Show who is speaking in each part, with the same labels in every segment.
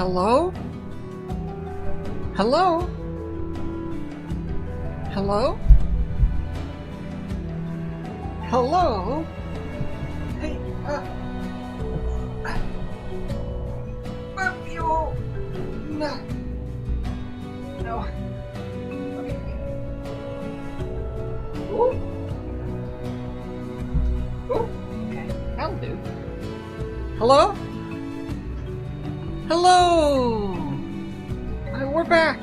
Speaker 1: Hello? Hello? Hello? Hello? Hey, you. No. No. Okay. Ooh. Ooh. Okay. That'll do. Hello? Hello! We're back!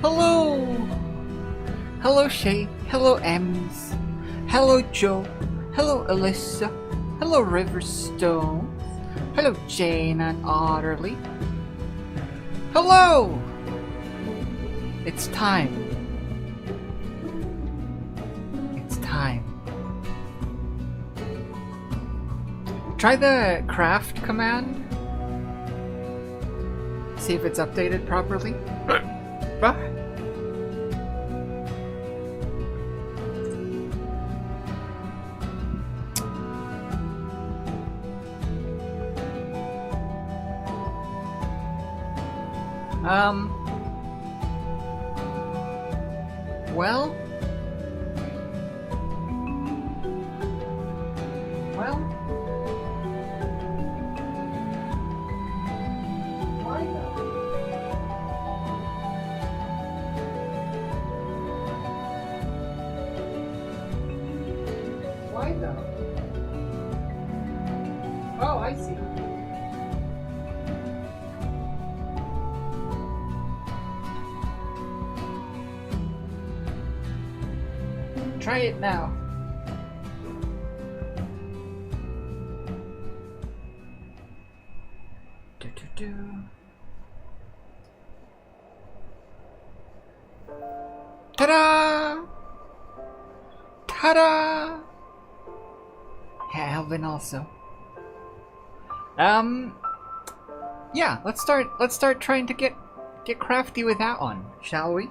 Speaker 1: Hello! Hello Shay, hello Ems, hello Joe, hello Alyssa, hello Riverstone, hello Jane and Otterly. Hello! It's time. It's time. Try the craft command. See if it's updated properly. Well, why not? Why though? Oh, I see. Try it now. Ta-da! Ta-da! Yeah, Alvin also. Yeah, let's start trying to get crafty with that one, shall we?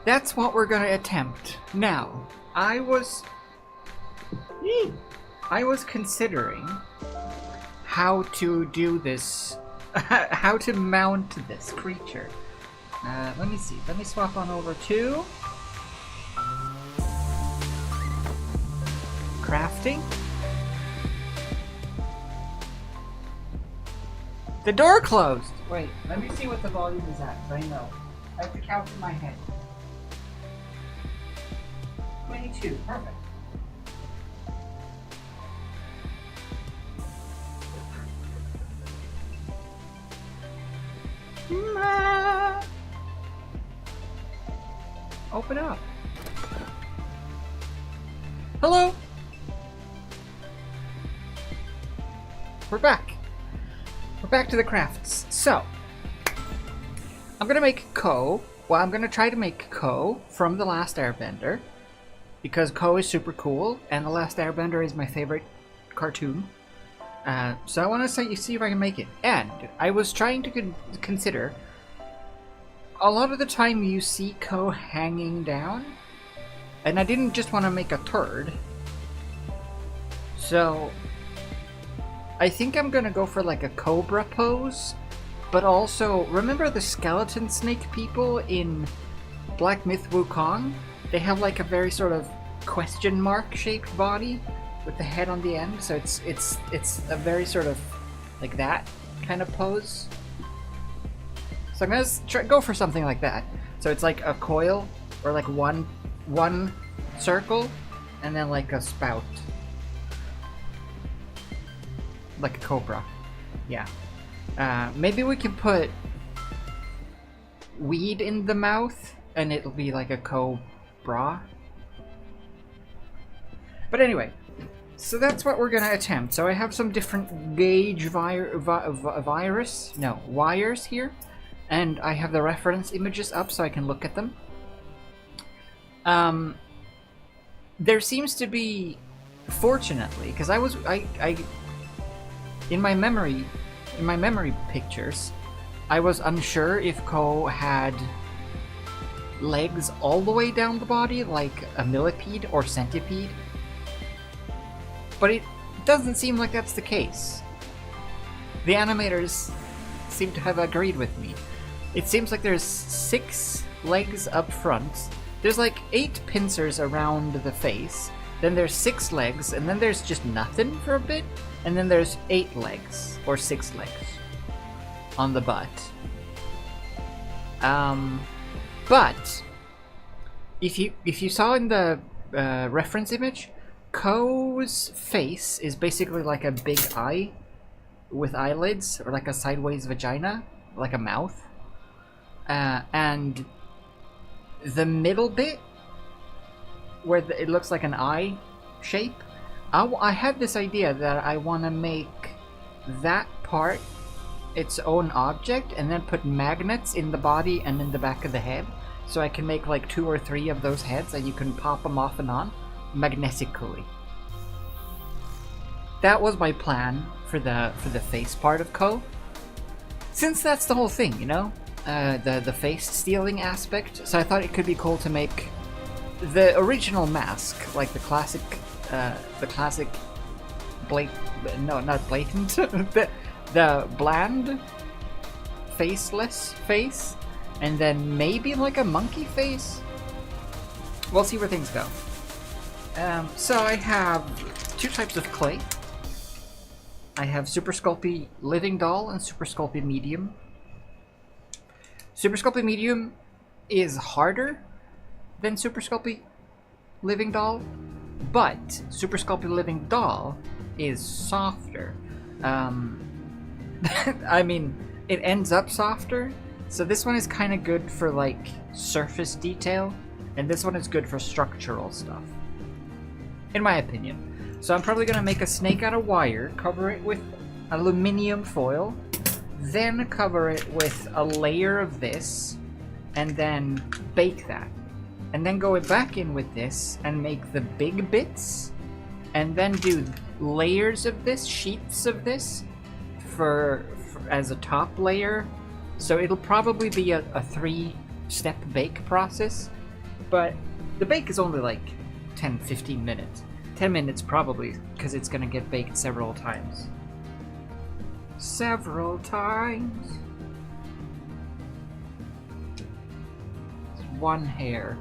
Speaker 1: That's what we're gonna attempt. Now, I was considering how to do this, how to mount this creature. Let me see. Let me swap on over to crafting. The door closed. Wait, let me see what the volume is at. I know. I have to count in my head. 22. Perfect. Open up. Hello. We're back. We're back to the crafts. So, I'm gonna make Koh. Well, I'm gonna try to make Koh from The Last Airbender, because Koh is super cool, and The Last Airbender is my favorite cartoon. So I want to see if I can make it. And I was trying to consider, a lot of the time you see Koh hanging down, and I didn't just want to make a turd. So I think I'm gonna go for like a cobra pose, but also, remember the skeleton snake people in Black Myth Wukong? They have like a very sort of question mark shaped body with the head on the end, so it's a very sort of like that kind of pose. So I'm gonna go for something like that. So it's like a coil, or like one circle, and then like a spout, like a cobra. Yeah. Maybe we can put weed in the mouth, and it'll be like a cobra. But anyway, so that's what we're gonna attempt. So I have some different gauge wires here, and I have the reference images up so I can look at them. There seems to be, fortunately, because I in my memory pictures, I was unsure if Koh had legs all the way down the body like a millipede or centipede. But it doesn't seem like that's the case. The animators seem to have agreed with me. It seems like there's 6 legs up front. There's like 8 pincers around the face. Then there's 6 legs, and then there's just nothing for a bit. And then there's 8 legs, or 6 legs, on the butt. But if you saw in the reference image, Koh's face is basically like a big eye with eyelids, or like a sideways vagina, like a mouth. And the middle bit, where it looks like an eye shape, I had this idea that I want to make that part its own object and then put magnets in the body and in the back of the head, so I can make like 2 or 3 of those heads and you can pop them off and on magnetically. That was my plan for the face part of Koh. Since that's the whole thing, you know? The face stealing aspect, so I thought it could be cool to make the original mask, like the classic not blatant, the bland, faceless face, and then maybe like a monkey face. We'll see where things go. So I have 2 types of clay. I have Super Sculpey Living Doll and Super Sculpey Medium. Super Sculpey Medium is harder than Super Sculpey Living Doll, but Super Sculpey Living Doll is softer. I mean, it ends up softer, so this one is kind of good for like surface detail, and this one is good for structural stuff, in my opinion. So I'm probably gonna make a snake out of wire, cover it with aluminum foil, then cover it with a layer of this, and then bake that. And then go back in with this and make the big bits, and then do layers of this, sheets of this, for as a top layer. So it'll probably be a 3-step bake process, but the bake is only like 10-15 minutes. 10 minutes probably, because it's gonna get baked several times. Several times. It's 1 hair.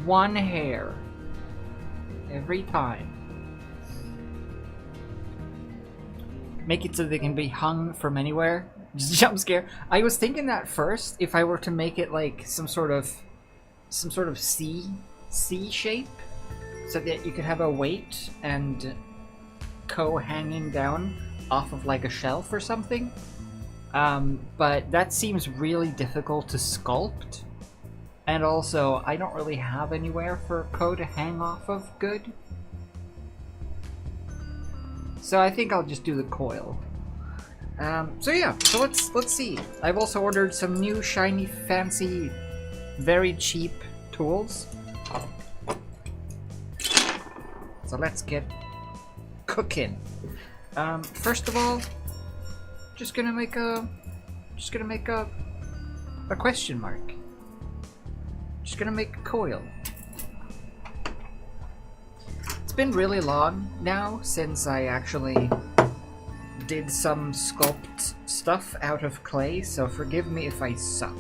Speaker 1: 1 hair. Every time. Make it so they can be hung from anywhere. Just jump scare. I was thinking that first, if I were to make it like some sort of C shape, so that you could have a weight and Koh hanging down off of like a shelf or something. But that seems really difficult to sculpt. And also, I don't really have anywhere for Koh to hang off of good. So I think I'll just do the coil. So yeah, so let's see. I've also ordered some new shiny, fancy, very cheap tools. So let's get cooking. First of all, just gonna make a question mark. Just gonna make a coil. It's been really long now since I actually did some sculpt stuff out of clay, so forgive me if I suck.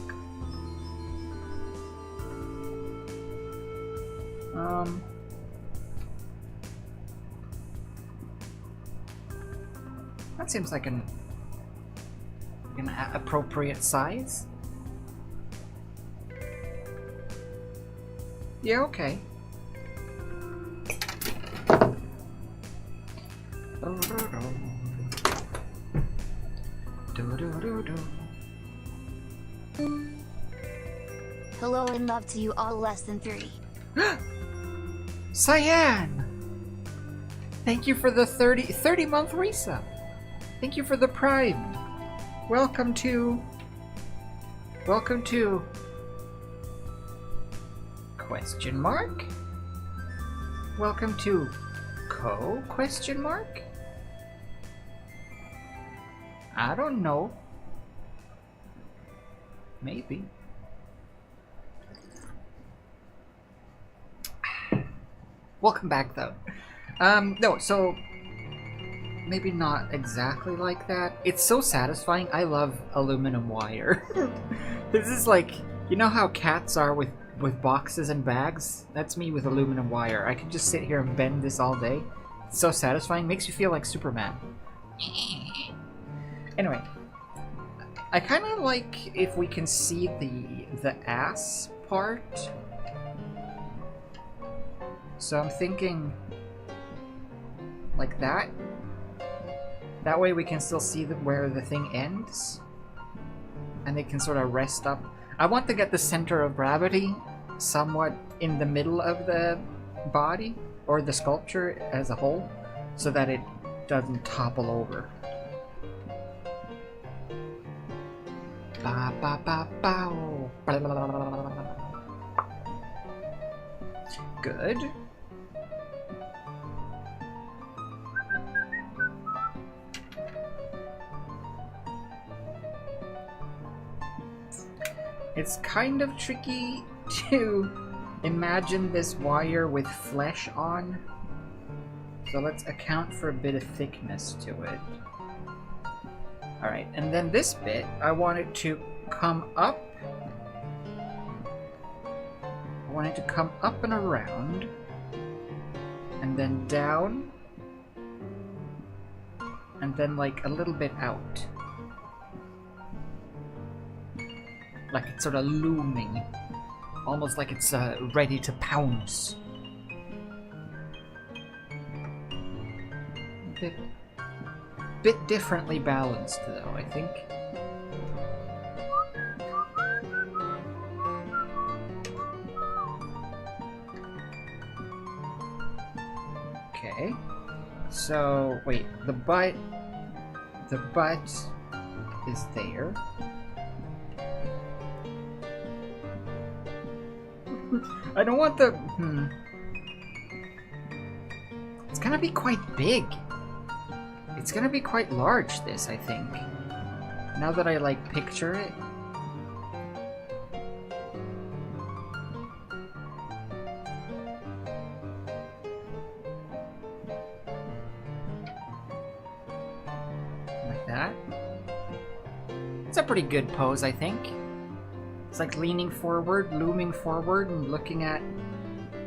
Speaker 1: That seems like an appropriate size. Yeah, okay.
Speaker 2: Hello and love to you all less than 3.
Speaker 1: Cyan! Thank you for the 30-month resub. Thank you for the Prime. Welcome to question mark? Welcome to Koh question mark? I don't know. Maybe. Welcome back, though. No, so maybe not exactly like that. It's so satisfying. I love aluminum wire. This is like, you know how cats are with boxes and bags? That's me with aluminum wire. I can just sit here and bend this all day. It's so satisfying. Makes you feel like Superman. Anyway, I kind of like if we can see the ass part. So I'm thinking like that. That way we can still see where the thing ends. And they can sort of rest up. I want to get the center of gravity somewhat in the middle of the body, or the sculpture as a whole, so that it doesn't topple over. Ba ba ba bow. Good. It's kind of tricky to imagine this wire with flesh on, so let's account for a bit of thickness to it. Alright, and then this bit, I want it to come up. I want it to come up and around, and then down, and then like a little bit out. Like it's sort of looming. Almost like it's ready to pounce. Bit differently balanced though, I think. Okay. So, wait, the butt is there. I don't want the... It's gonna be quite big. It's gonna be quite large, this, I think. Now that I, like, picture it. Like that. It's a pretty good pose, I think. It's like leaning forward, looming forward, and looking at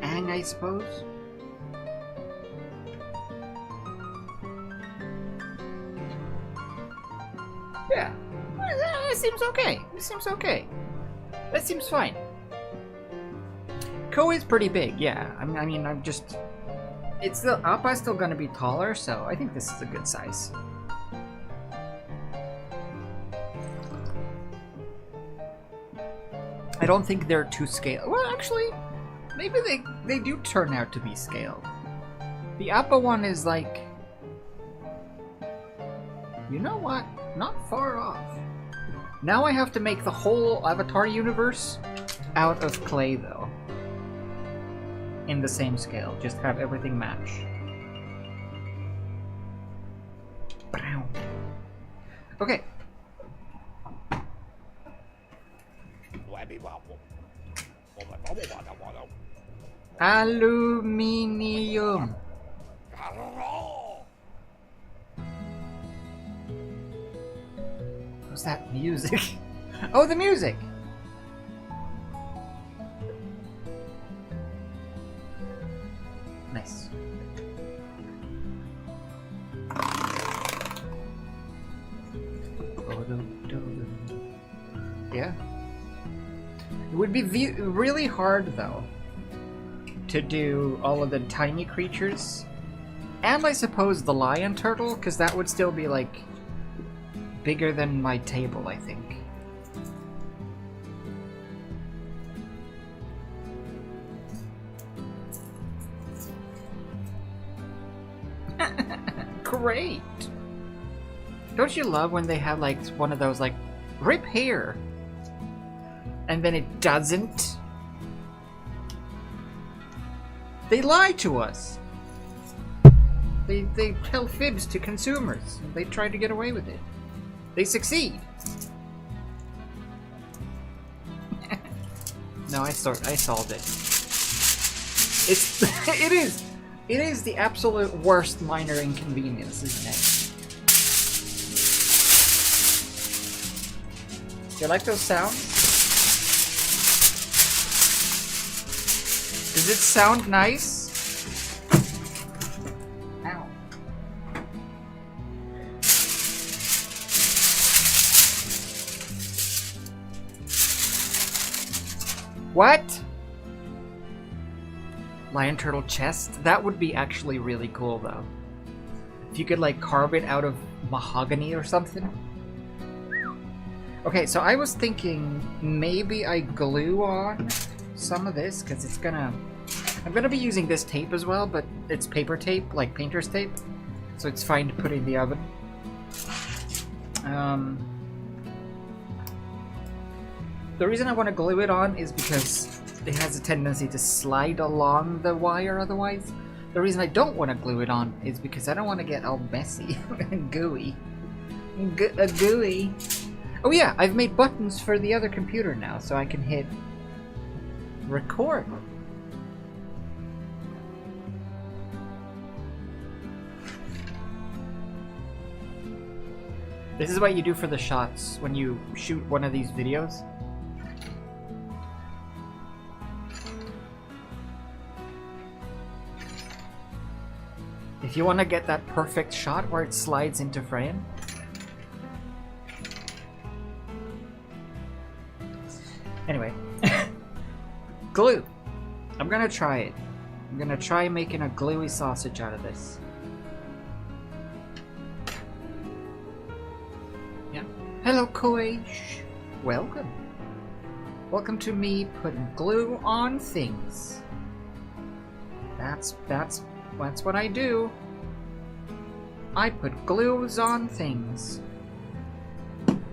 Speaker 1: Aang, I suppose. Yeah, that seems okay. It seems okay. That seems fine. Koh is pretty big, yeah. I mean, I'm just... It's still... Appa's still gonna be taller, so I think this is a good size. I don't think they're too scaled. Well, actually, maybe they do turn out to be scaled. The Appa one is like... You know what? Not far off. Now I have to make the whole Avatar universe out of clay, though. In the same scale. Just have everything match. Brown. Okay. Aluminium. What's that music? Oh, the music! Nice. Yeah. It would be really hard, though, to do all of the tiny creatures. And I suppose the lion turtle, because that would still be, like, bigger than my table, I think. Great! Don't you love when they have, like, one of those, like, rip here, and then it doesn't? They lie to us! They tell fibs to consumers. They try to get away with it. They succeed! No, I solved it. It's it is the absolute worst minor inconvenience, isn't it? Do you like those sounds? Does it sound nice? Ow. What? Lion turtle chest? That would be actually really cool though. If you could like carve it out of mahogany or something. Okay, so I was thinking maybe I glue on some of this because it's gonna... I'm gonna be using this tape as well, but it's paper tape, like painter's tape. So it's fine to put in the oven. The reason I want to glue it on is because it has a tendency to slide along the wire otherwise. The reason I don't want to glue it on is because I don't want to get all messy and gooey. Gooey. Oh yeah, I've made buttons for the other computer now, so I can hit record. This is what you do for the shots when you shoot one of these videos. If you want to get that perfect shot where it slides into frame. Anyway. Glue. I'm gonna try it. I'm gonna try making a gluey sausage out of this. Yeah. Hello, Koish. Welcome. Welcome to me putting glue on things. That's what I do. I put glues on things.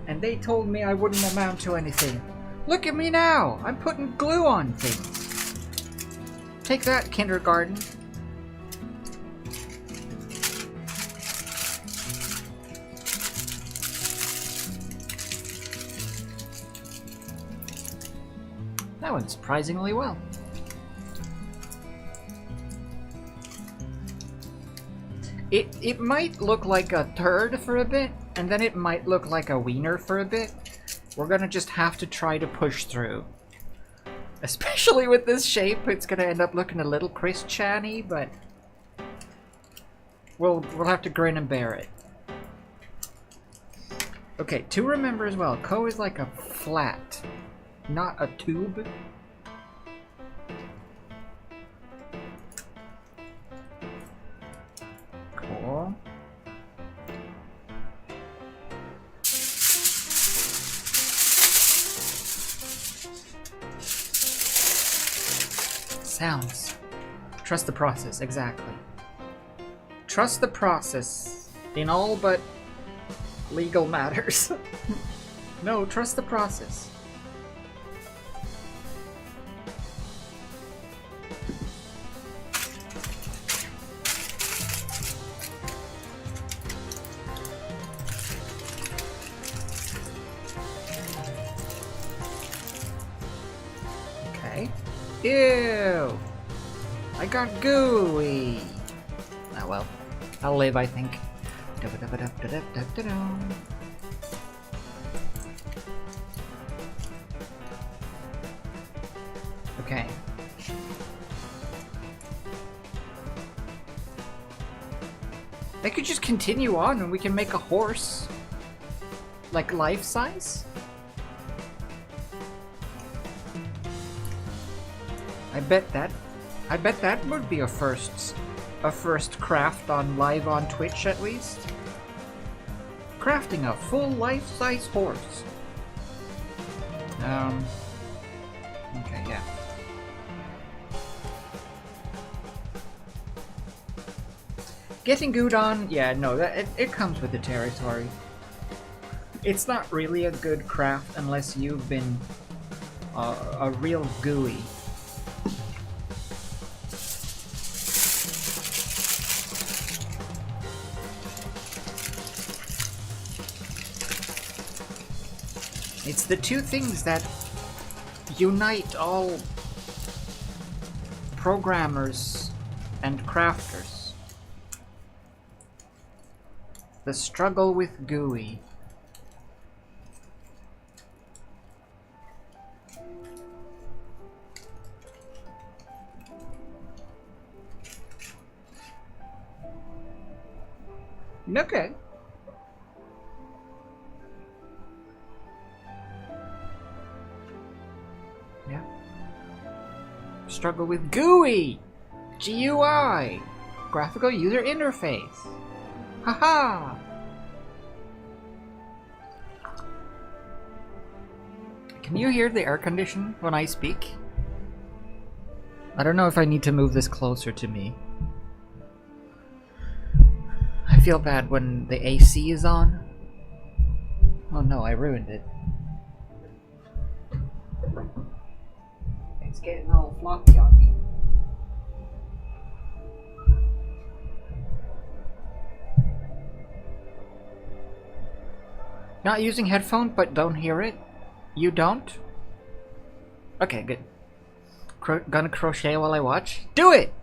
Speaker 1: And they told me I wouldn't amount to anything. Look at me now! I'm putting glue on things. Take that, kindergarten. That went surprisingly well. It might look like a turd for a bit, and then it might look like a wiener for a bit. We're gonna just have to try to push through. Especially with this shape, it's gonna end up looking a little Chris-chan-y, but we'll have to grin and bear it. Okay, to remember as well, Koh is like a flat, not a tube. Cool. Sounds. Trust the process, exactly. Trust the process in all but legal matters. No, trust the process. Okay. Ew! I got gooey! Oh well. I'll live, I think. Okay. I could just continue on and we can make a horse. Like life size? I bet that would be a first craft on live on Twitch at least. Crafting a full life-size horse. Okay, yeah. Getting good on, yeah, no, it comes with the territory. It's not really a good craft unless you've been a real gooey. It's the two things that unite all programmers and crafters. The struggle with GUI. Okay. Yeah. Struggle with GUI! GUI! Graphical User Interface. Haha! Can you hear the air condition when I speak? I don't know if I need to move this closer to me. I feel bad when the AC is on. Oh no, I ruined it. It's getting all floppy on me. Not using headphones, but don't hear it? You don't? Okay, good. Gonna crochet while I watch? Do it!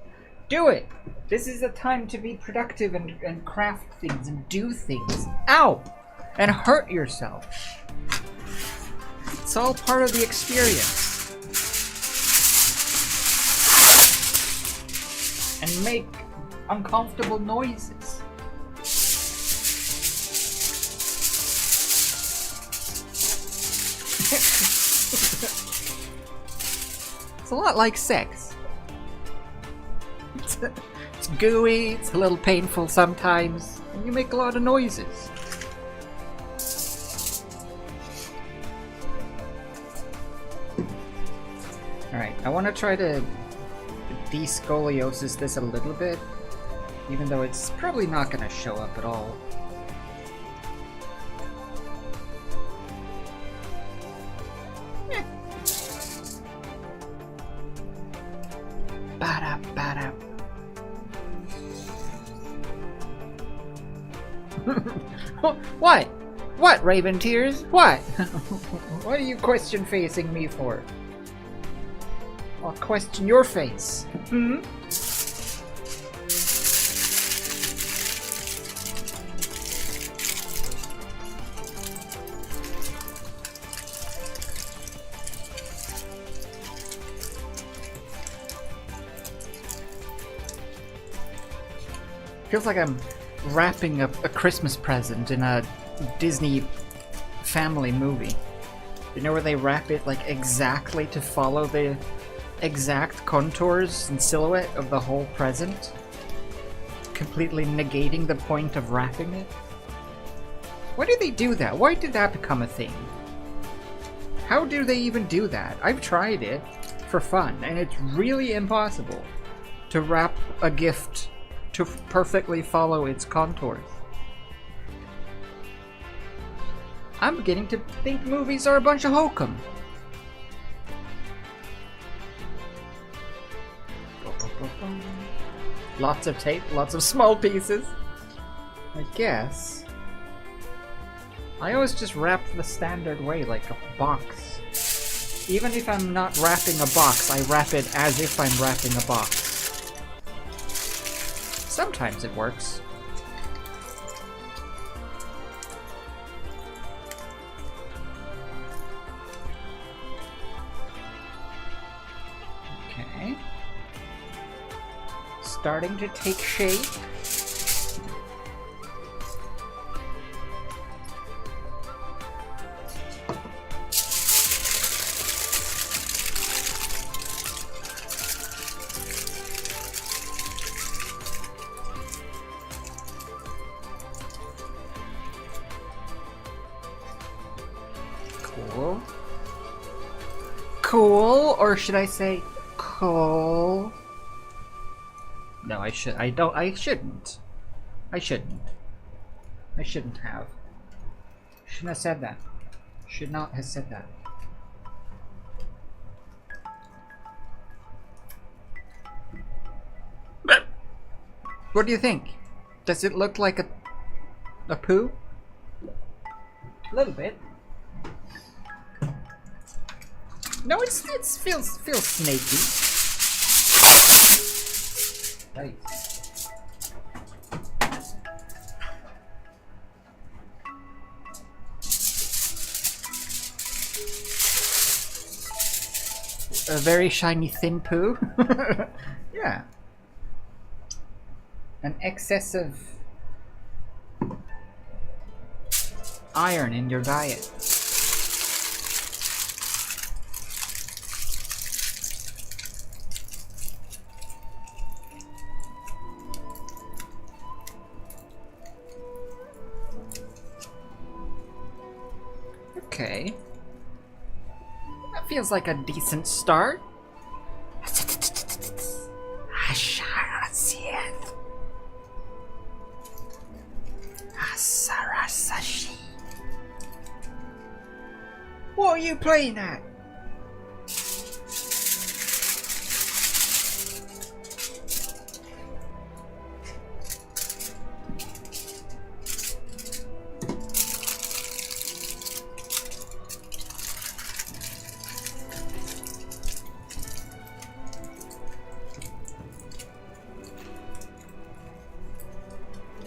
Speaker 1: Do it! This is a time to be productive and craft things and do things. Ow! And hurt yourself. It's all part of the experience. And make uncomfortable noises. It's a lot like sex. It's gooey, it's a little painful sometimes, and you make a lot of noises. Alright, I want to try to de-scoliosis this a little bit, even though it's probably not going to show up at all. Ba-da-ba-da. What? What, Raven Tears? What? What are you question facing me for? I'll question your face. Hmm? Feels like I'm wrapping up a Christmas present in a Disney family movie. You know where they wrap it like exactly to follow the exact contours and silhouette of the whole present, completely negating the point of wrapping it? Why do they do that? Why did that become a thing? How do they even do that? I've tried it for fun, and it's really impossible to wrap a gift to perfectly follow its contours. I'm beginning to think movies are a bunch of hokum. Lots of tape, lots of small pieces. I guess. I always just wrap the standard way, like a box. Even if I'm not wrapping a box, I wrap it as if I'm wrapping a box. Sometimes it works. Okay. Starting to take shape. Cool. Cool, or should I say cool? No, I shouldn't. I shouldn't have. Shouldn't have said that. Should not have said that. What do you think? Does it look like a poo? A little bit. No, it feels snaky. Nice. A very shiny thin poo. Yeah. An excess of iron in your diet. Okay. That feels like a decent start. What are you playing at?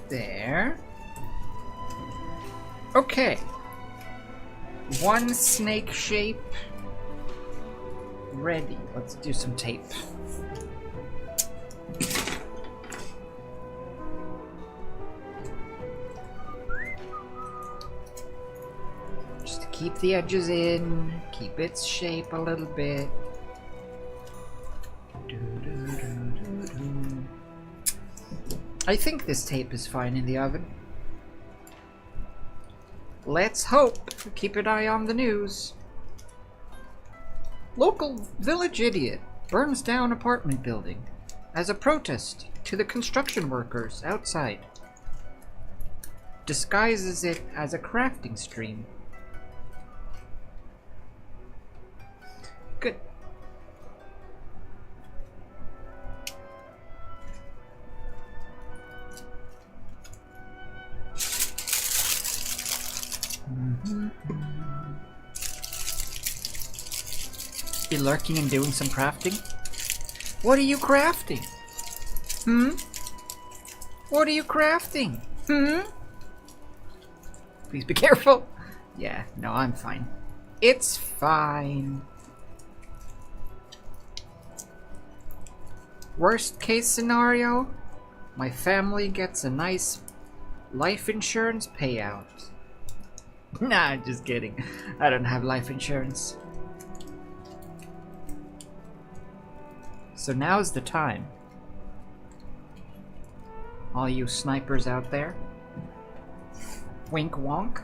Speaker 1: There. Okay. One snake shape. Ready. Let's do some tape. Just to keep the edges in, keep its shape a little bit. I think this tape is fine in the oven. Let's hope. Keep an eye on the news. Local village idiot burns down apartment building as a protest to the construction workers outside. Disguises it as a crafting stream. Good. Be lurking and doing some crafting? What are you crafting? What are you crafting? Please be careful. Yeah, no, I'm fine. It's fine. Worst case scenario, my family gets a nice life insurance payout. Nah, just kidding. I don't have life insurance. So now's the time. All you snipers out there. Wink wonk.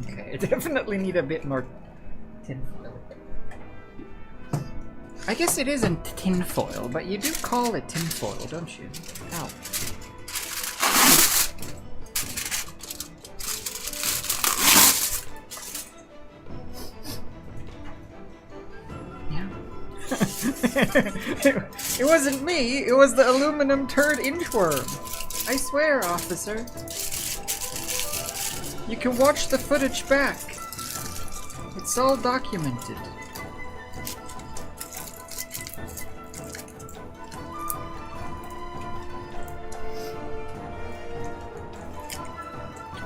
Speaker 1: Okay, I definitely need a bit more tinfoil. I guess it isn't tinfoil, but you do call it tinfoil, don't you? Ow. Yeah. It wasn't me, it was the aluminum turd inchworm. I swear, officer. You can watch the footage back. It's all documented.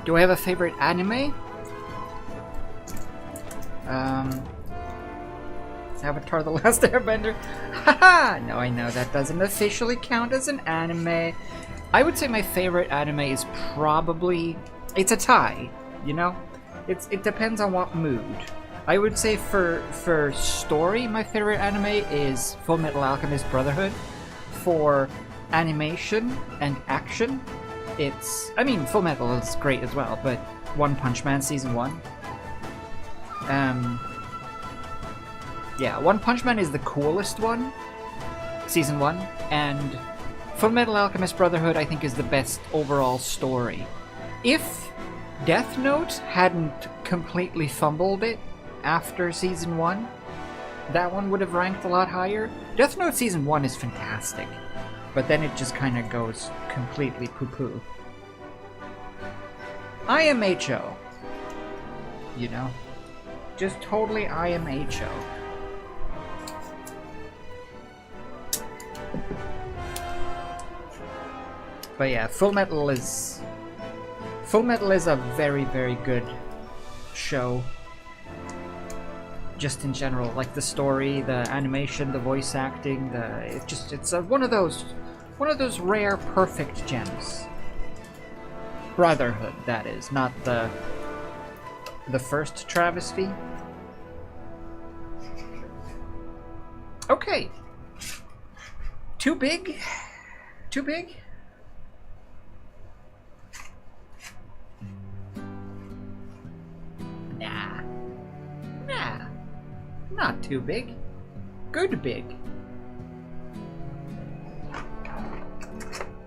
Speaker 1: Do I have a favorite anime? Avatar: The Last Airbender. Haha! No, I know that doesn't officially count as an anime. I would say my favorite anime is probably... It's a tie, you know? It depends on what mood. I would say for story, my favorite anime is Fullmetal Alchemist Brotherhood. For animation and action, it's... I mean, Fullmetal is great as well, but One Punch Man Season 1. Yeah, One Punch Man is the coolest one, Season 1, and Fullmetal Alchemist Brotherhood I think is the best overall story. If Death Note hadn't completely fumbled it after Season 1, that one would have ranked a lot higher. Death Note Season 1 is fantastic, but then it just kind of goes completely poo-poo. IMHO. You know? Just totally IMHO. But yeah, Full Metal is a very, very good show. Just in general, like the story, the animation, the voice acting, it's one of those rare perfect gems. Brotherhood, that is, not the first travesty. Okay. Too big? Too big? Nah. Not too big. Good big.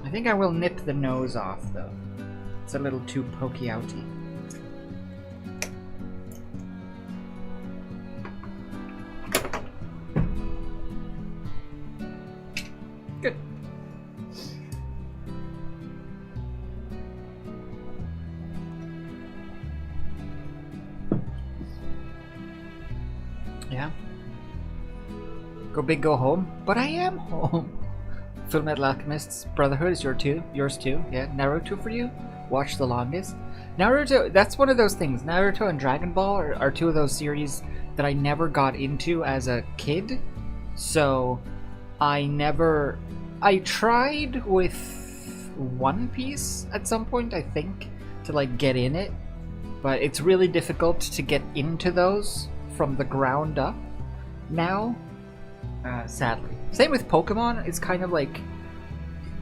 Speaker 1: I think I will nip the nose off, though. It's a little too pokey-outy. Good. Yeah. Go big, go home. But I am home. Fullmetal Alchemist's Brotherhood is yours too. Yeah. Naruto for you? Watch the longest. Naruto, that's one of those things. Naruto and Dragon Ball are two of those series that I never got into as a kid. So I tried with One Piece at some point, I think, to like get in it. But it's really difficult to get into those from the ground up now, sadly. Same with Pokemon. It's kind of like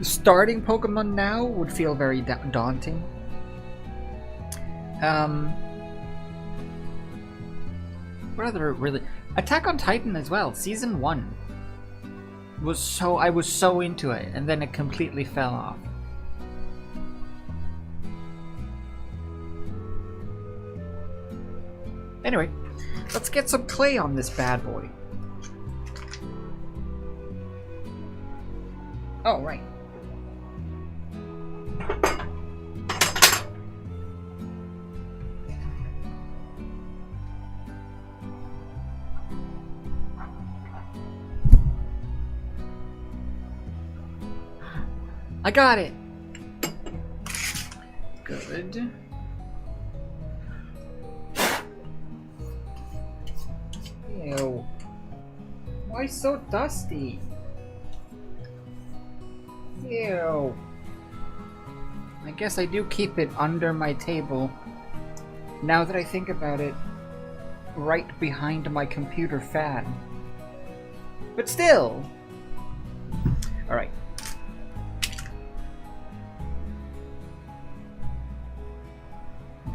Speaker 1: starting Pokemon now would feel very daunting. What other really... Attack on Titan as well. Season 1 was I was so into it, and then it completely fell off. Anyway, let's get some clay on this bad boy. Oh, right. I got it. Good. Ew. Why so dusty? Ew. I guess I do keep it under my table. Now that I think about it, right behind my computer fan. But still. Alright.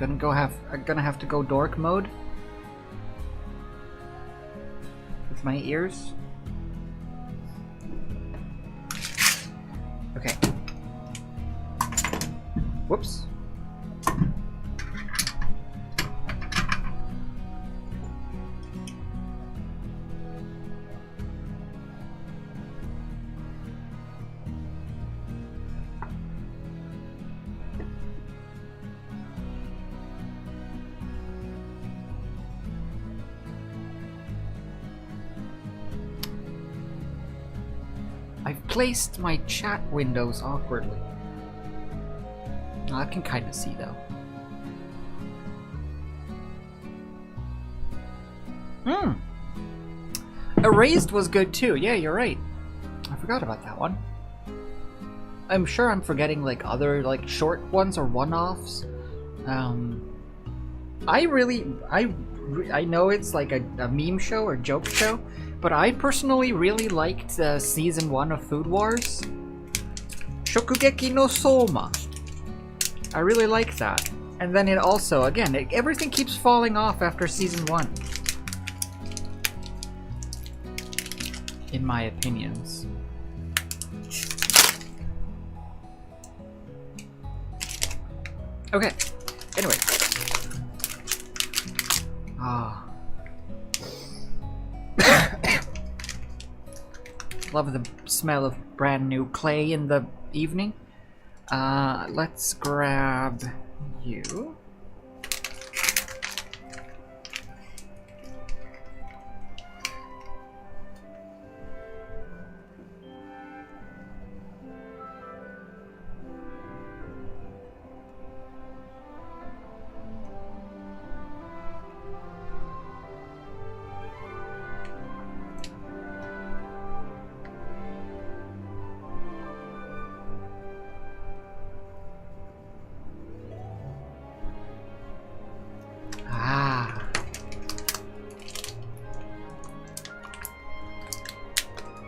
Speaker 1: I'm gonna have to go dork mode with my ears. Okay. Whoops. I've placed my chat windows awkwardly. I can kind of see though. Erased was good too. Yeah, you're right. I forgot about that one. I'm sure I'm forgetting like other like short ones or one-offs. I know it's like a meme show or joke show, but I personally really liked season 1 of Food Wars. Shokugeki no Soma. I really like that. And then it also, again, everything keeps falling off after season 1. In my opinions. Okay, anyway. Love the smell of brand new clay in the evening. Let's grab you.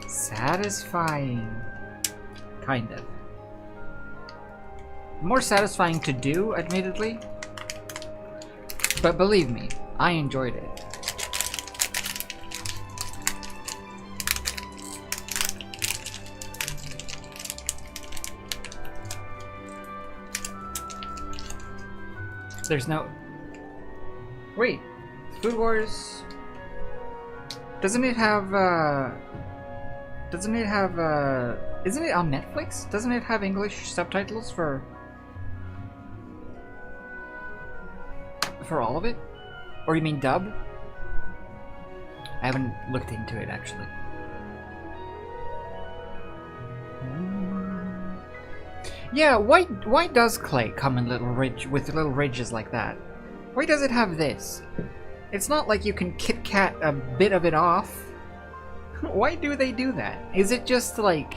Speaker 1: Satisfying. Kind of. More satisfying to do, admittedly. But believe me, I enjoyed it. There's no... Wait. Food Wars... Doesn't it have, Isn't it on Netflix? Doesn't it have English subtitles for all of it? Or you mean dub? I haven't looked into it, actually. Yeah, why does clay come in with little ridges like that? Why does it have this? It's not like you can Kit-Kat a bit of it off. Why do they do that? Is it just to, like,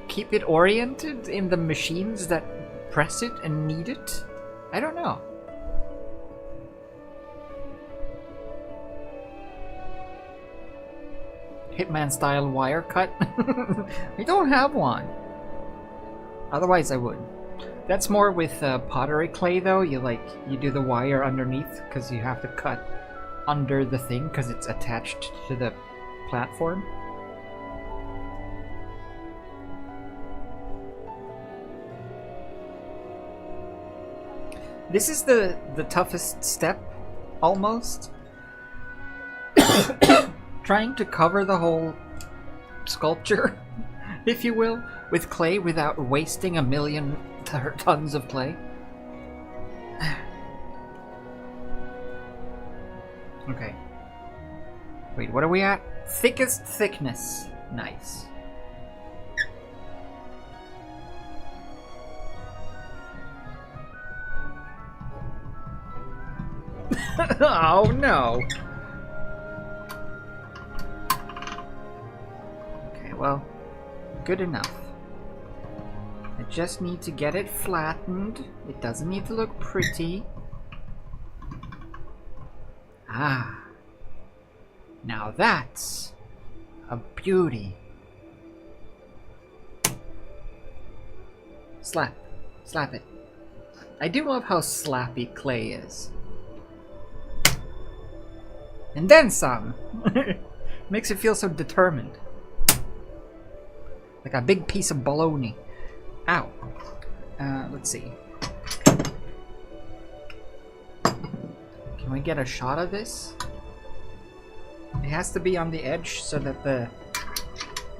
Speaker 1: keep it oriented in the machines that press it and knead it? I don't know. Hitman style wire cut? I don't have one. Otherwise I would. That's more with pottery clay though. You do the wire underneath because you have to cut under the thing because it's attached to the platform. This is the toughest step, almost. Trying to cover the whole sculpture, if you will, with clay without wasting a million tons of clay. Okay. Wait, what are we at? Thickest thickness. Nice. Oh no. Okay, well, good enough. I just need to get it flattened. It doesn't need to look pretty. Ah. Now that's a beauty. Slap. Slap it. I do love how slappy clay is. And then some. Makes it feel so determined. Like a big piece of bologna. Ow. Let's see. Can we get a shot of this? It has to be on the edge so that the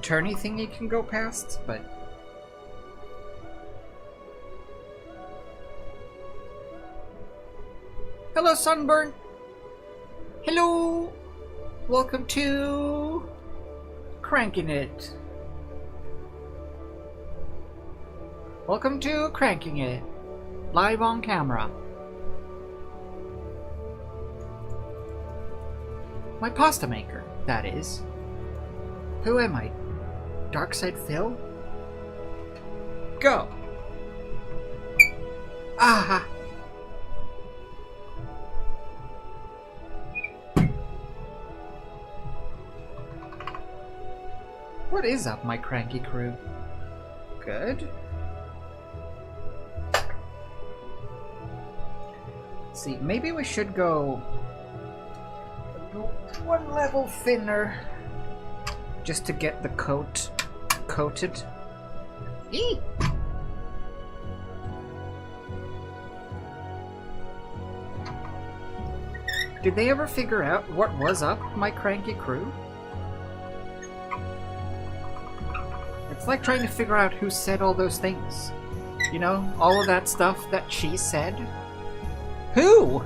Speaker 1: turny thingy can go past, but... Hello, Sunburn! Hello! Welcome to... Cranking It. Welcome to Cranking It. Live on camera. My pasta maker, that is. Who am I? Darkside Phil? Go! Ah! What is up, my cranky crew? Good. Let's see, maybe we should go one level thinner just to get the coat coated. Eee! Did they ever figure out what was up, my cranky crew? It's like trying to figure out who said all those things. You know, all of that stuff that she said. Who?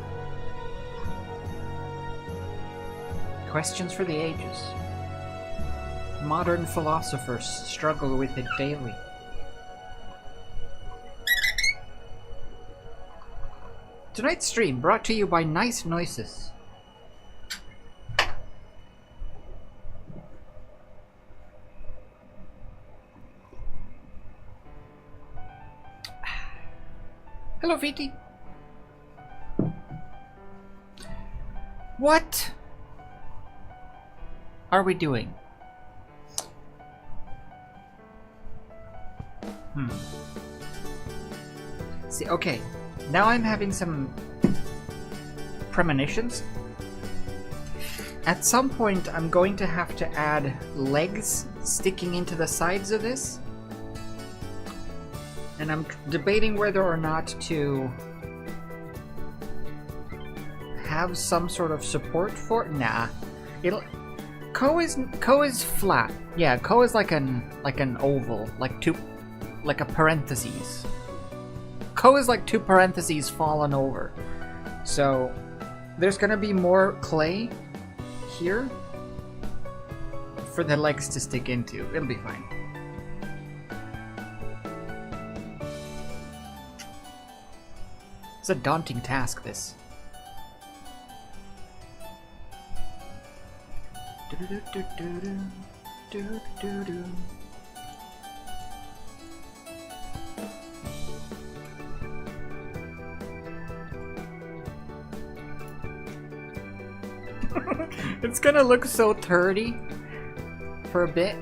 Speaker 1: Questions for the ages. Modern philosophers struggle with it daily. Tonight's stream brought to you by Nice Noises. Hello, Viti. What are we doing? See, okay. Now I'm having some premonitions. At some point, I'm going to have to add legs sticking into the sides of this. And I'm debating whether or not to have some sort of support for it. Nah. Koh is flat. Yeah, Koh is like an oval, like a parentheses. Koh is like two parentheses fallen over. So there's gonna be more clay here for the legs to stick into. It'll be fine. It's a daunting task, this. It's gonna look so turdy for a bit.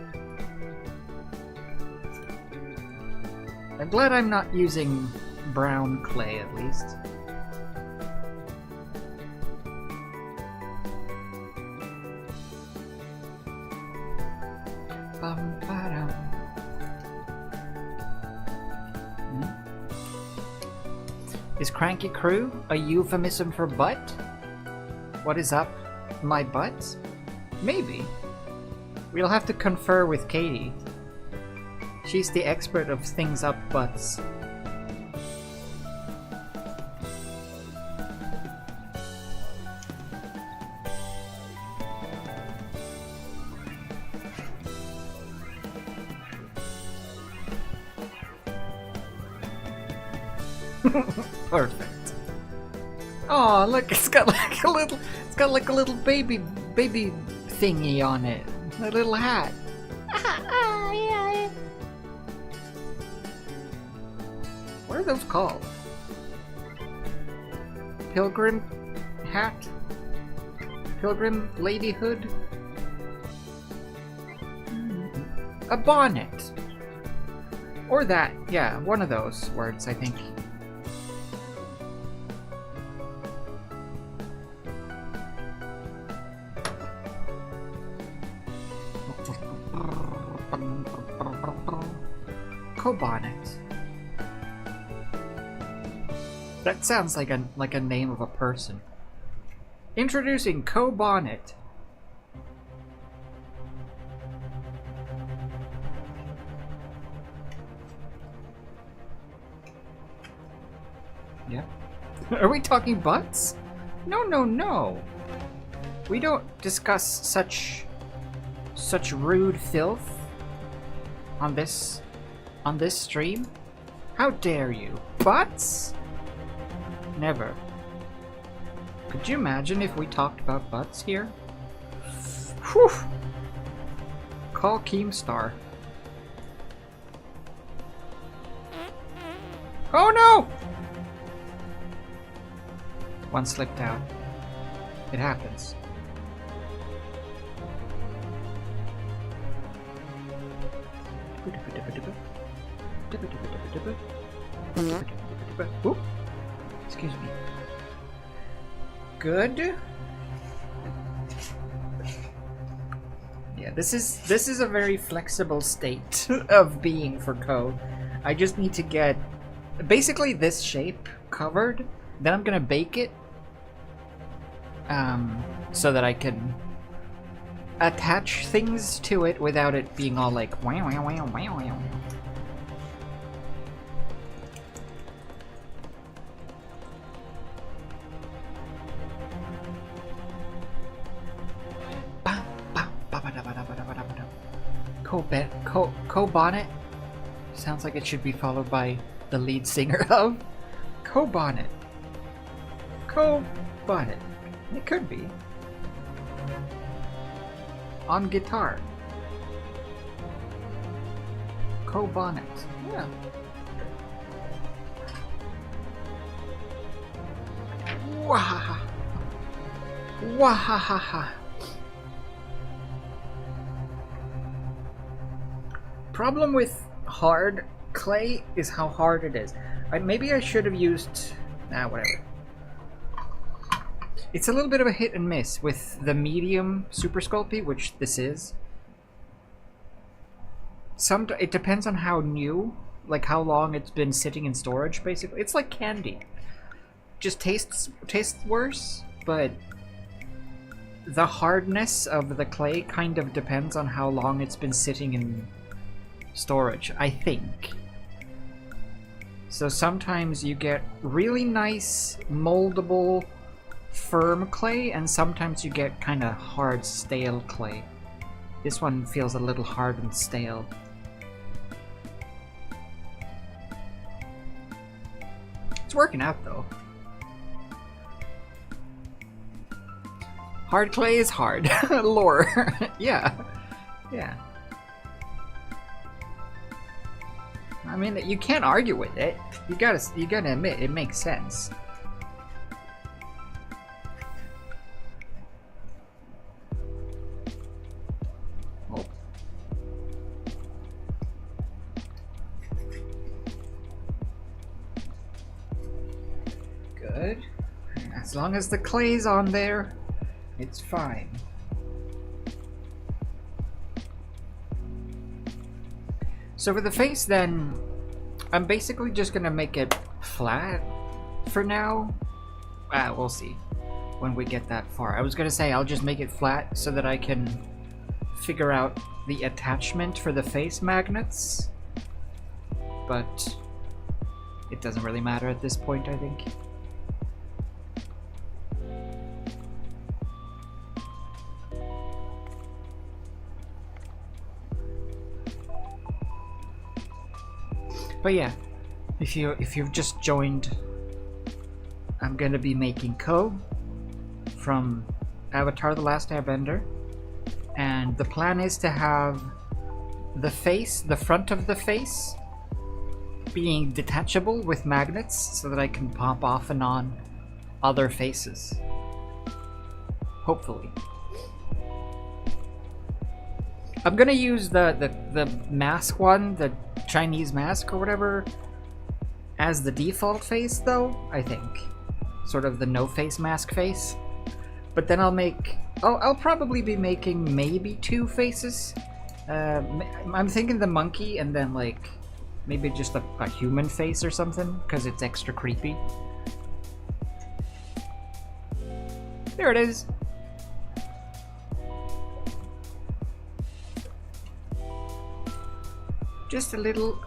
Speaker 1: I'm glad I'm not using brown clay, at least. Is Cranky Crew a euphemism for butt? What is up, my butt? Maybe. We'll have to confer with Katie. She's the expert of things up butts. Perfect. Oh, look, it's got like a little baby thingy on it. A little hat. What are those called? Pilgrim hat? Pilgrim ladyhood? A bonnet. Or that, yeah, one of those words, I think. Bonnet. That sounds like a name of a person. Introducing Koh Bonnet. Yeah. Are we talking butts? No. We don't discuss such rude filth on this stream? How dare you? Butts? Never. Could you imagine if we talked about butts here? Whew! Call Keemstar. Oh no! One slipped out. It happens. Oop. Excuse me. Good. Yeah, this is a very flexible state of being for Koh. I just need to get basically this shape covered. Then I'm gonna bake it, so that I can attach things to it without it being all like wow wow wow wow wow. Koh Bonnet. Sounds like it should be followed by the lead singer of Koh Bonnet. Koh Bonnet. It could be. On guitar. Koh Bonnet. Yeah. Wahaha. Wahaha. Problem with hard clay is how hard it is. Maybe I should have used... whatever. It's a little bit of a hit and miss with the medium Super Sculpey, which this is. It depends on how new, like how long it's been sitting in storage, basically. It's like candy. Just tastes worse, but the hardness of the clay kind of depends on how long it's been sitting in storage, I think. So sometimes you get really nice, moldable, firm clay, and sometimes you get kind of hard, stale clay. This one feels a little hard and stale. It's working out though. Hard clay is hard. Lore. Yeah. Yeah. I mean, you can't argue with it. You gotta admit, it makes sense. Oh. Good. As long as the clay's on there, it's fine. So for the face then, I'm basically just gonna make it flat for now. We'll see when we get that far. I was gonna say I'll just make it flat so that I can figure out the attachment for the face magnets, but it doesn't really matter at this point, I think. But yeah, if you've just joined, I'm gonna be making Koh from Avatar: The Last Airbender, and the plan is to have the face, the front of the face, being detachable with magnets so that I can pop off and on other faces. Hopefully. I'm gonna use the mask one, the Chinese mask or whatever, as the default face though, I think. Sort of the no face mask face. But then I'll probably be making maybe two faces. I'm thinking the monkey and then like maybe just a human face or something, because it's extra creepy. There it is. Just a little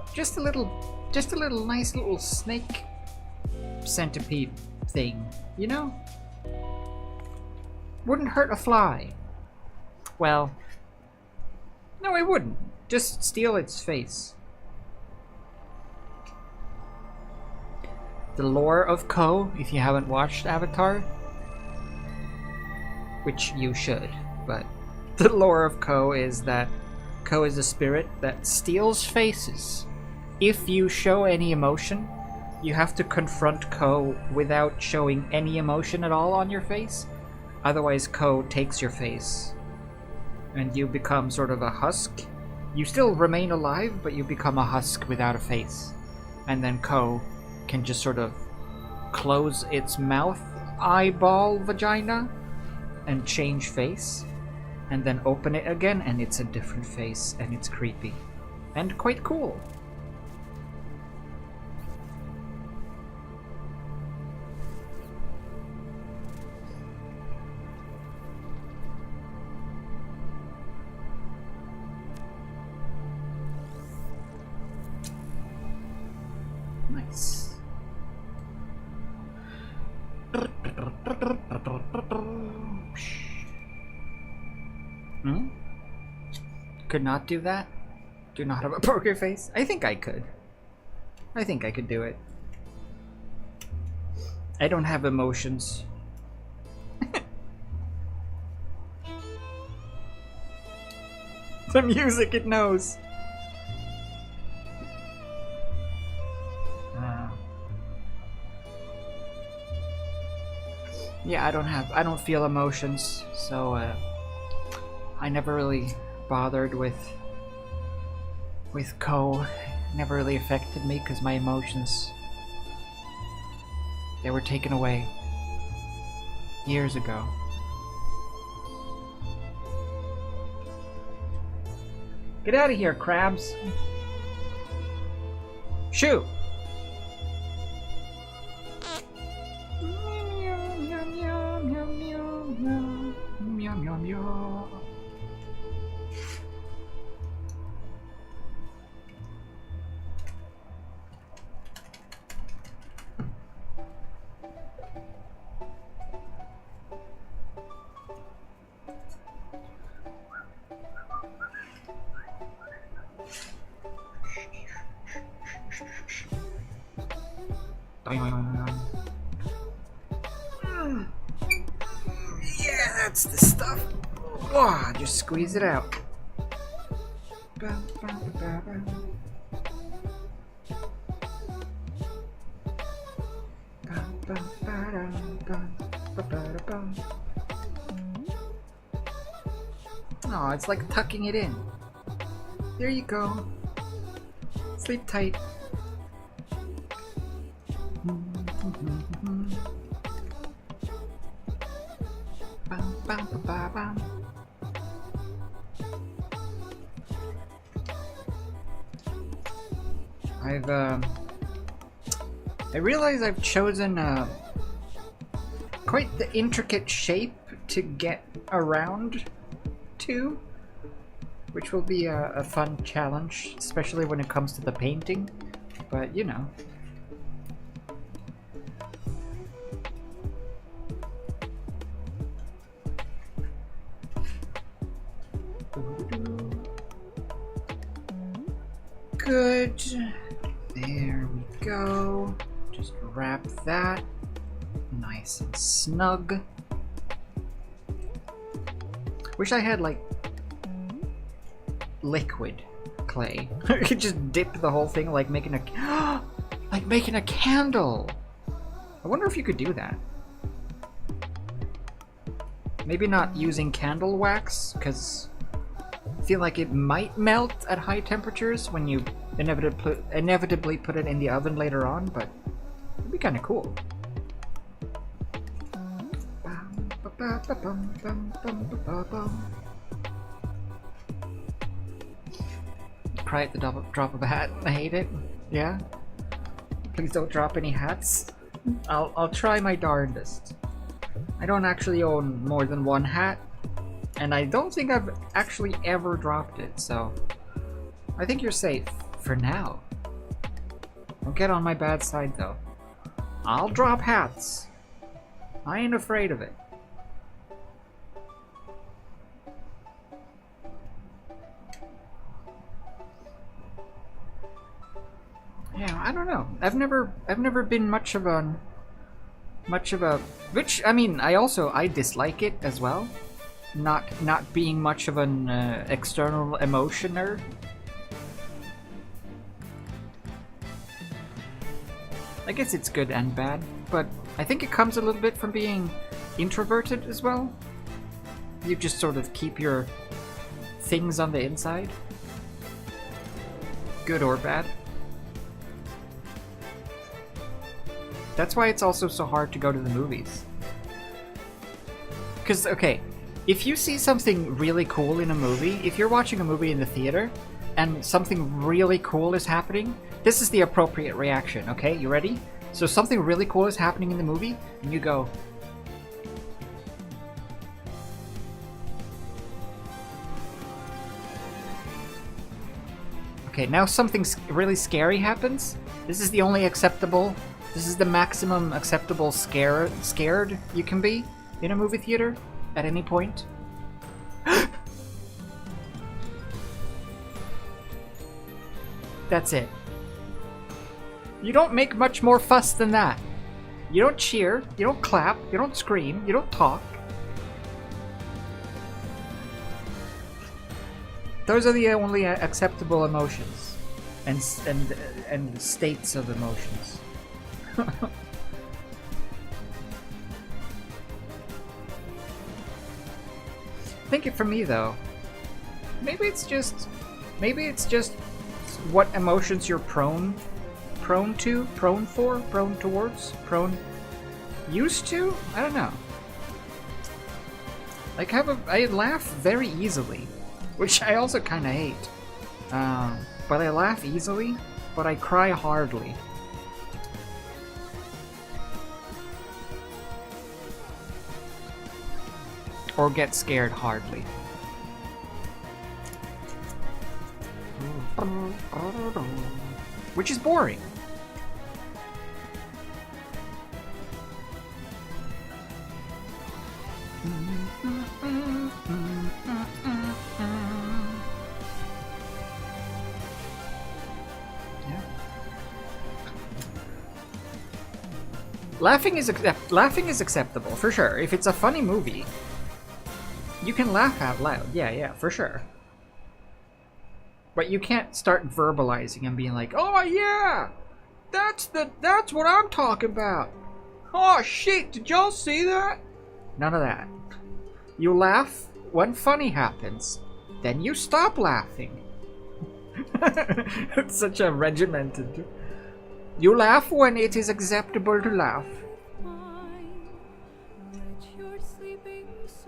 Speaker 1: nice little snake centipede thing, you know? Wouldn't hurt a fly. Well, no, it wouldn't. Just steal its face. The lore of Koh, if you haven't watched Avatar, which you should, but the lore of Koh is that Koh is a spirit that steals faces. If you show any emotion, you have to confront Koh without showing any emotion at all on your face. Otherwise, Koh takes your face. And you become sort of a husk. You still remain alive, but you become a husk without a face. And then Koh can just sort of close its mouth, eyeball, vagina, and change face. And then open it again, and it's a different face, and it's creepy. And quite cool. Nice. Could not do that? Do not have a poker face? I think I could. I think I could do it. I don't have emotions. The music it knows. Yeah, I don't feel emotions, so I never really bothered with Koh. It never really affected me because my emotions, they were taken away years ago. Get out of here, crabs! Shoo! Yeah, that's the stuff. Whoa, just squeeze it out. Oh, it's like tucking it in. There you go. Sleep tight. I realize I've chosen quite the intricate shape to get around to, which will be a fun challenge, especially when it comes to the painting, but you know. Good. There we go. Just wrap that nice and snug. Wish I had like liquid clay. I could just dip the whole thing like making a candle. I wonder if you could do that. Maybe not using candle wax, because I feel like it might melt at high temperatures when you inevitably put it in the oven later on, but it'd be kind of cool. Cry at the drop of a hat. I hate it. Yeah? Please don't drop any hats. I'll try my darndest. I don't actually own more than one hat, and I don't think I've actually ever dropped it, so I think you're safe for now. Don't get on my bad side though. I'll drop hats. I ain't afraid of it. Yeah, I don't know. I've never been much of a which I mean I dislike it as well. Not being much of an external emotioner. I guess it's good and bad, but I think it comes a little bit from being introverted as well. You just sort of keep your things on the inside. Good or bad. That's why it's also so hard to go to the movies. Because, okay, if you see something really cool in a movie, if you're watching a movie in the theater and something really cool is happening, this is the appropriate reaction, okay? You ready? So something really cool is happening in the movie, and you go... Okay, now something really scary happens. This is the only acceptable... This is the maximum acceptable scared you can be in a movie theater at any point. That's it. You don't make much more fuss than that. You don't cheer, you don't clap, you don't scream, you don't talk. Those are the only acceptable emotions and states of emotions. I think for me though, maybe it's just what emotions you're prone towards, used to? I don't know. Like I laugh very easily, which I also kind of hate. But I laugh easily, but I cry hardly. Or get scared hardly. Which is boring. Yeah. Laughing is acceptable for sure. If it's a funny movie, you can laugh out loud. Yeah, for sure. But you can't start verbalizing and being like, "Oh yeah, that's what I'm talking about. Oh shit, did y'all see that?" None of that. You laugh when funny happens, then you stop laughing. It's such a regimented. You laugh when it is acceptable to laugh.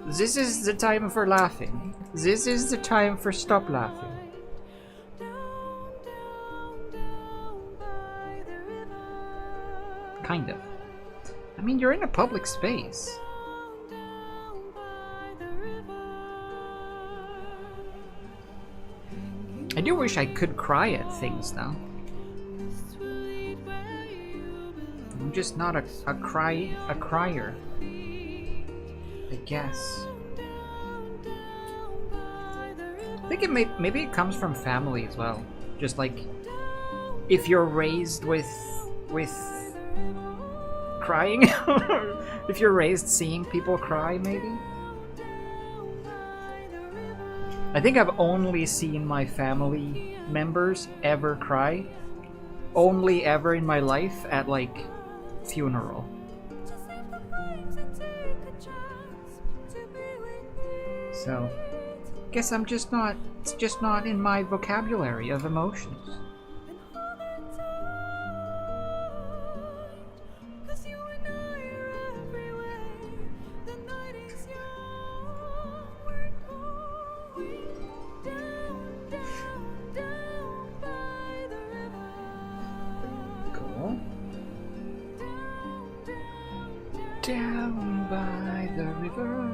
Speaker 1: This is the time for laughing. This is the time for stop laughing. Kind of. I mean, you're in a public space. I do wish I could cry at things, though. I'm just not a crier. I guess. I think maybe it comes from family as well. Just like if you're raised with crying, if you're raised seeing people cry, maybe. I think I've only seen my family members ever cry. Only ever in my life at like funeral. So, guess I'm just not, it's just not in my vocabulary of emotions. Cool. Down by the river.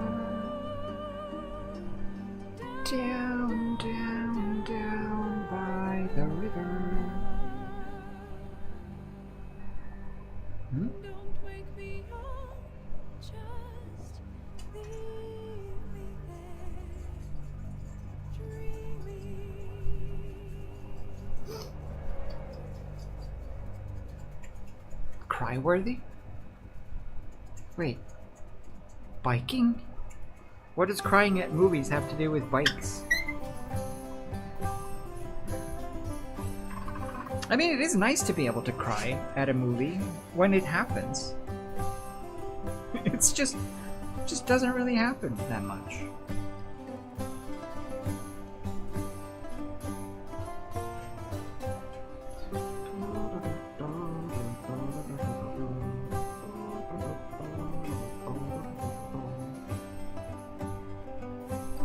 Speaker 1: Down, down, down by the river. Hmm?
Speaker 3: Don't wake me up, just leave me there, dreaming.
Speaker 1: Cry-worthy? Wait. Biking? What does crying at movies have to do with bikes? I mean, it is nice to be able to cry at a movie when it happens. It's just doesn't really happen that much.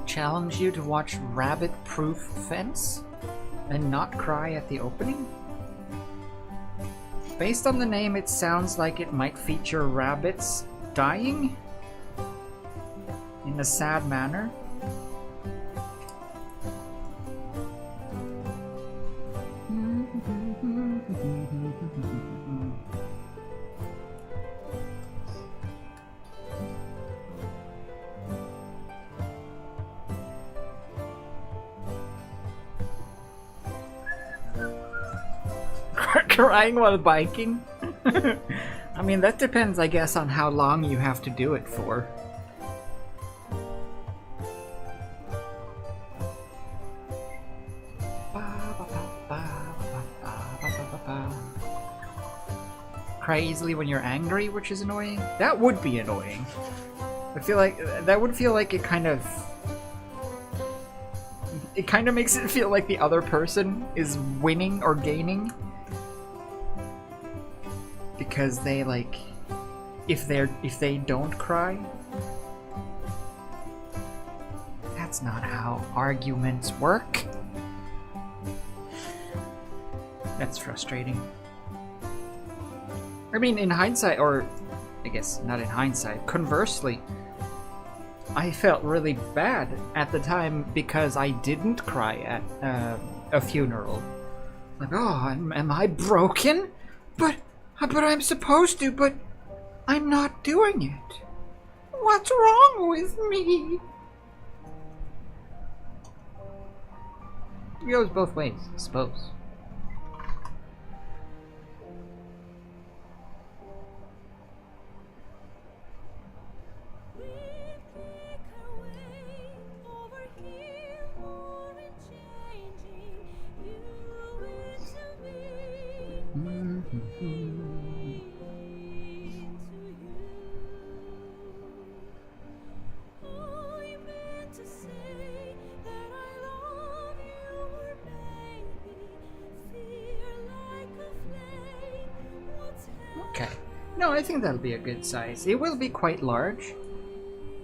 Speaker 1: Challenge you to watch Rabbit Proof Fence and not cry at the opening? Based on the name, it sounds like it might feature rabbits dying in a sad manner. Crying while biking? I mean, that depends, I guess, on how long you have to do it for. Cry easily when you're angry, which is annoying? That would be annoying. I feel like that would feel like it kind of makes it feel like the other person is winning or gaining. Because they like if they don't cry. That's not how arguments work. That's frustrating. I mean, in hindsight, or I guess not in hindsight, conversely, I felt really bad at the time because I didn't cry at a funeral. Like, oh, am I broken? But I'm supposed to, but I'm not doing it. What's wrong with me? It goes both ways, I suppose. Okay. No, I think that'll be a good size. It will be quite large,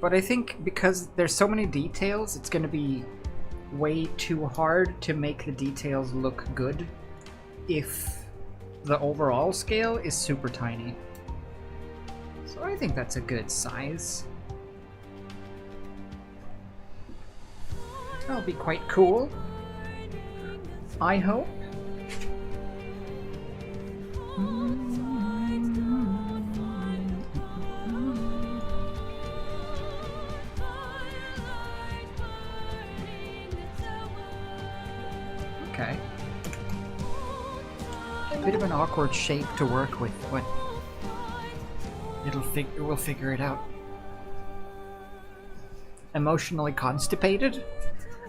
Speaker 1: but I think because there's so many details, it's going to be way too hard to make the details look good if the overall scale is super tiny. So I think that's a good size. That'll be quite cool. I hope. Okay. A bit of an awkward shape to work with, but we'll figure it out. Emotionally constipated?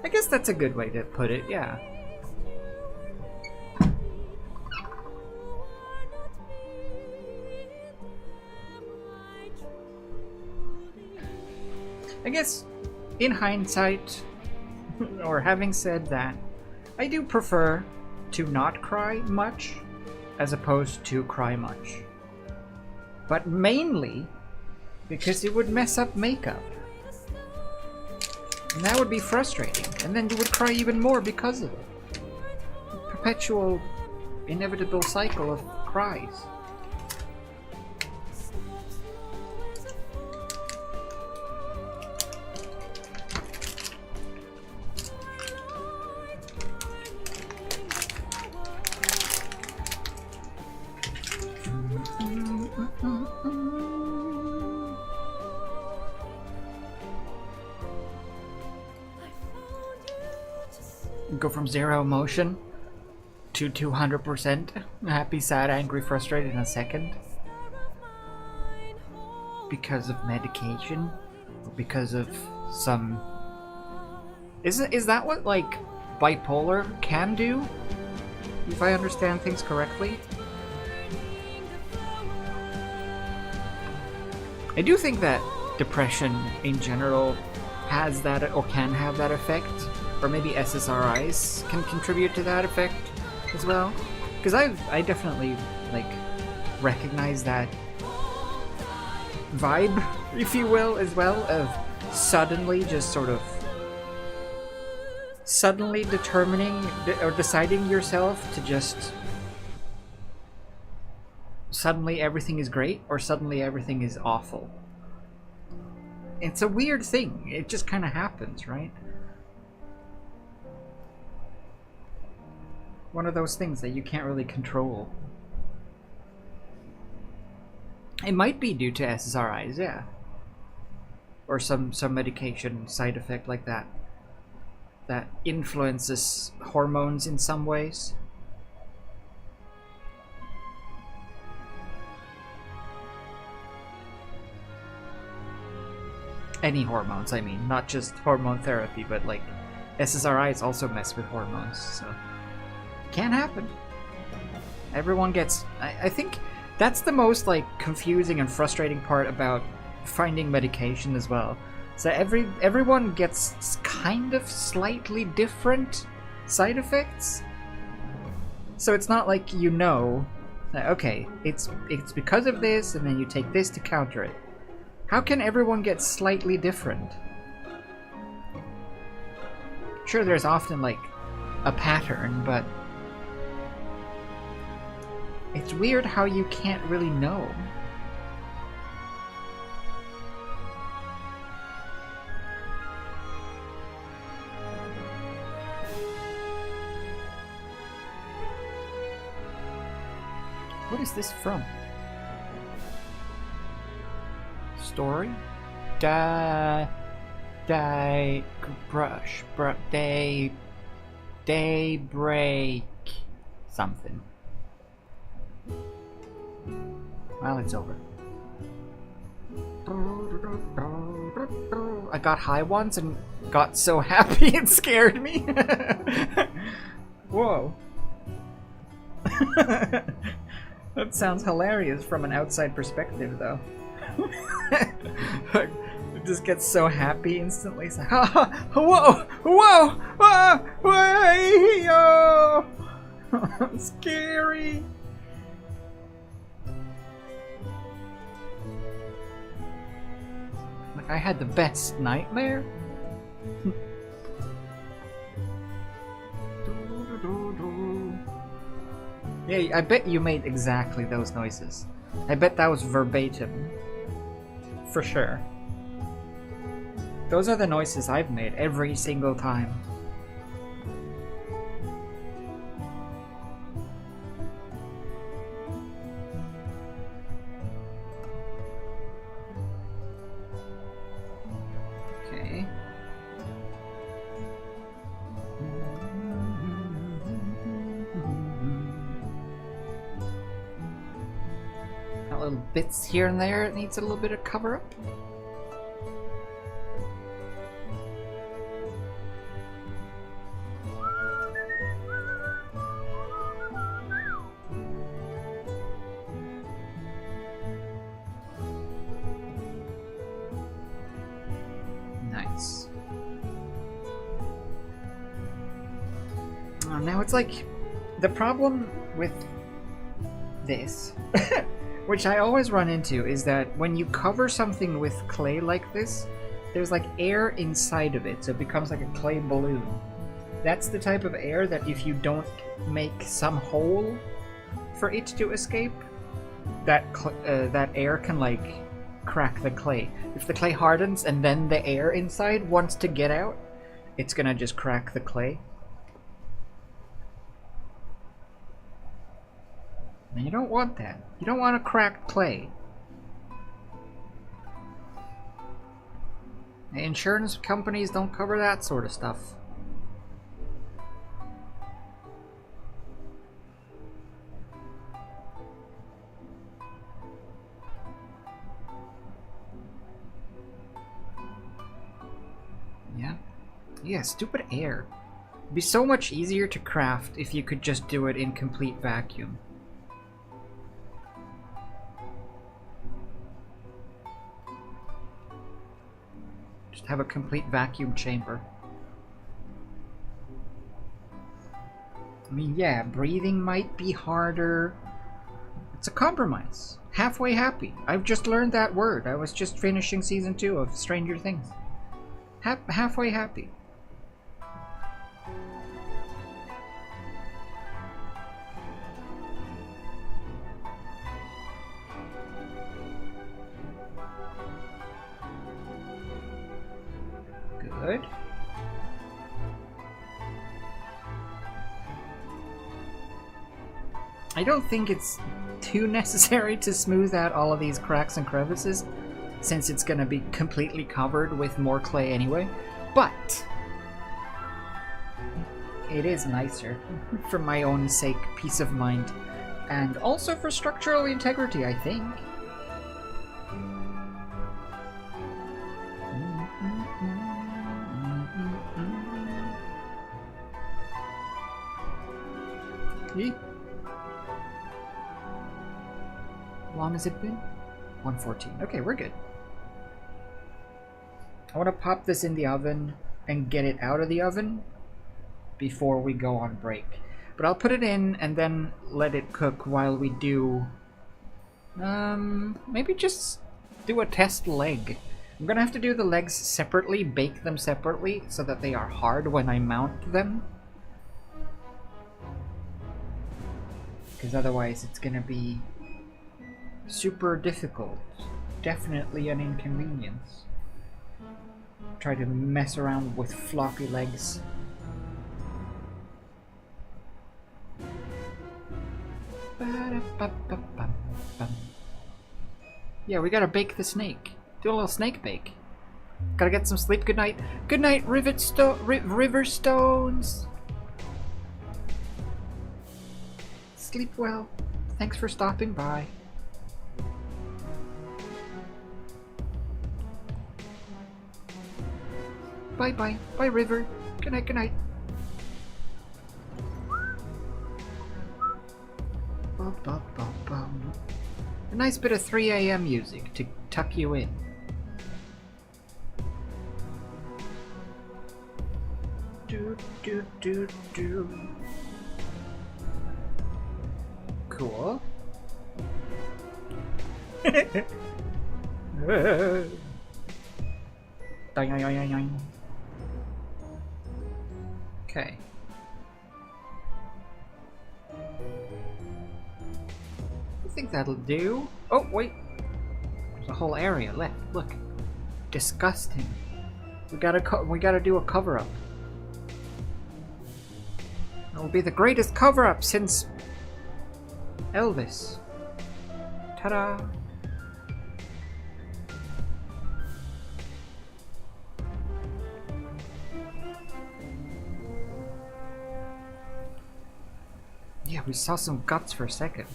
Speaker 1: I guess that's a good way to put it, yeah. I guess, in hindsight, or having said that, I do prefer to not cry much as opposed to cry much. But mainly because it would mess up makeup. And that would be frustrating. And then you would cry even more because of it. Perpetual, inevitable cycle of cries. Go from 0 emotion to 200% happy, sad, angry, frustrated in a second. Because of medication? Or because of some... Is that what, like, bipolar can do? If I understand things correctly? I do think that depression in general has that, or can have that effect. Or maybe SSRIs can contribute to that effect as well. Because I definitely, like, recognize that vibe, if you will, as well, of suddenly just sort of suddenly determining or deciding yourself to just suddenly everything is great or suddenly everything is awful. It's a weird thing. It just kind of happens, right? One of those things that you can't really control. It might be due to SSRIs, yeah. Or some medication side effect like that. That influences hormones in some ways. Any hormones, I mean. Not just hormone therapy, but like SSRIs also mess with hormones, so can't happen. Everyone gets... I think that's the most like confusing and frustrating part about finding medication as well. So everyone gets kind of slightly different side effects. So it's not like you know, okay, it's because of this, and then you take this to counter it. How can everyone get slightly different? Sure, there's often like a pattern, but it's weird how you can't really know. What is this from? Story? Daybreak something. Well, it's over. I got high once and got so happy it scared me. Whoa. That sounds hilarious from an outside perspective, though. It just gets so happy instantly. It's like, whoa, whoa, whoa, scary. Like I had the best nightmare. Yeah, I bet you made exactly those noises. I bet that was verbatim. For sure. Those are the noises I've made every single time. Okay. Got little bits here and there. It needs a little bit of cover up. Nice. Now it's like the problem with this, which I always run into, is that when you cover something with clay like this, there's like air inside of it, so it becomes like a clay balloon. That's the type of air that if you don't make some hole for it to escape, that air can like crack the clay. If the clay hardens and then the air inside wants to get out, it's gonna just crack the clay. And you don't want that. You don't want to crack clay. Insurance companies don't cover that sort of stuff. Yeah, stupid air. It'd be so much easier to craft if you could just do it in complete vacuum. Just have a complete vacuum chamber. I mean, yeah, breathing might be harder. It's a compromise. Halfway happy. I've just learned that word. I was just finishing season 2 of Stranger Things. Halfway happy. Good. I don't think it's too necessary to smooth out all of these cracks and crevices, since it's gonna be completely covered with more clay anyway, but it is nicer for my own sake, peace of mind, and also for structural integrity, I think. See? How long has it been? 1:14. Okay, we're good. I want to pop this in the oven and get it out of the oven before we go on break. But I'll put it in and then let it cook while we do... maybe just do a test leg. I'm gonna have to do the legs separately, bake them separately, so that they are hard when I mount them. Because otherwise it's gonna be super difficult. Definitely an inconvenience. Try to mess around with floppy legs. Yeah, we gotta bake the snake. Do a little snake bake. Gotta get some sleep. Good night. Good night, river stones. Sleep well. Thanks for stopping by. Bye bye. Bye, River. Good night, good night. A nice bit of 3 a.m. music to tuck you in. Do, do, do, do. Cool. Okay. I think that'll do. Oh, wait. There's a whole area left. Look. Disgusting. We gotta do a cover-up. It will be the greatest cover-up since Elvis. Ta-da! Yeah, we saw some guts for a second.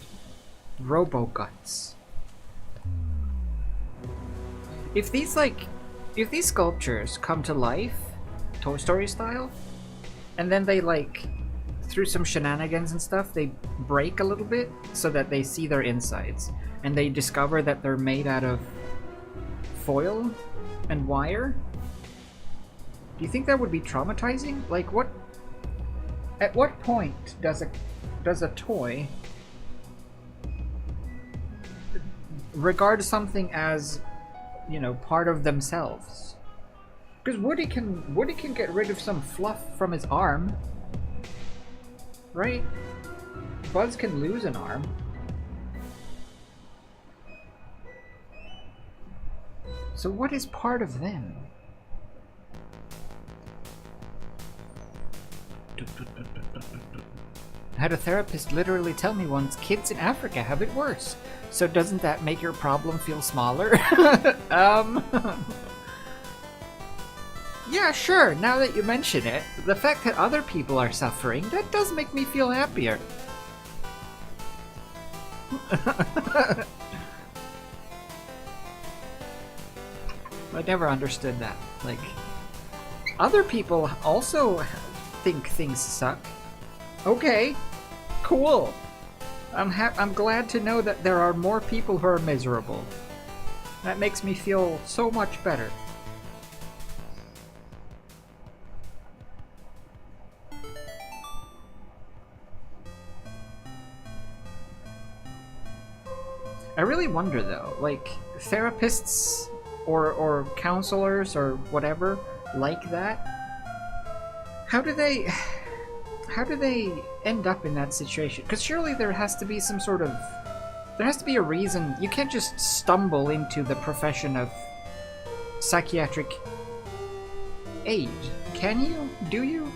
Speaker 1: Robo guts. If these sculptures come to life, Toy Story style, and then they through some shenanigans and stuff, they break a little bit so that they see their insides, and they discover that they're made out of foil and wire. Do you think that would be traumatizing? Like, what? At what point does a toy regard something as, you know, part of themselves? Because Woody can get rid of some fluff from his arm, right? Buzz can lose an arm. So what is part of them? I had a therapist literally tell me once, kids in Africa have it worse. So doesn't that make your problem feel smaller? Yeah, sure, now that you mention it, the fact that other people are suffering, that does make me feel happier. I never understood that. Like, other people also think things suck. Okay, cool. I'm glad to know that there are more people who are miserable. That makes me feel so much better. I really wonder though, like, therapists or counselors or whatever like that, how do they end up in that situation? Because surely there has to be a reason. You can't just stumble into the profession of psychiatric aid, can you? Do you?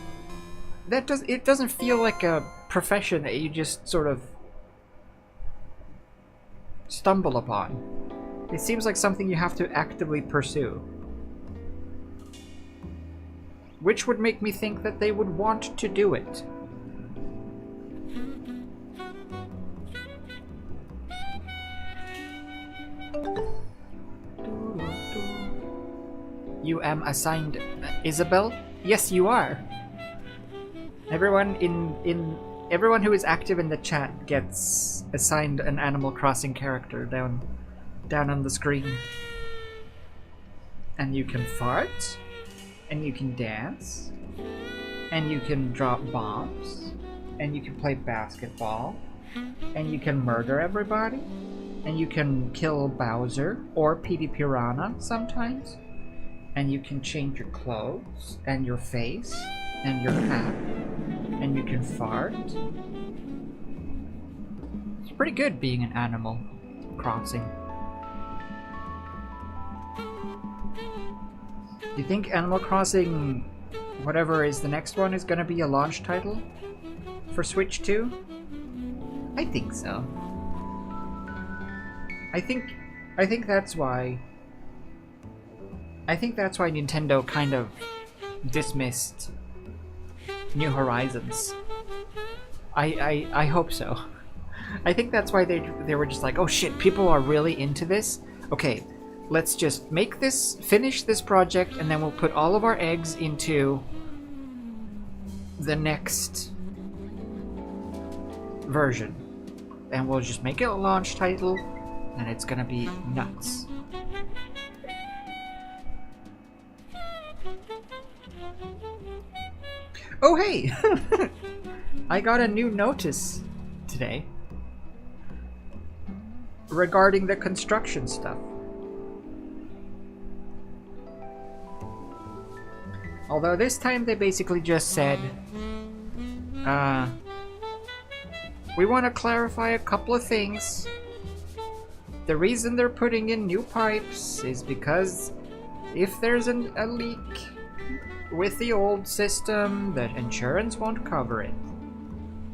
Speaker 1: It doesn't feel like a profession that you just sort of stumble upon. It seems like something you have to actively pursue. Which would make me think that they would want to do it. You am assigned Isabel? Yes, you are. Everyone in everyone who is active in the chat gets assigned an Animal Crossing character down on the screen. And you can fart, and you can dance, and you can drop bombs, and you can play basketball, and you can murder everybody, and you can kill Bowser or Petey Piranha sometimes, and you can change your clothes, and your face, and your hat, and you can fart. It's pretty good being an Animal Crossing. Do you think Animal Crossing, whatever is the next one, is going to be a launch title for Switch 2? I think so. I think that's why. I think that's why Nintendo kind of dismissed New Horizons. I hope so. I think that's why they were just like, oh shit, people are really into this. Okay. Let's just finish this project, and then we'll put all of our eggs into the next version. And we'll just make it a launch title, and it's gonna be nuts. Oh hey! I got a new notice today regarding the construction stuff. Although this time they basically just said, we want to clarify a couple of things. The reason they're putting in new pipes is because if there's a leak with the old system, the insurance won't cover it.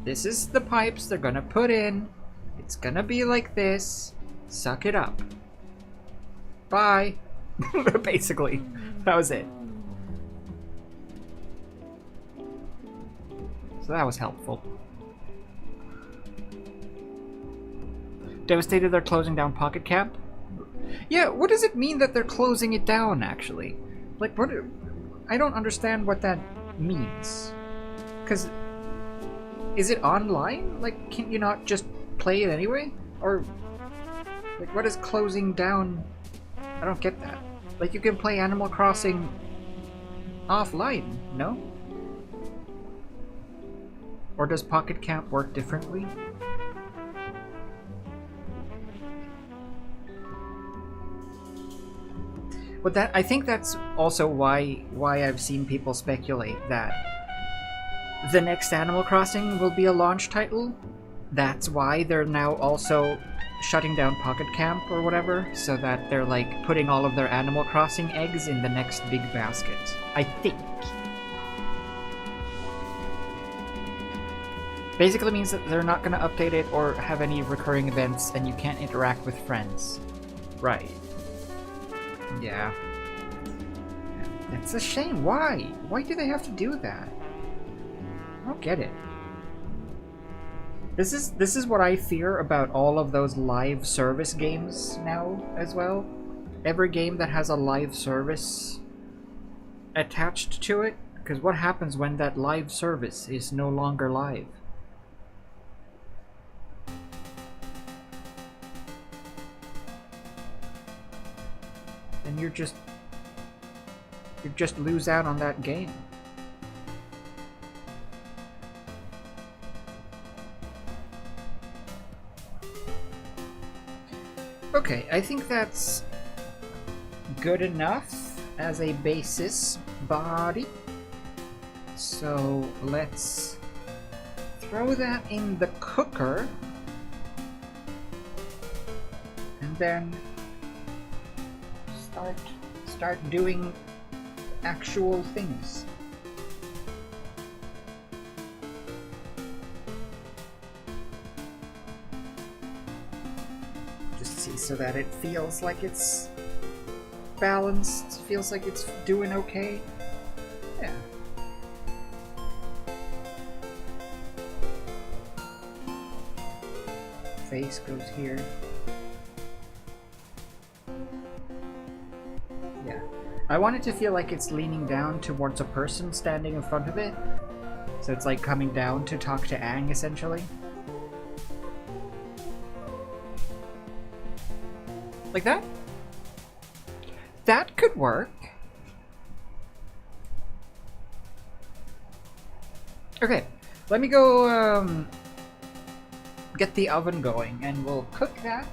Speaker 1: This is the pipes they're gonna put in. It's gonna be like this. Suck it up. Bye. Basically, that was it. So that was helpful. Devastated they're closing down Pocket Camp? Yeah, what does it mean that they're closing it down, actually? Like, what? I don't understand what that means. Because, is it online? Like, can you not just play it anyway? Or, like, what is closing down? I don't get that. Like, you can play Animal Crossing offline, no? Or does Pocket Camp work differently? But I think that's also why I've seen people speculate that the next Animal Crossing will be a launch title. That's why they're now also shutting down Pocket Camp or whatever, so that they're like putting all of their Animal Crossing eggs in the next big basket. I think. Basically means that they're not going to update it or have any recurring events, and you can't interact with friends. Right. Yeah. That's a shame. Why? Why do they have to do that? I don't get it. This is what I fear about all of those live service games now as well. Every game that has a live service attached to it, because what happens when that live service is no longer live? And you just lose out on that game. Okay, I think that's good enough as a basis body. So let's throw that in the cooker and then start doing actual things. Just see so that it feels like it's balanced, feels like it's doing okay. Yeah. Face goes here. I want it to feel like it's leaning down towards a person standing in front of it, So it's like coming down to talk to Aang, essentially. Like that? That could work. Okay, let me go get the oven going and we'll cook that.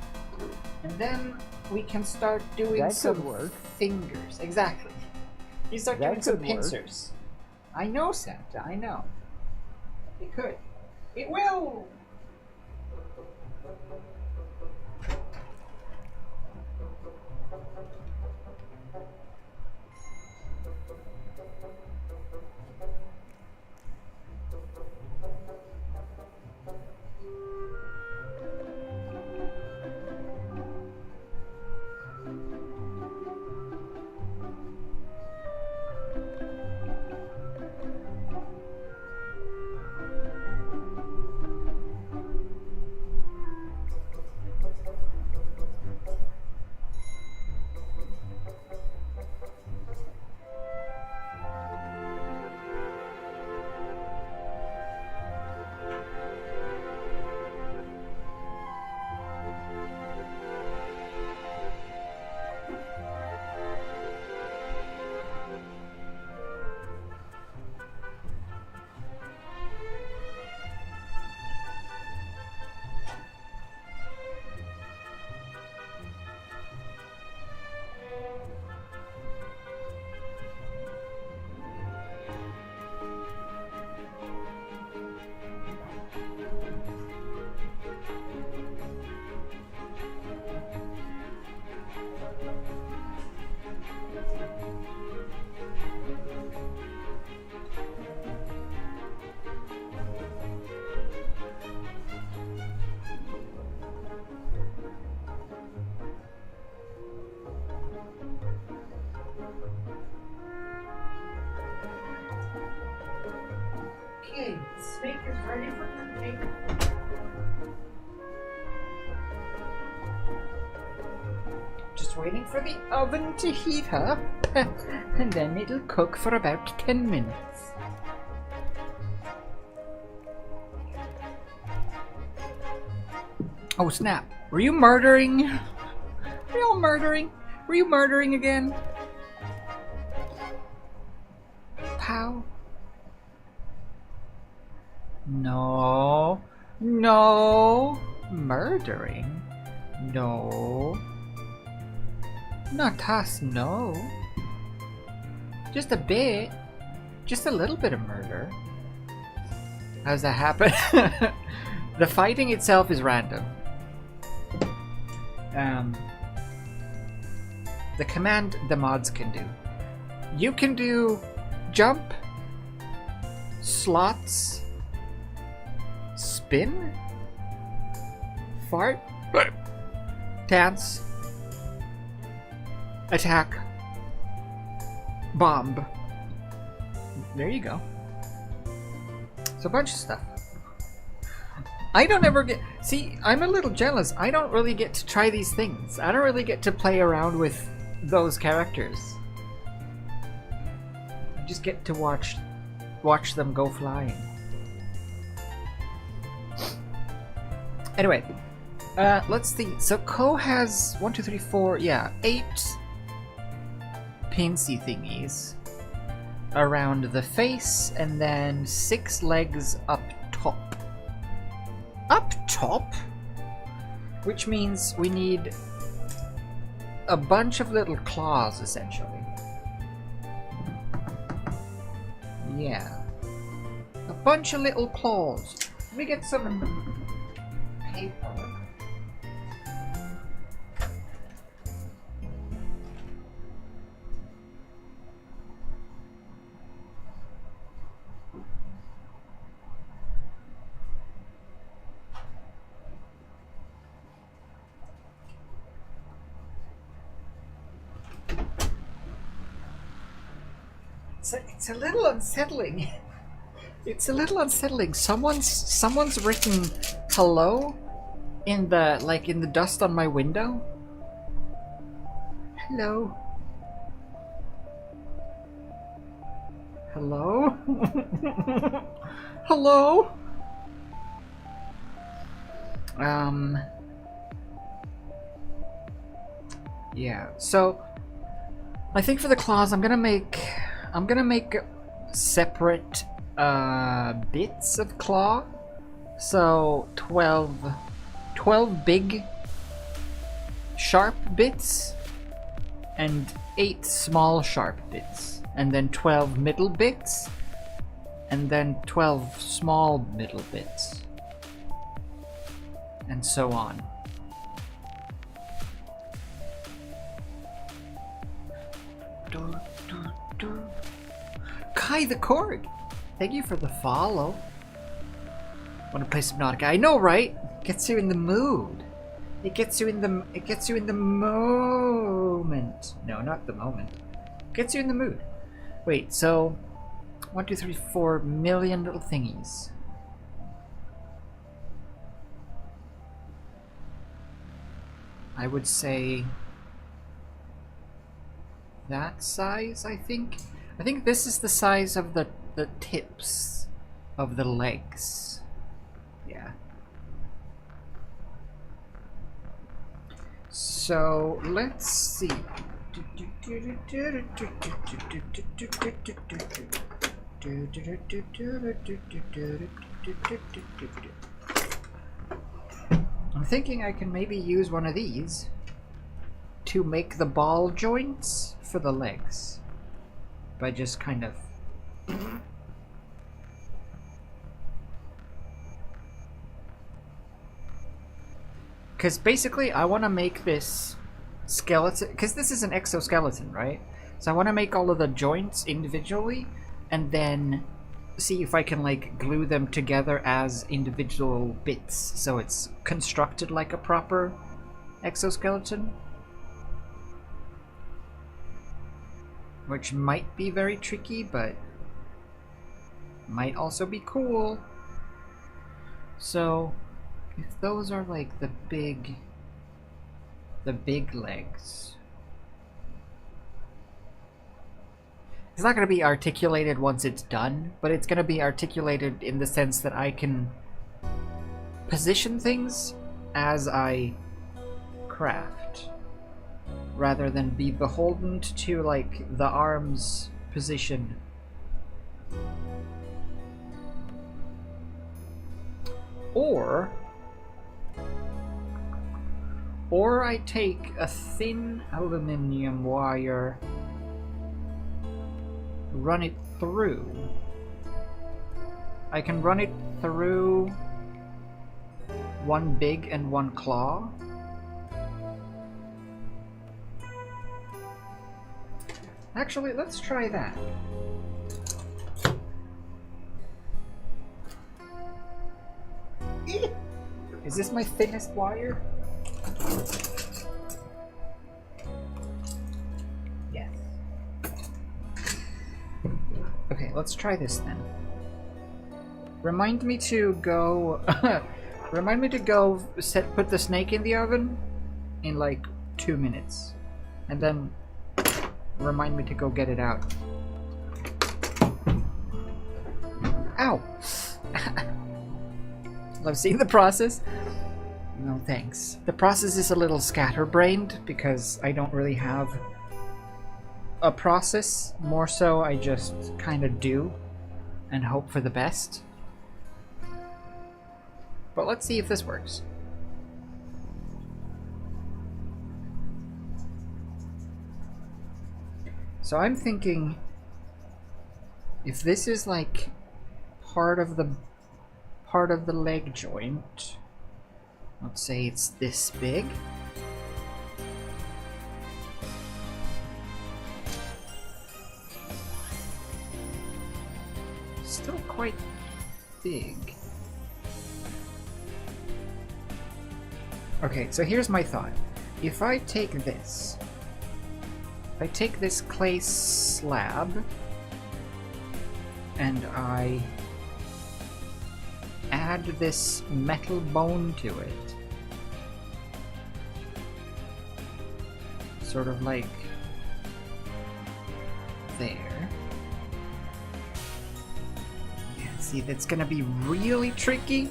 Speaker 1: And then we can start doing
Speaker 4: That
Speaker 1: some
Speaker 4: could work.
Speaker 1: fingers. Exactly. You start
Speaker 4: That
Speaker 1: doing some
Speaker 4: could work.
Speaker 1: pincers. I know, Santa, I know. It could. It will! Okay, the snake is ready for cooking. Just waiting for the oven to heat up, and then it'll cook for about 10 minutes. Oh snap! Were you murdering? Were you all murdering? Were you murdering again? Pow. No. No. Murdering? No. Not us, no. Just a bit. Just a little bit of murder. How does that happen? The fighting itself is random. The command the mods can do. You can do jump, slots, spin, fart, dance, attack, bomb. There you go. It's a bunch of stuff. I don't ever get... See, I'm a little jealous. I don't really get to try these things. I don't really get to play around with those characters. I just get to watch them go flying. Anyway, let's see. So Koh has 1, 2, 3, 4, yeah, 8 pincy thingies around the face, and then 6 legs up top. Up top? Which means we need a bunch of little claws, essentially. Yeah. A bunch of little claws. Let me get some paper. It's a little unsettling. It's a little unsettling. Someone's written hello in the dust on my window. Hello. Hello? Hello? Yeah, so I think for the claws I'm gonna make separate bits of claw. So 12 big sharp bits and 8 small sharp bits, and then 12 middle bits and then 12 small middle bits, and so on. Kai the Korg, thank you for the follow. Want to play Subnautica? I know, right? Gets you in the mood. It gets you in the moment. No, not the moment. Gets you in the mood. Wait, so 1, 2, 3, 4 million little thingies. I would say that size, I think. I think this is the size of the tips of the legs. Yeah. So let's see. I'm thinking I can maybe use one of these to make the ball joints for the legs by just kind of because basically I want to make this skeleton, because this is an exoskeleton, right? So I want to make all of the joints individually and then see if I can like glue them together as individual bits so it's constructed like a proper exoskeleton, which might be very tricky but might also be cool. So if those are like the big legs, it's not going to be articulated once it's done, but it's going to be articulated in the sense that I can position things as I craft, rather than be beholden to like the arms position. Or I take a thin aluminum wire, run it through. I can run it through one big and one claw. Actually, let's try that. Is this my thinnest wire? Yes. Okay, let's try this then. Remind me to go put the snake in the oven in like 2 minutes. And then remind me to go get it out. Ow! Love seeing the process. No thanks. The process is a little scatterbrained because I don't really have a process. More so I just kind of do and hope for the best. But let's see if this works. So I'm thinking if this is like part of the leg joint, let's say it's this big. Still quite big. Okay, so here's my thought. If I take this clay slab and I add this metal bone to it, sort of like there, see, that's gonna be really tricky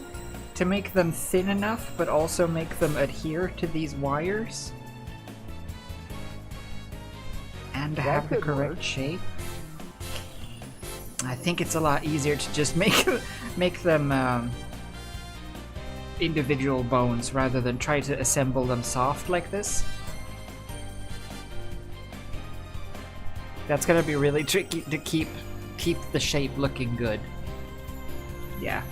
Speaker 1: to make them thin enough, but also make them adhere to these wires. And to have the correct shape. I think it's a lot easier to just make them individual bones rather than try to assemble them soft like this. That's gonna be really tricky to keep the shape looking good. Yeah.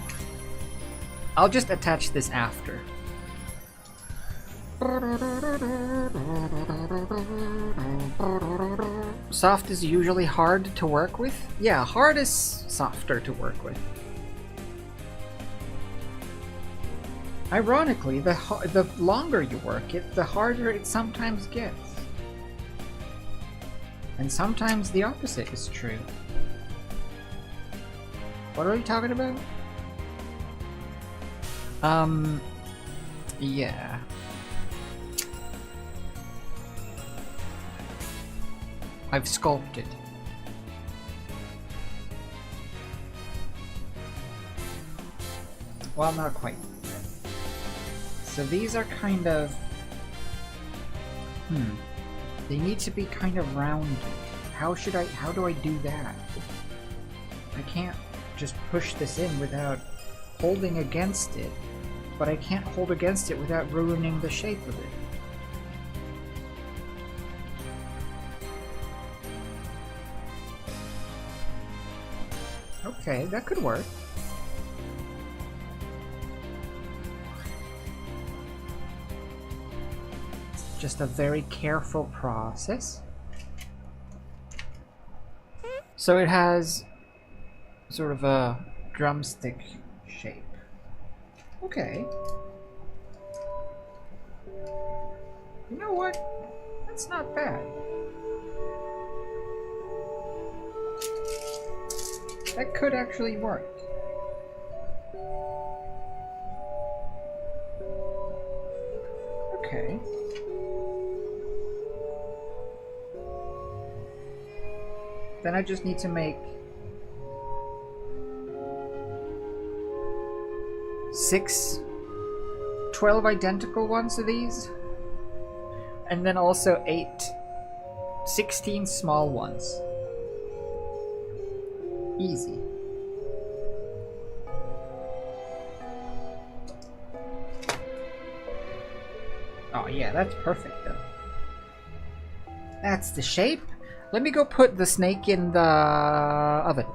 Speaker 1: I'll just attach this after. Soft is usually hard to work with? Yeah, hard is softer to work with. Ironically, the longer you work it, the harder it sometimes gets. And sometimes the opposite is true. What are we talking about? Yeah. I've sculpted. Well, not quite. So these are kind of... They need to be kind of rounded. How do I do that? I can't just push this in without holding against it, but I can't hold against it without ruining the shape of it. Okay, that could work. It's just a very careful process. So it has sort of a drumstick shape. Okay. You know what? That's not bad. That could actually work. Okay. Then I just need to make 12 identical ones of these, and then also 16 small ones. Easy. Oh yeah, that's perfect though. That's the shape. Let me go put the snake in the oven.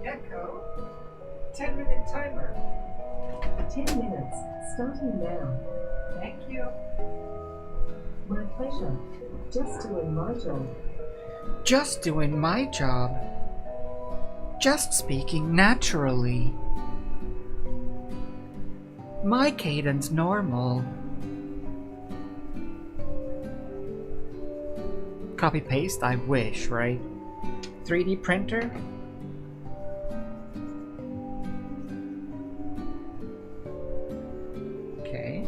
Speaker 1: Echo, 10-minute timer.
Speaker 4: 10 minutes, starting now.
Speaker 1: Thank you.
Speaker 4: My pleasure. Just doing my job.
Speaker 1: Just doing my job. Just speaking naturally. My cadence normal. Copy paste? I wish, right? 3D printer? Okay.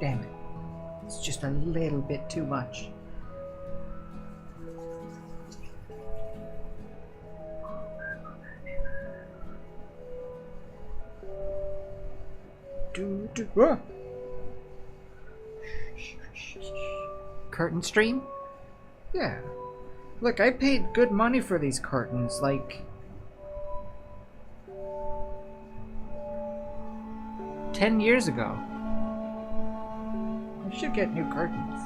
Speaker 1: Damn it. It's just a little bit too much. Whoa. Curtain stream? Yeah. Look, I paid good money for these curtains, like 10 years ago. I should get new curtains.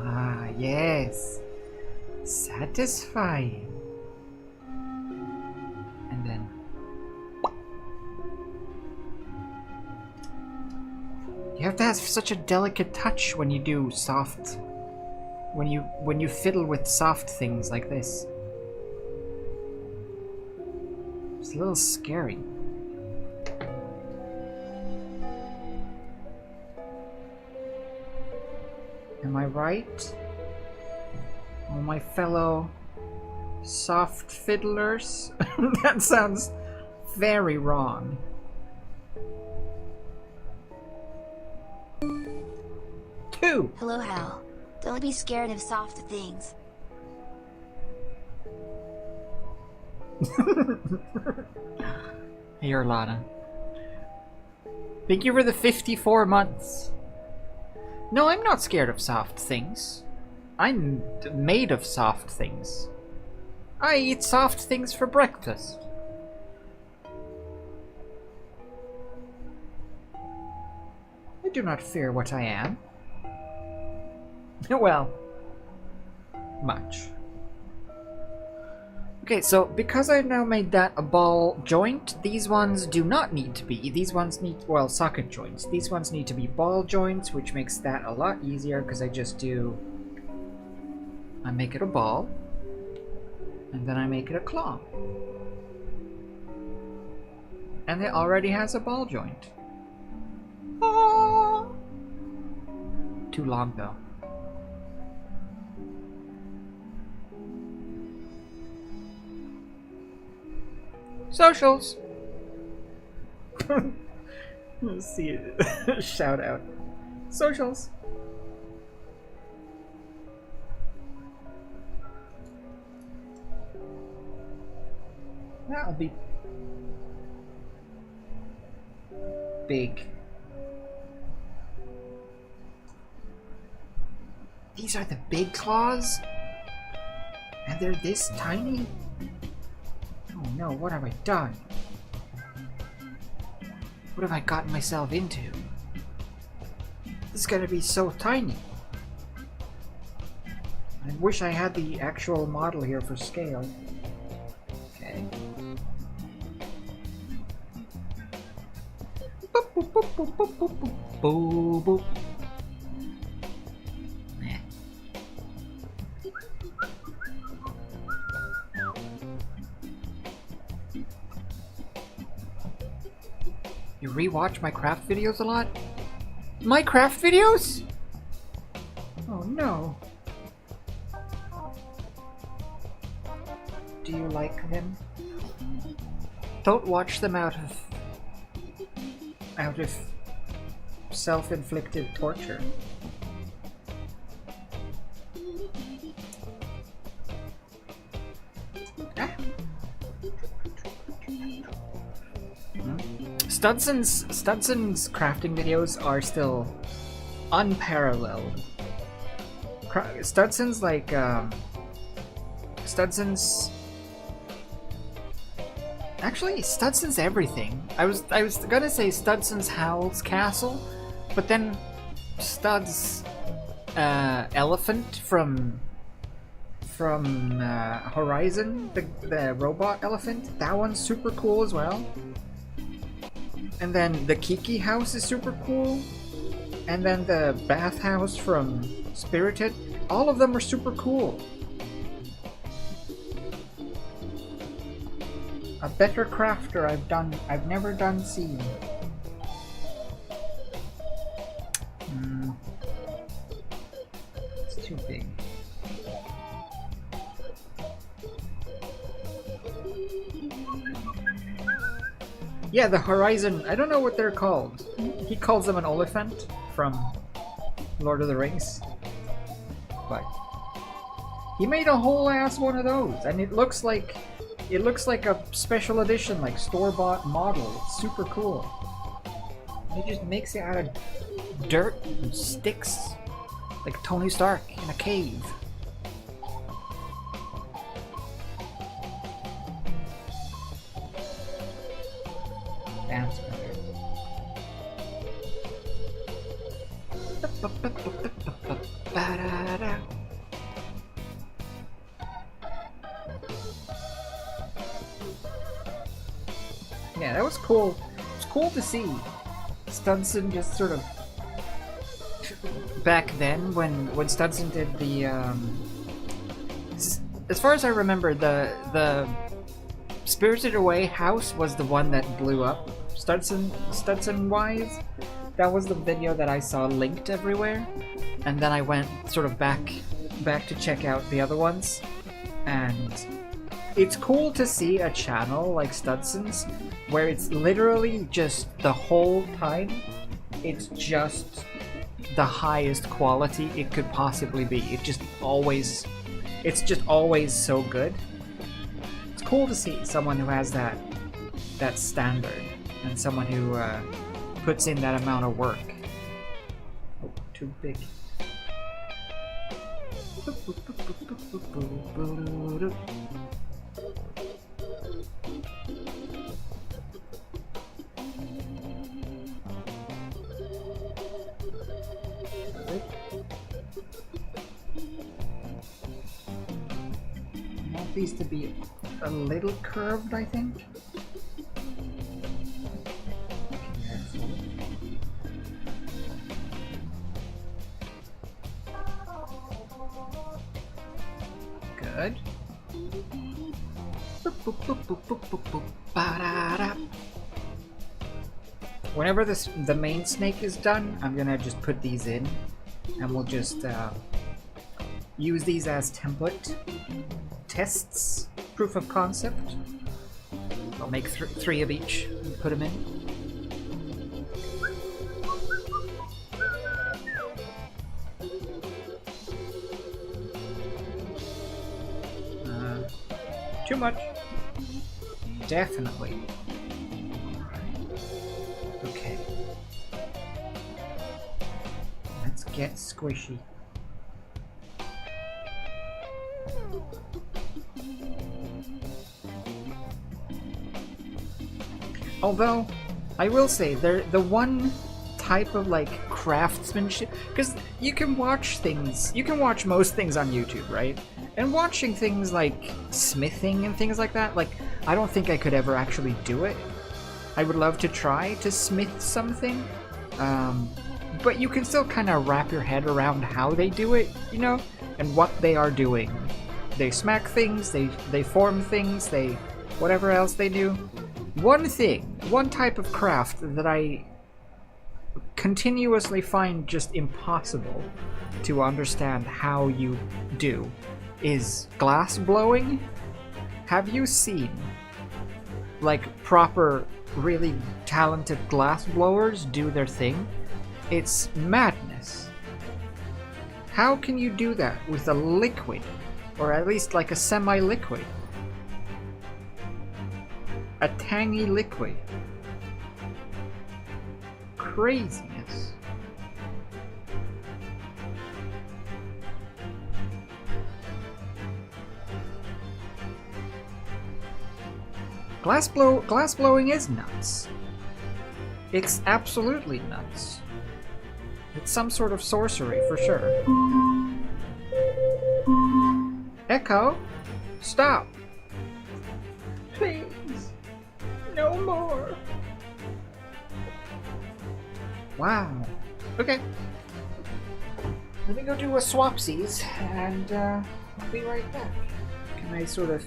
Speaker 1: Ah, yes. Satisfying. And then You have to have such a delicate touch when you do soft... When you fiddle with soft things like this. It's a little scary. Am I right? All my fellow soft fiddlers? That sounds very wrong. Two!
Speaker 2: Hello, Hal. Don't be scared of soft things.
Speaker 1: Hey, Orlana. Thank you for the 54 months. No, I'm not scared of soft things. I'm made of soft things. I eat soft things for breakfast. I do not fear what I am. Well, much. Okay, so because I've now made that a ball joint, these ones do not need to be. These ones need, well, socket joints. These ones need to be ball joints, which makes that a lot easier because I make it a ball, and then I make it a claw. And it already has a ball joint. Ah! Too long though. Socials! Let's see it. Shout out. Socials! That'll be big. These are the big claws? And they're this tiny? Oh no, what have I done? What have I gotten myself into? This is gonna be so tiny. I wish I had the actual model here for scale. Okay. Boop, boop, boop, boop, boop, boop, boop. Boop, boop. Nah. You rewatch my craft videos a lot? My craft videos? Oh no. Do you like them? Don't watch them out of self-inflicted torture. Ah. Studson's crafting videos are still unparalleled. Studson's like actually Studson's everything. I was gonna say Studson's Howl's Castle, but then Stud's elephant from Horizon, the robot elephant, that one's super cool as well. And then the Kiki house is super cool. And then the bathhouse from Spirited. All of them are super cool. A better crafter I've never done seen. It's too big. Yeah, the Horizon, I don't know what they're called. He calls them an elephant from Lord of the Rings. But he made a whole ass one of those, and it looks like a special edition, like store-bought model. It's super cool. He just makes it out of dirt and sticks, like Tony Stark in a cave. That's better. Yeah, that was cool. It's cool to see Studson just sort of back then when Studson did the as far as I remember, the Spirited Away house was the one that blew up. Studson wise, that was the video that I saw linked everywhere, and then I went sort of back to check out the other ones, and it's cool to see a channel like Studson's where it's literally just the whole time it's just the highest quality it could possibly be. It's just always so good. It's cool to see someone who has that standard and someone who puts in that amount of work. Oh, too big. I want these to be a little curved, I think. Good. Whenever the main snake is done, I'm gonna just put these in, and we'll just use these as template tests, proof of concept. I'll make three of each and put them in. Too much. Definitely. Okay. Let's get squishy. Although, I will say, the one type of like craftsmanship, because you can watch most things on YouTube, right? And watching things like smithing and things like that, like, I don't think I could ever actually do it. I would love to try to smith something, but you can still kind of wrap your head around how they do it, you know, and what they are doing. They smack things, they form things, they whatever else they do. One type of craft that I continuously find just impossible to understand how you do is glass blowing. Have you seen like proper, really talented glass blowers do their thing? It's madness. How can you do that with a liquid, or at least like a semi-liquid? A tangy liquid. Craziness. Glass blowing is nuts. It's absolutely nuts. It's some sort of sorcery for sure. Echo, stop. Please, no more. Wow. Okay. Let me go do a swapsies, and I'll be right back. Can I sort of...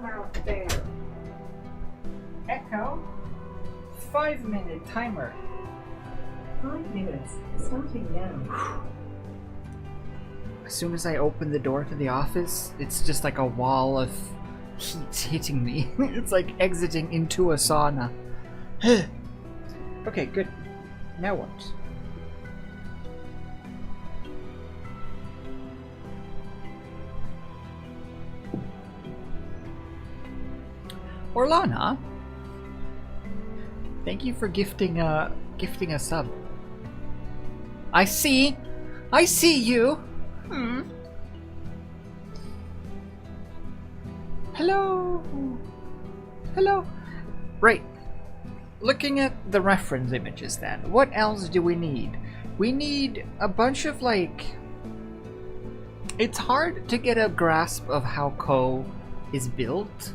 Speaker 1: out there. Echo. 5-minute timer.
Speaker 4: 5 minutes, starting now.
Speaker 1: As soon as I open the door to the office, it's just like a wall of heat hitting me. It's like exiting into a sauna. Okay, good. Now what? Orlana, thank you for gifting a sub. I see you. Hello. Right. Looking at the reference images then, what else do we need? We need a bunch of like... It's hard to get a grasp of how Koh is built.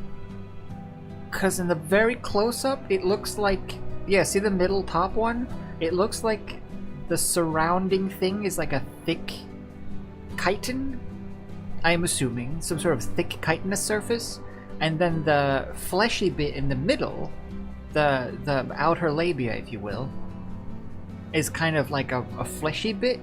Speaker 1: Because in the very close-up, it looks like... Yeah, see the middle top one? It looks like the surrounding thing is like a thick chitin, I'm assuming. Some sort of thick chitinous surface. And then the fleshy bit in the middle, the outer labia, if you will, is kind of like a fleshy bit.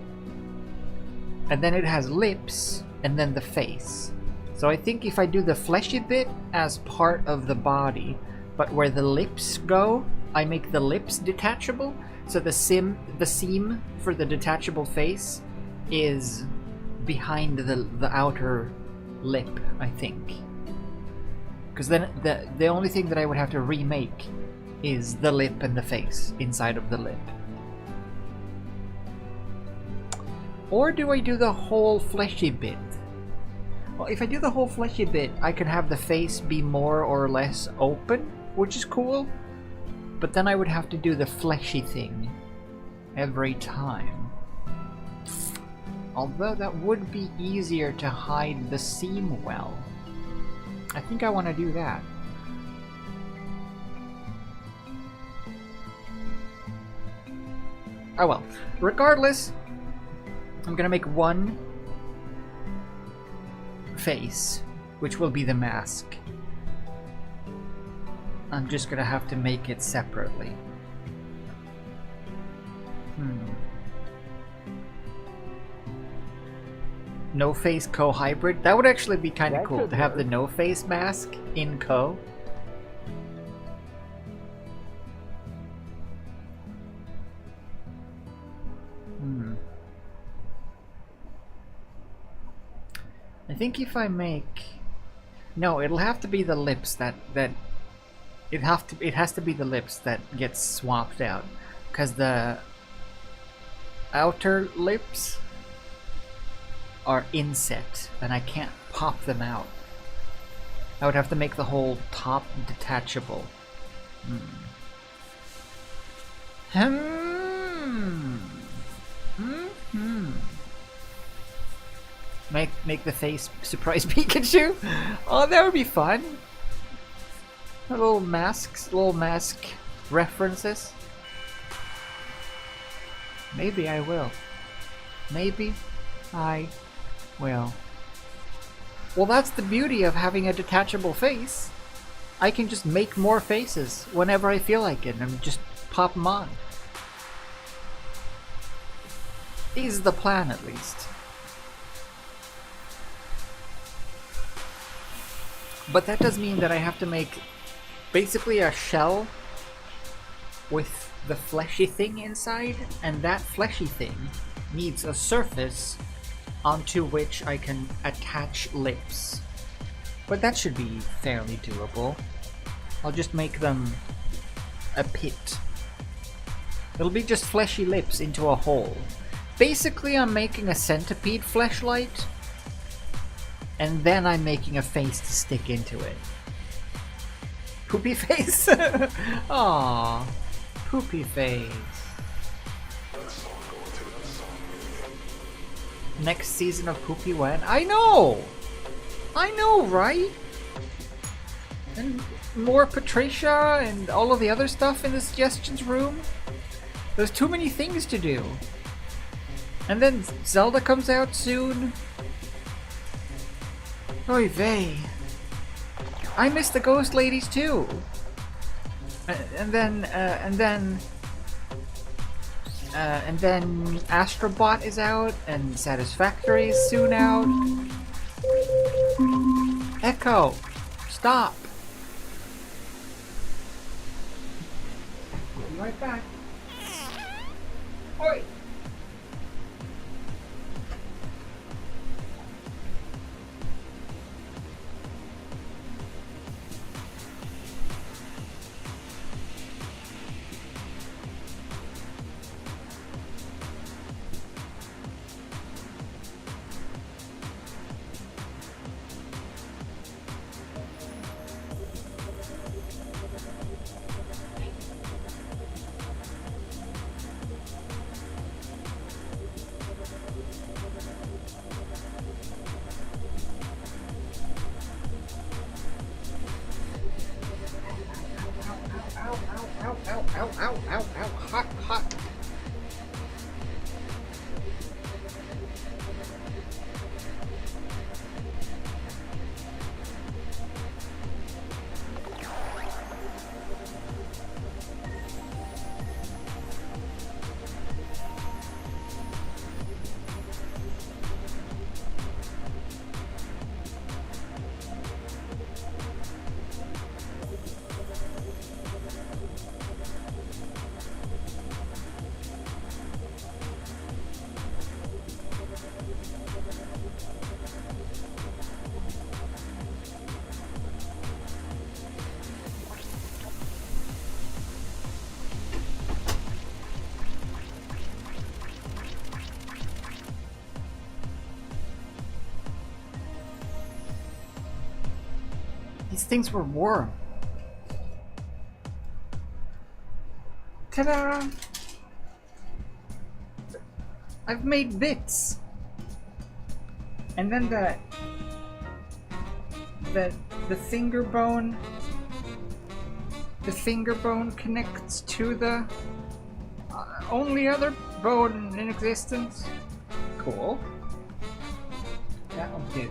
Speaker 1: And then it has lips, and then the face. So I think if I do the fleshy bit as part of the body, but where the lips go, I make the lips detachable. So the seam for the detachable face is behind the outer lip, I think. Because then the only thing that I would have to remake is the lip and the face inside of the lip. Or do I do the whole fleshy bit? Well, if I do the whole fleshy bit, I can have the face be more or less open, which is cool. But then I would have to do the fleshy thing every time. Although that would be easier to hide the seam well. I think I want to do that. Oh well. Regardless, I'm gonna make one face, which will be the mask. I'm just gonna have to make it separately. No face Koh hybrid? That would actually be kind of cool to have the no face mask in Koh. I think if I make... No, it'll have to be the lips that it has to be the lips that gets swapped out, because the outer lips are inset and I can't pop them out. I would have to make the whole top detachable. Make the face surprise Pikachu? Oh, that would be fun. Little masks, little mask references. Maybe I will. Maybe I will. Well, that's the beauty of having a detachable face. I can just make more faces whenever I feel like it and just pop them on. Is the plan, at least. But that does mean that I have to make basically a shell with the fleshy thing inside, and that fleshy thing needs a surface onto which I can attach lips. But that should be fairly doable. I'll just make them a pit. It'll be just fleshy lips into a hole. Basically, I'm making a centipede fleshlight, and then I'm making a face to stick into it. Poopy face? Aww, poopy face. Next season of Poopy when? I know, right? And more Patricia and all of the other stuff in the suggestions room. There's too many things to do. And then Zelda comes out soon. Oy vey. I miss the ghost ladies too. And then Astrobot is out, and Satisfactory is soon out. Echo, stop. I'll be right back. Oi. Ow, hot, hot. These things were warm. Ta-da! I've made bits. And then the finger bone connects to the only other bone in existence. Cool. That'll do.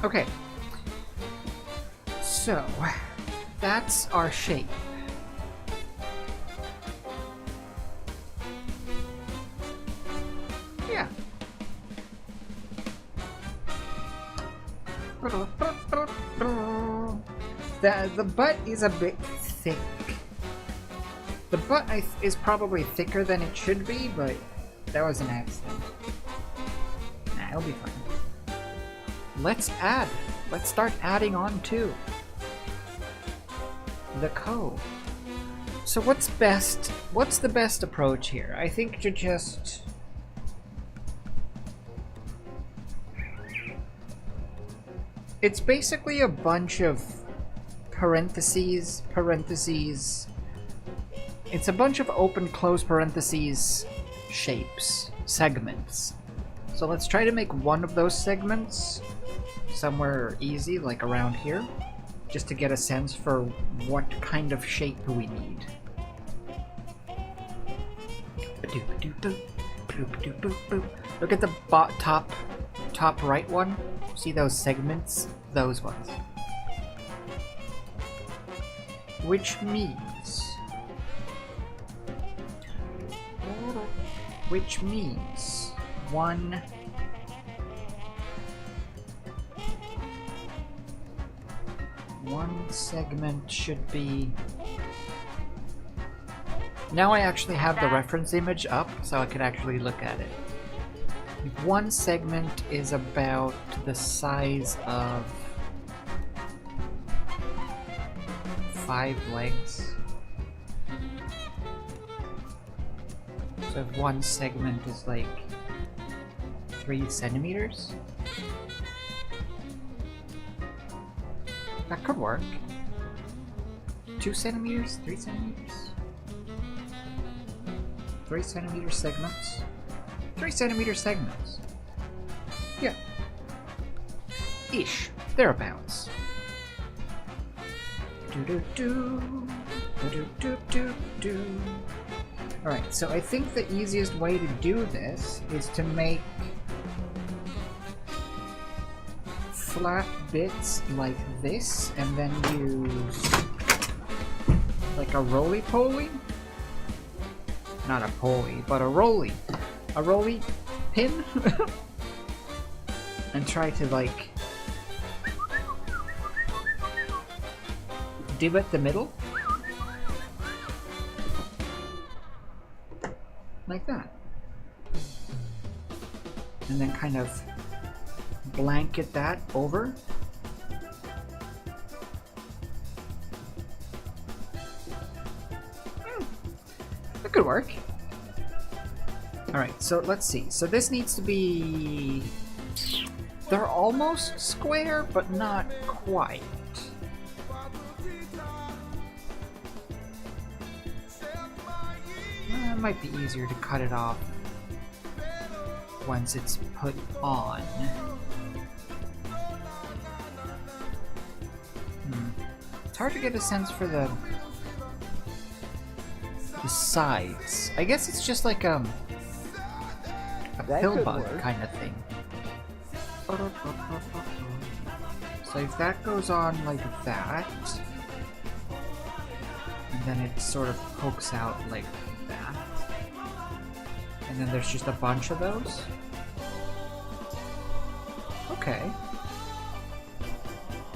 Speaker 1: Okay, so that's our shape. Yeah. The butt is a bit thick. The butt is probably thicker than it should be, but that was an accident. Nah, it'll be fine. Let's add. Let's start adding on too. The Koh. So what's best? What's the best approach here? I think to just... It's basically a bunch of parentheses. It's a bunch of open, close parentheses shapes, segments. So let's try to make one of those segments somewhere easy, like around here, just to get a sense for what kind of shape we need. Look at the top right one. See those segments? Those ones. Which means one segment should be... Now I actually have the reference image up, so I could actually look at it. One segment is about the size of 5 legs. So if one segment is like 3 centimeters, that could work. 2 centimeters, 3 centimeters, 3 centimeter segments. 3 centimeter segments. Yeah. Ish. Thereabouts. Alright, so I think the easiest way to do this is to make flat bits like this, and then use like a roly-poly? Not a pulley, but a roly. A roly pin? And try to like divot the middle. Like that. And then kind of blanket that over. That could work. Alright, so let's see. So this needs to be... They're almost square, but not quite. It might be easier to cut it off once it's put on. It's hard to get a sense for the sides. I guess it's just like a pill bug kind of thing. So if that goes on like that, and then it sort of pokes out like that, and then there's just a bunch of those. Okay.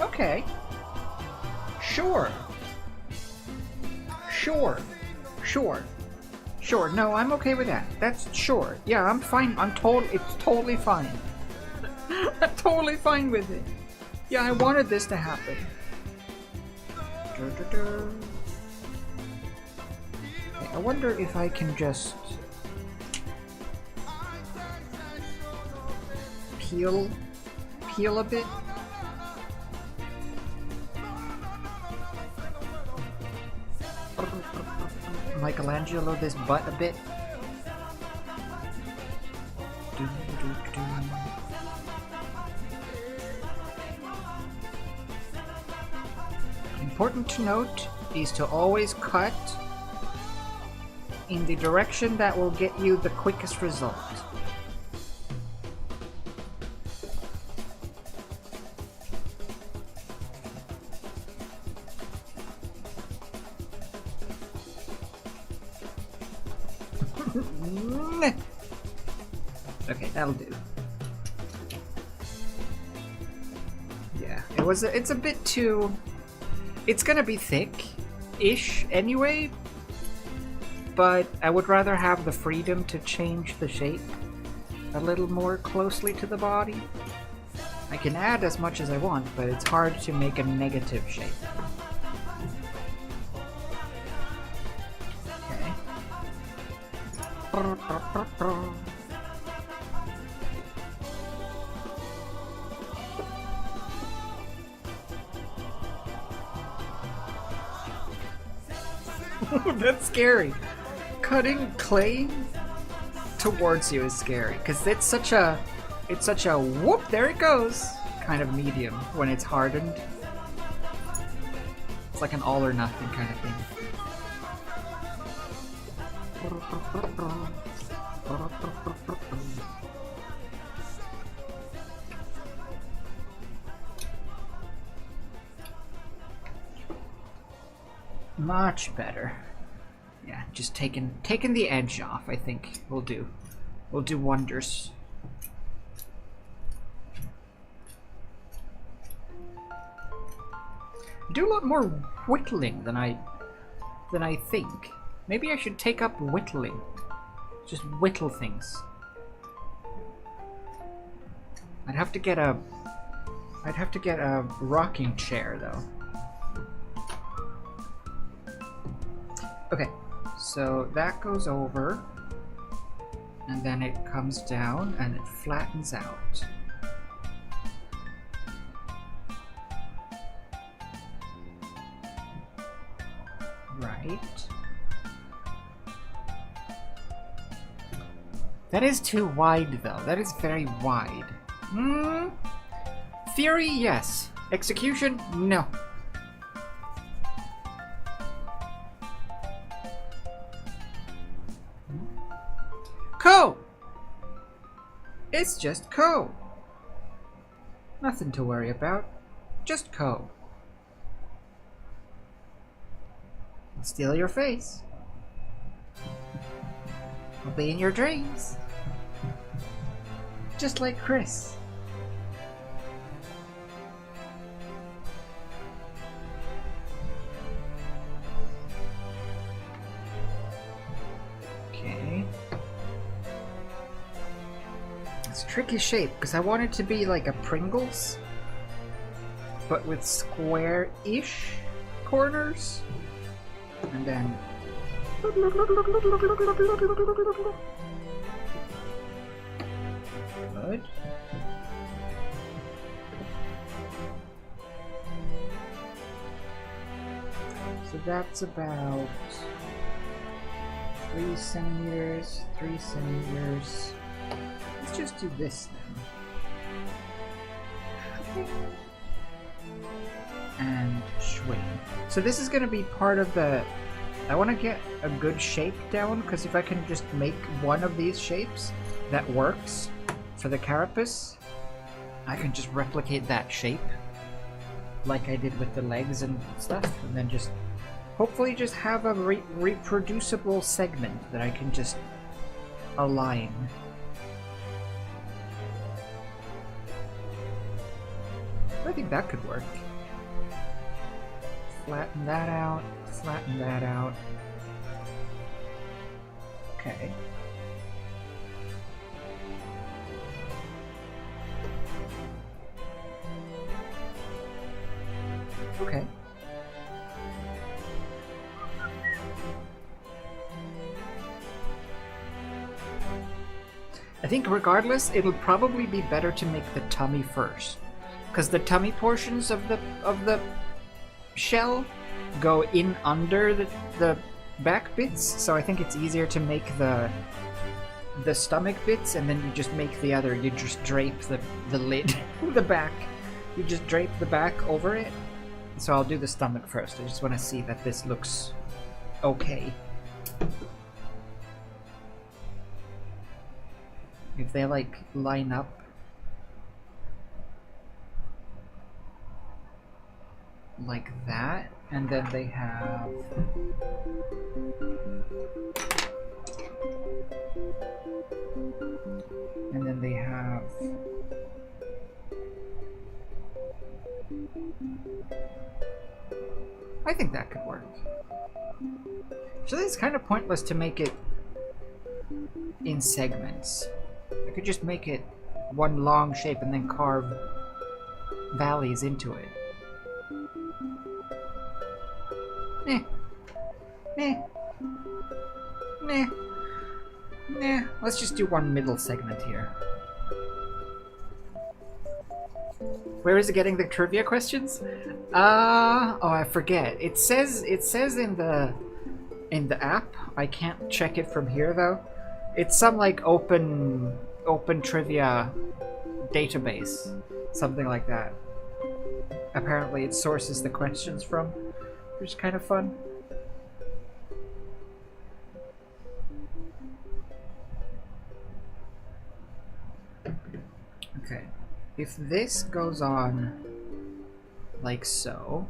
Speaker 1: Okay. Sure. Sure. Sure. Sure. No, I'm okay with that. That's sure. Yeah, I'm fine. It's totally fine. I'm totally fine with it. Yeah, I wanted this to happen. Okay, I wonder if I can just peel a bit. Michelangelo this butt a bit. Important to note is to always cut in the direction that will get you the quickest result. Okay, that'll do. Yeah, it's a bit too... It's gonna be thick-ish anyway, but I would rather have the freedom to change the shape a little more closely to the body. I can add as much as I want, but it's hard to make a negative shape. Okay. That's scary. Cutting clay towards you is scary because it's such a whoop, there it goes kind of medium when it's hardened. It's like an all or nothing kind of thing. Much better. Yeah, just taking the edge off, I think will do. Will do wonders. Do a lot more whittling than I think. Maybe I should take up whittling. Just whittle things. I'd have to get a rocking chair though. Okay, so that goes over, and then it comes down and it flattens out. Right. That is too wide though. That is very wide. Theory, yes. Execution, no. Koh! It's just Koh. Nothing to worry about. Just Koh. I'll steal your face. I'll be in your dreams. Just like Chris. Okay. It's a tricky shape because I want it to be like a Pringles, but with square-ish corners. And then good. So that's about 3 centimeters, 3 centimeters. Let's just do this then. And swing. So this is going to be part of the... I want to get a good shape down, because if I can just make one of these shapes that works for the carapace, I can just replicate that shape like I did with the legs and stuff, and then just hopefully just have a reproducible segment that I can just align. I think that could work. Flatten that out, flatten that out. Okay. Okay. I think regardless, it'll probably be better to make the tummy first, because the tummy portions of the shell go in under the back bits, so I think it's easier to make the stomach bits, and then you just make the other. You just drape the lid, the back. You just drape the back over it. So I'll do the stomach first. I just want to see that this looks okay. If they like line up. Like that, and then they have I think that could work. So it's kind of pointless to make it in segments. I could just make it one long shape and then carve valleys into it. Nah. Let's just do one middle segment here. Where is it getting the trivia questions? Oh, I forget. It says in the app. I can't check it from here though. It's some like open trivia database, something like that. Apparently, it sources the questions from, which is kind of fun. Okay, if this goes on like so,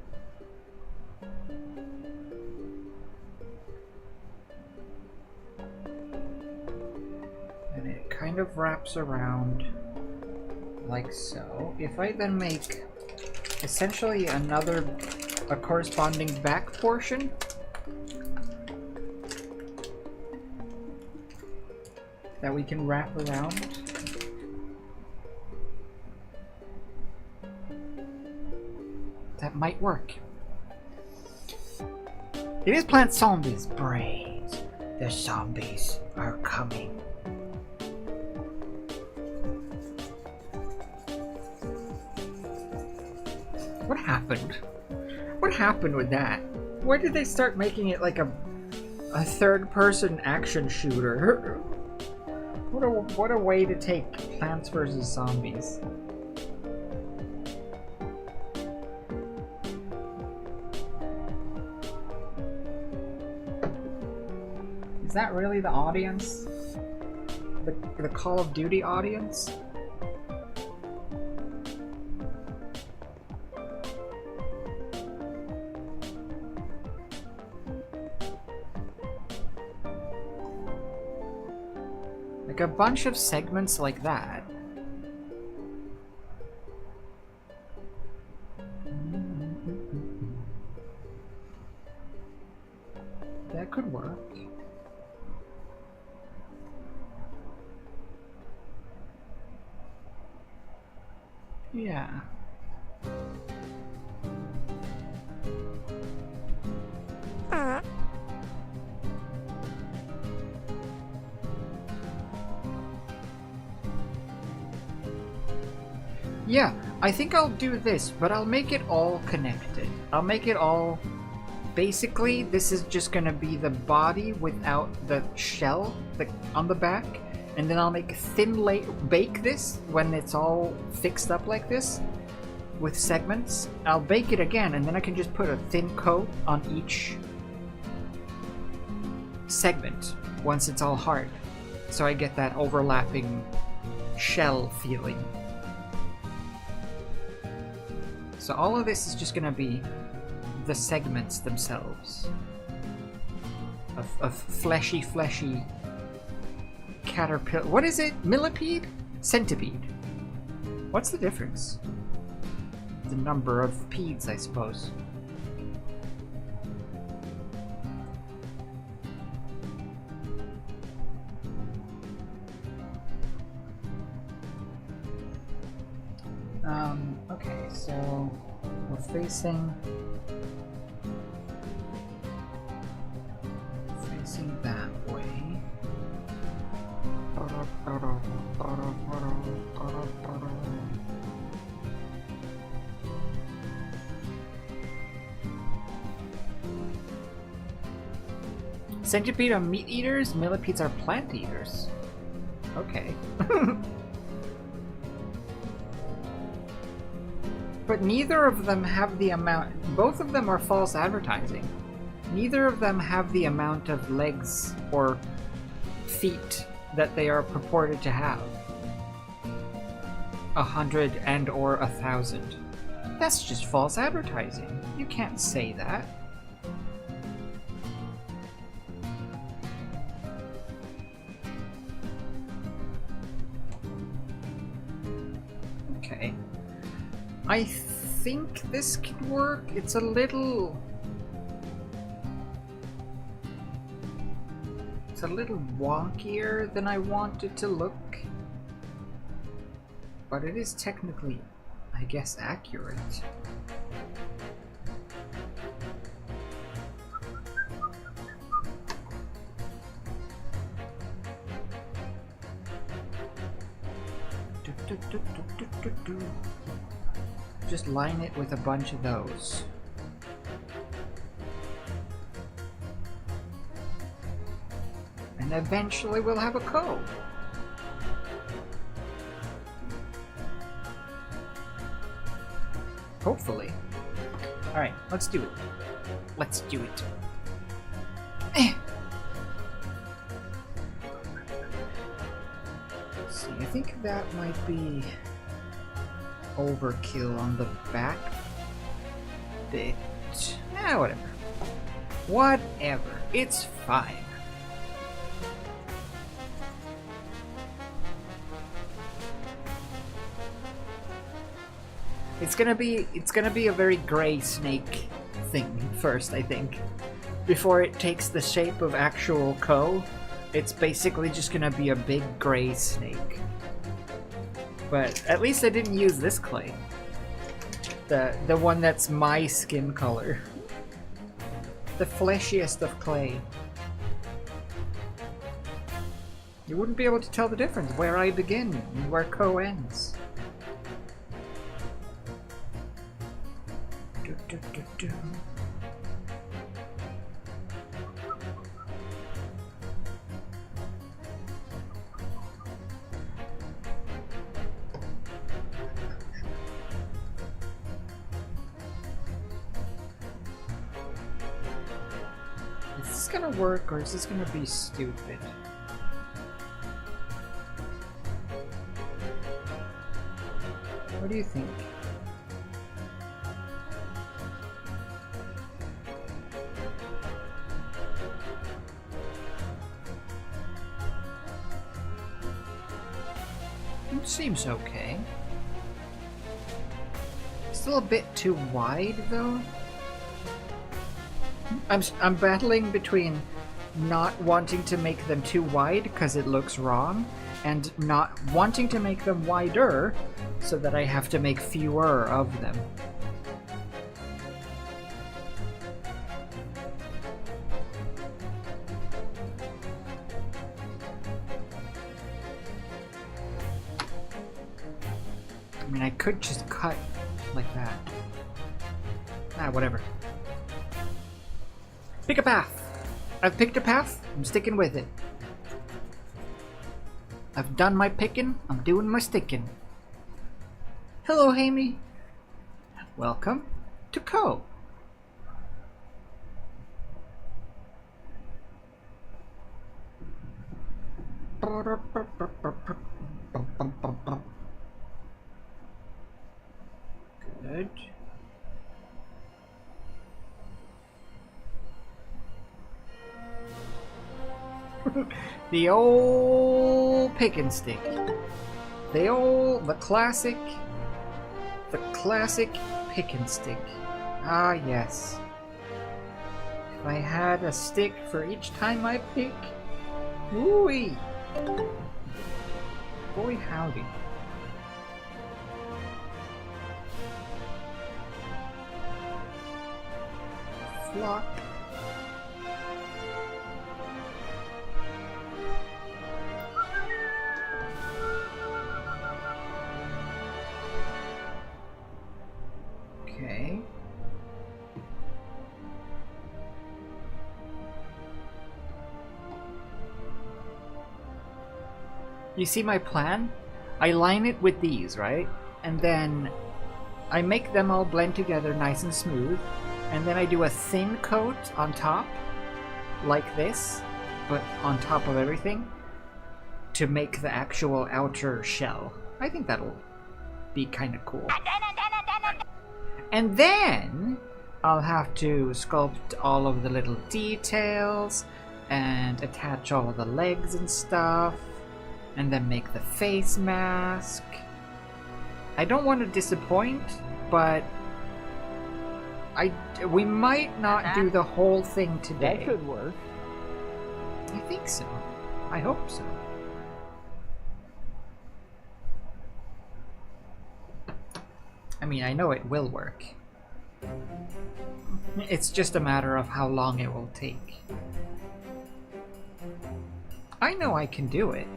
Speaker 1: and it kind of wraps around like so. If I then make essentially a corresponding back portion, that we can wrap around. That might work. It is Plant Zombies brains. The zombies are coming. What happened? What happened with that? Why did they start making it like a third-person action shooter? What a way to take Plants vs. Zombies. Is that really the audience? the Call of Duty audience. Like a bunch of segments like that. That could work. Yeah. Yeah, I think I'll do this, but I'll make it all connected. I'll make it all... Basically, this is just gonna be the body without the shell on the back, and then I'll make a thin bake this when it's all fixed up like this with segments. I'll bake it again, and then I can just put a thin coat on each segment once it's all hard, so I get that overlapping shell feeling. So all of this is just gonna be the segments themselves of fleshy caterpillar. What is it? Millipede? Centipede. What's the difference? The number of pedes, I suppose. Okay, so we're facing that way. Centipede are meat eaters, millipedes are plant eaters. Okay. But neither of them have the amount. Both of them are false advertising. Neither of them have the amount of legs or feet that they are purported to have. 100 and or 1,000. That's just false advertising. You can't say that. Okay. I think this could work. It's a little wonkier than I want it to look, but it is technically, I guess, accurate. Just line it with a bunch of those. And eventually we'll have a Koh. Hopefully. Alright, let's do it. Let's do it. Let's see, I think that might be overkill on the back bit. Whatever. Whatever. It's fine. It's gonna be a very gray snake thing first, I think. Before it takes the shape of actual Koh, it's basically just gonna be a big gray snake. But at least I didn't use this clay. The one that's my skin color. The fleshiest of clay. You wouldn't be able to tell the difference where I begin and where Koh ends. Is this gonna work or is this gonna be stupid? do you think? It seems okay. Still a bit too wide, though. I'm battling between not wanting to make them too wide because it looks wrong, and not wanting to make them wider so that I have to make fewer of them. I mean, I could just cut like that. Ah, whatever. Pick a path. I've picked a path. I'm sticking with it. I've done my picking. I'm doing my sticking. Hello, Amy. Welcome to Koh. Good. The old pick and stick. The classic pick and stick. Ah, yes. If I had a stick for each time I pick, woo-wee. Boy, howdy. Flop. Okay. You see my plan? I line it with these, right? And then I make them all blend together nice and smooth. And then I do a thin coat on top, like this, but on top of everything, to make the actual outer shell. I think that'll be kind of cool. And then I'll have to sculpt all of the little details and attach all of the legs and stuff, and then make the face mask. I don't want to disappoint, but we might not do the whole thing today.
Speaker 5: That could work.
Speaker 1: I think so. I hope so. I mean, I know it will work. It's just a matter of how long it will take. I know I can do it.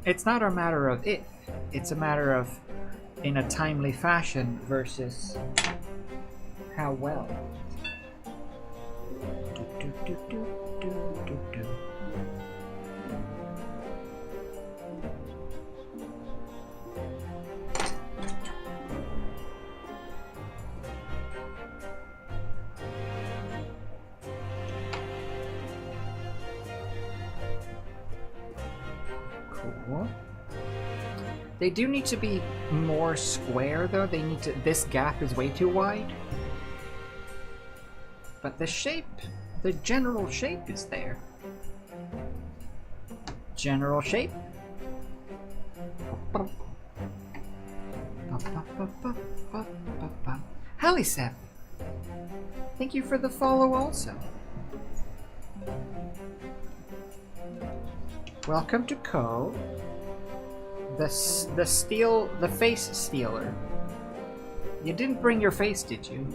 Speaker 1: It's not a matter of if. It's a matter of in a timely fashion versus how well. Cool. They do need to be more square, though. They need to. This gap is way too wide. But the shape, the general shape is there. General shape. Hallie thank you for the follow also. Welcome to Koh, the Face Stealer. You didn't bring your face, did you?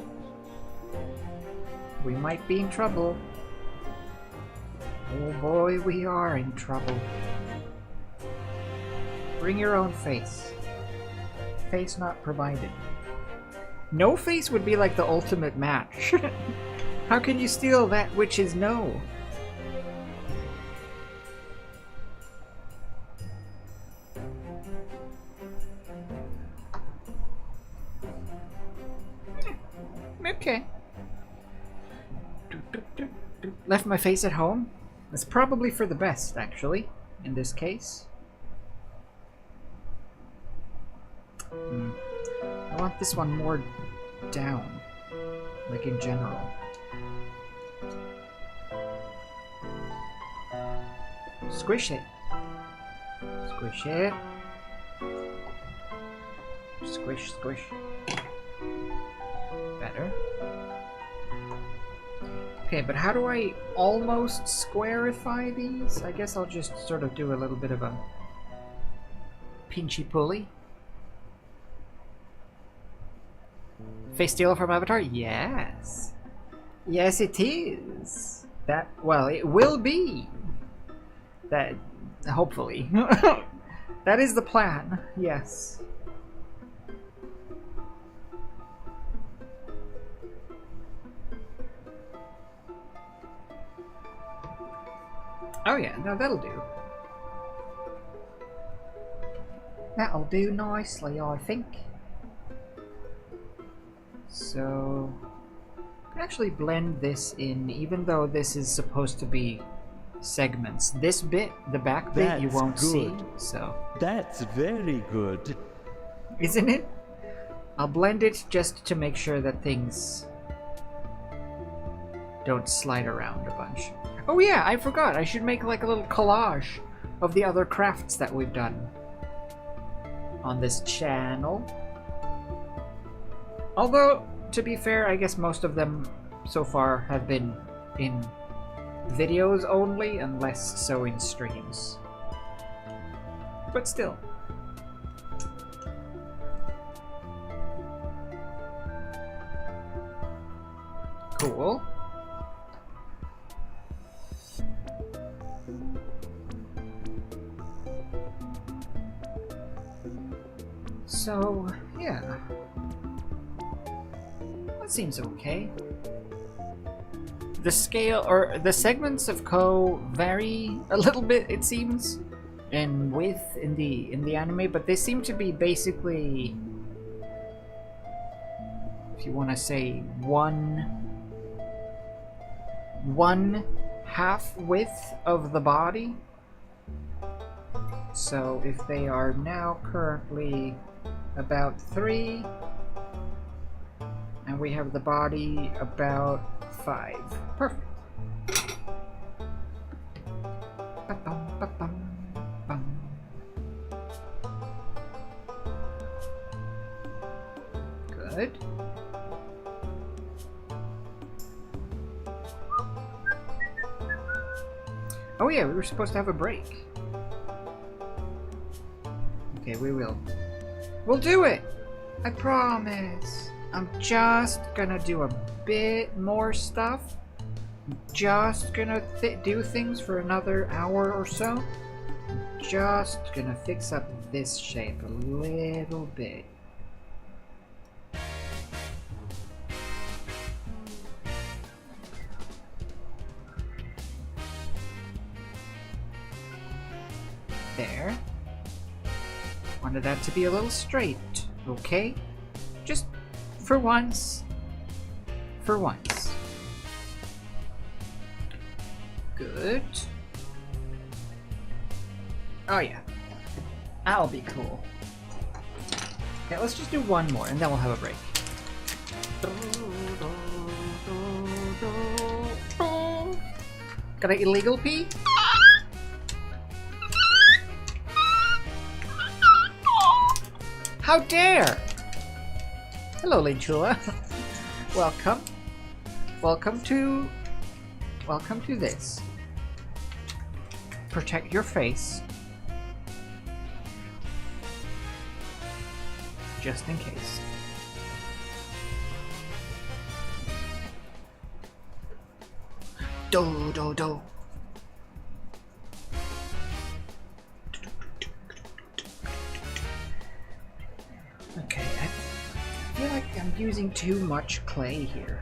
Speaker 1: We might be in trouble. Oh boy, we are in trouble. Bring your own face. Face not provided. No face would be like the ultimate match. How can you steal that which is no? Okay. Left my face at home? That's probably for the best, actually, in this case. want this one more down, like in general. Squish it. Squish it. Squish, squish. Better. Okay, but how do I almost squarify these? I guess I'll just sort of do a little bit of a pinchy pulley. Face Stealer from Avatar? Yes. Yes, it is. That, well, it will be. That, hopefully. That is the plan, yes. Oh yeah, no, that'll do. That'll do nicely, I think. So, I can actually blend this in, even though this is supposed to be segments. This bit, the back bit, you won't see, so.
Speaker 5: That's very good.
Speaker 1: Isn't it? I'll blend it just to make sure that things don't slide around a bunch. Oh yeah, I forgot. I should make like a little collage of the other crafts that we've done on this channel. Although, to be fair, I guess most of them so far have been in videos only, and less so in streams. But still. Cool. So, yeah. That seems okay. The scale, or the segments of Koh vary a little bit, it seems, in width in the anime, but they seem to be basically, if you want to say, one half width of the body. So if they are now currently about 3, and we have the body about 5. Perfect. Ba-bum, ba-bum, bum. Good. Oh yeah, we were supposed to have a break. Okay, we will. We'll do it! I promise. I'm just gonna do a bit more stuff. I'm just gonna do things for another hour or so. I'm just gonna fix up this shape a little bit. There. Wanted that to be a little straight, okay? Just for once. For once. Good. Oh yeah. That'll be cool. Okay, let's just do one more and then we'll have a break. Got an illegal pee? How dare! Hello, Linchula. Welcome. Welcome to this. Protect your face. Just in case. Do do do. Okay, I feel like I'm using too much clay here.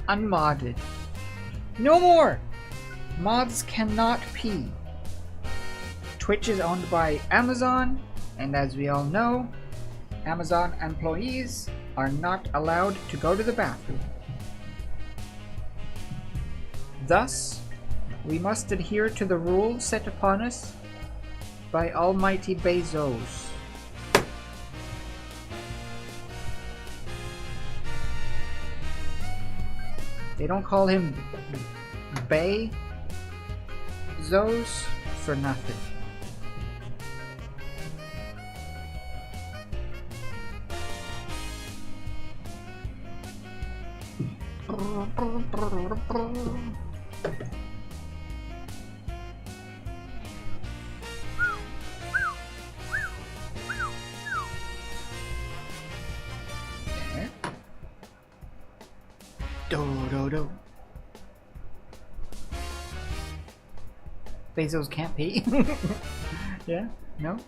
Speaker 1: Unmodded. No more! Mods cannot pee. Twitch is owned by Amazon, and as we all know, Amazon employees are not allowed to go to the bathroom. Thus, we must adhere to the rules set upon us by Almighty Bezos. They don't call him Bezos for nothing. Do. Bezos can't pee? Yeah? No?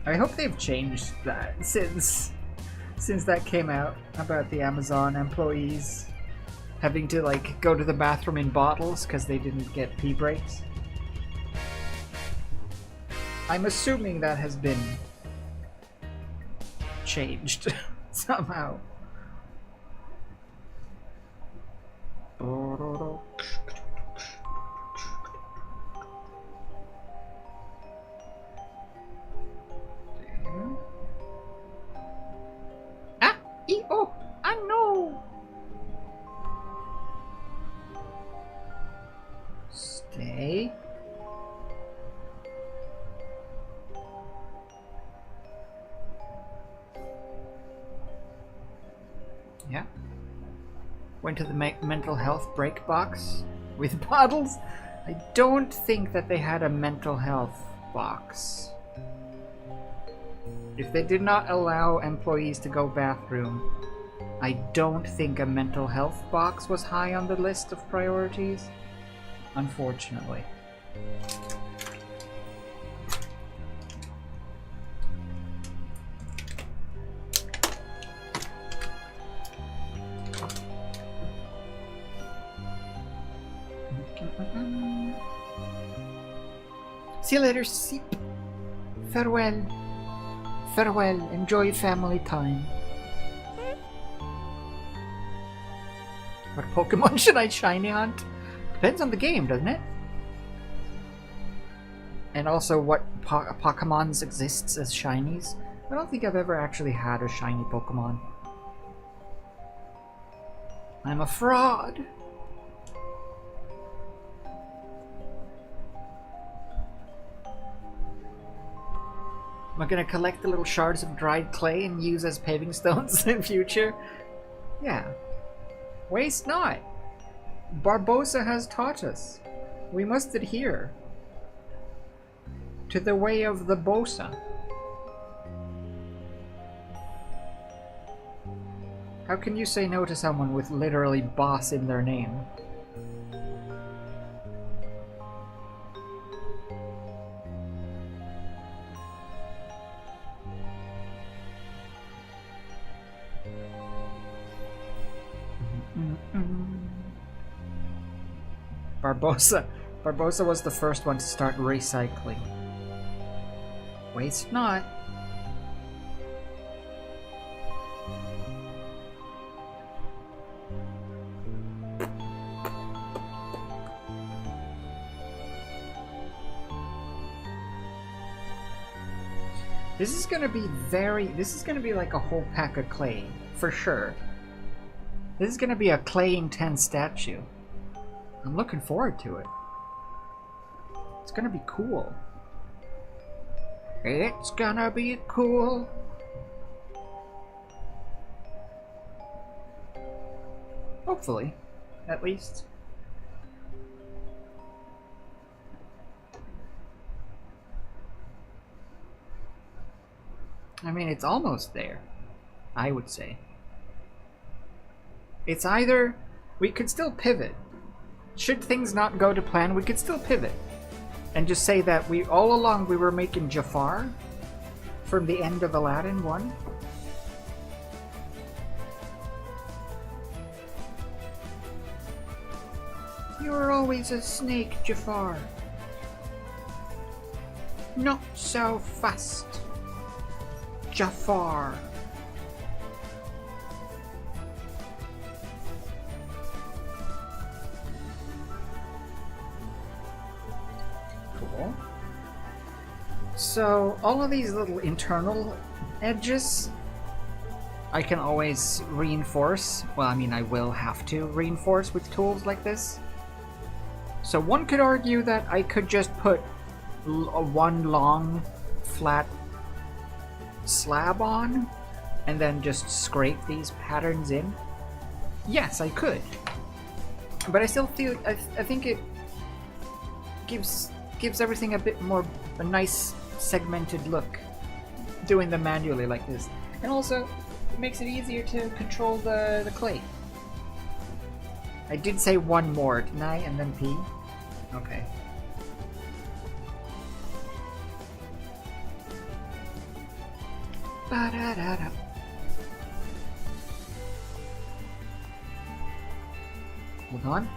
Speaker 1: I hope they've changed that since that came out about the Amazon employees having to like go to the bathroom in bottles because they didn't get pee breaks. I'm assuming that has been changed somehow. Oh, I know. Stay. Yeah. Went to the mental health break box with bottles. I don't think that they had a mental health box. If they did not allow employees to go bathroom, I don't think a mental health box was high on the list of priorities, unfortunately. See you later, Seep. Farewell. Farewell, enjoy family time. What Pokemon should I shiny hunt? Depends on the game, doesn't it? And also what Pokemons exists as shinies. I don't think I've ever actually had a shiny Pokemon. I'm a fraud. Am I gonna collect the little shards of dried clay and use as paving stones in future? Yeah. Waste not. Barbosa has taught us. We must adhere to the way of the Bosa. How can you say no to someone with literally boss in their name? Barbosa was the first one to start recycling. Waste not. This is gonna be like a whole pack of clay, for sure. This is gonna be a clay intense statue. I'm looking forward to it. It's gonna be cool. It's gonna be cool. Hopefully, at least. I mean, it's almost there, I would say. It's either we could still pivot. Should things not go to plan, we could still pivot and just say that all along we were making Jafar from the end of Aladdin 1. You were always a snake, Jafar. Not so fast. Jafar. Cool. So, all of these little internal edges I can always reinforce. Well, I mean, I will have to reinforce with tools like this. So one could argue that I could just put one long flat slab on and then just scrape these patterns in. Yes, I could. But I still feel, I think it gives everything a bit more, a nice segmented look doing them manually like this. And also, it makes it easier to control the clay. I did say one more, didn't I? And then P? Okay. Ba-da-da-da. Hold on.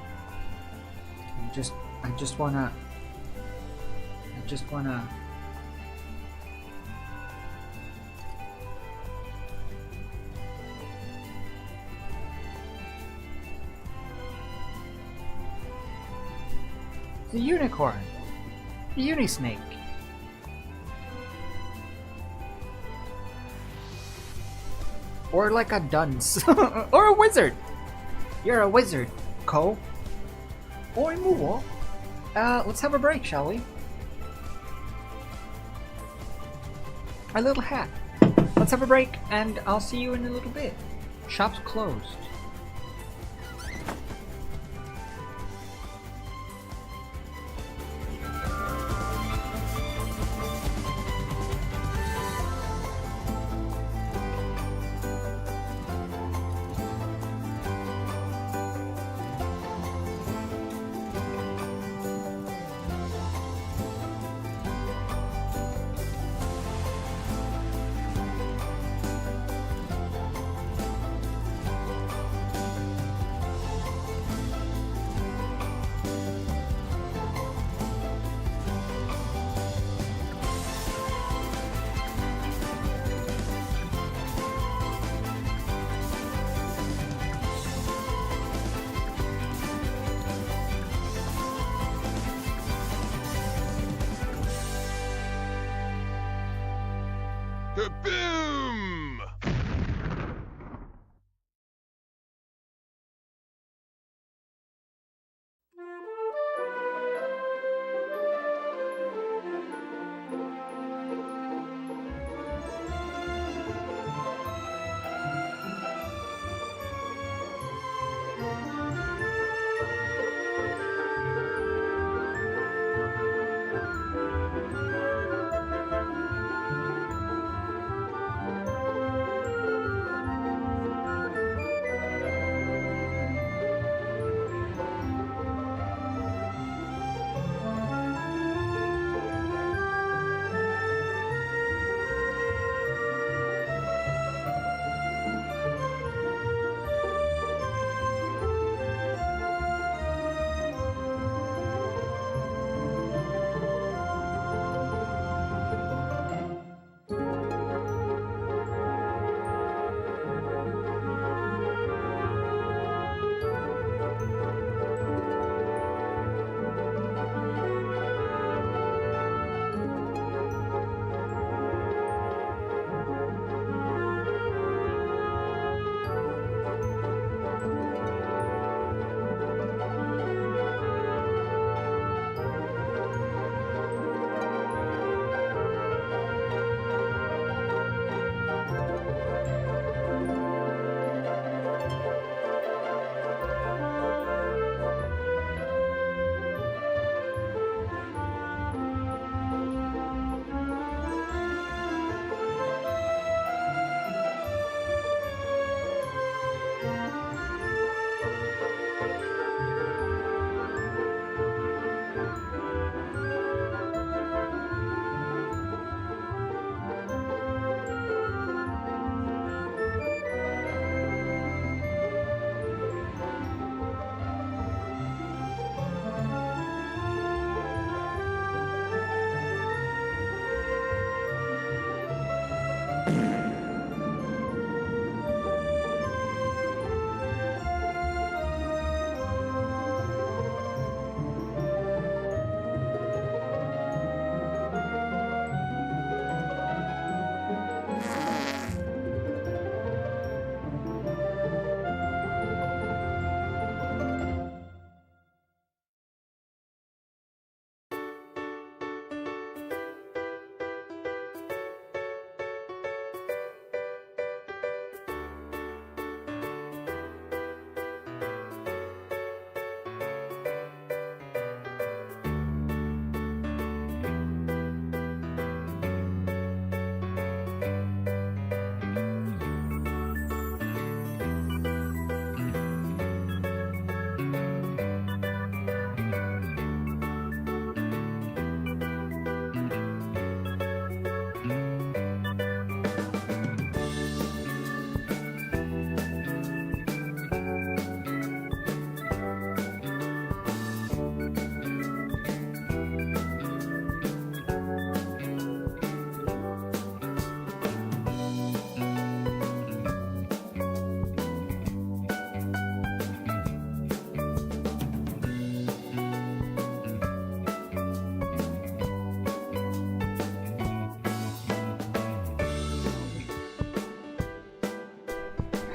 Speaker 1: I just wanna... The unicorn. The unisnake. Or like a dunce. Or a wizard. You're a wizard, Koh. Oi, moo. Let's have a break, shall we? A little hat. Let's have a break, and I'll see you in a little bit. Shop's closed.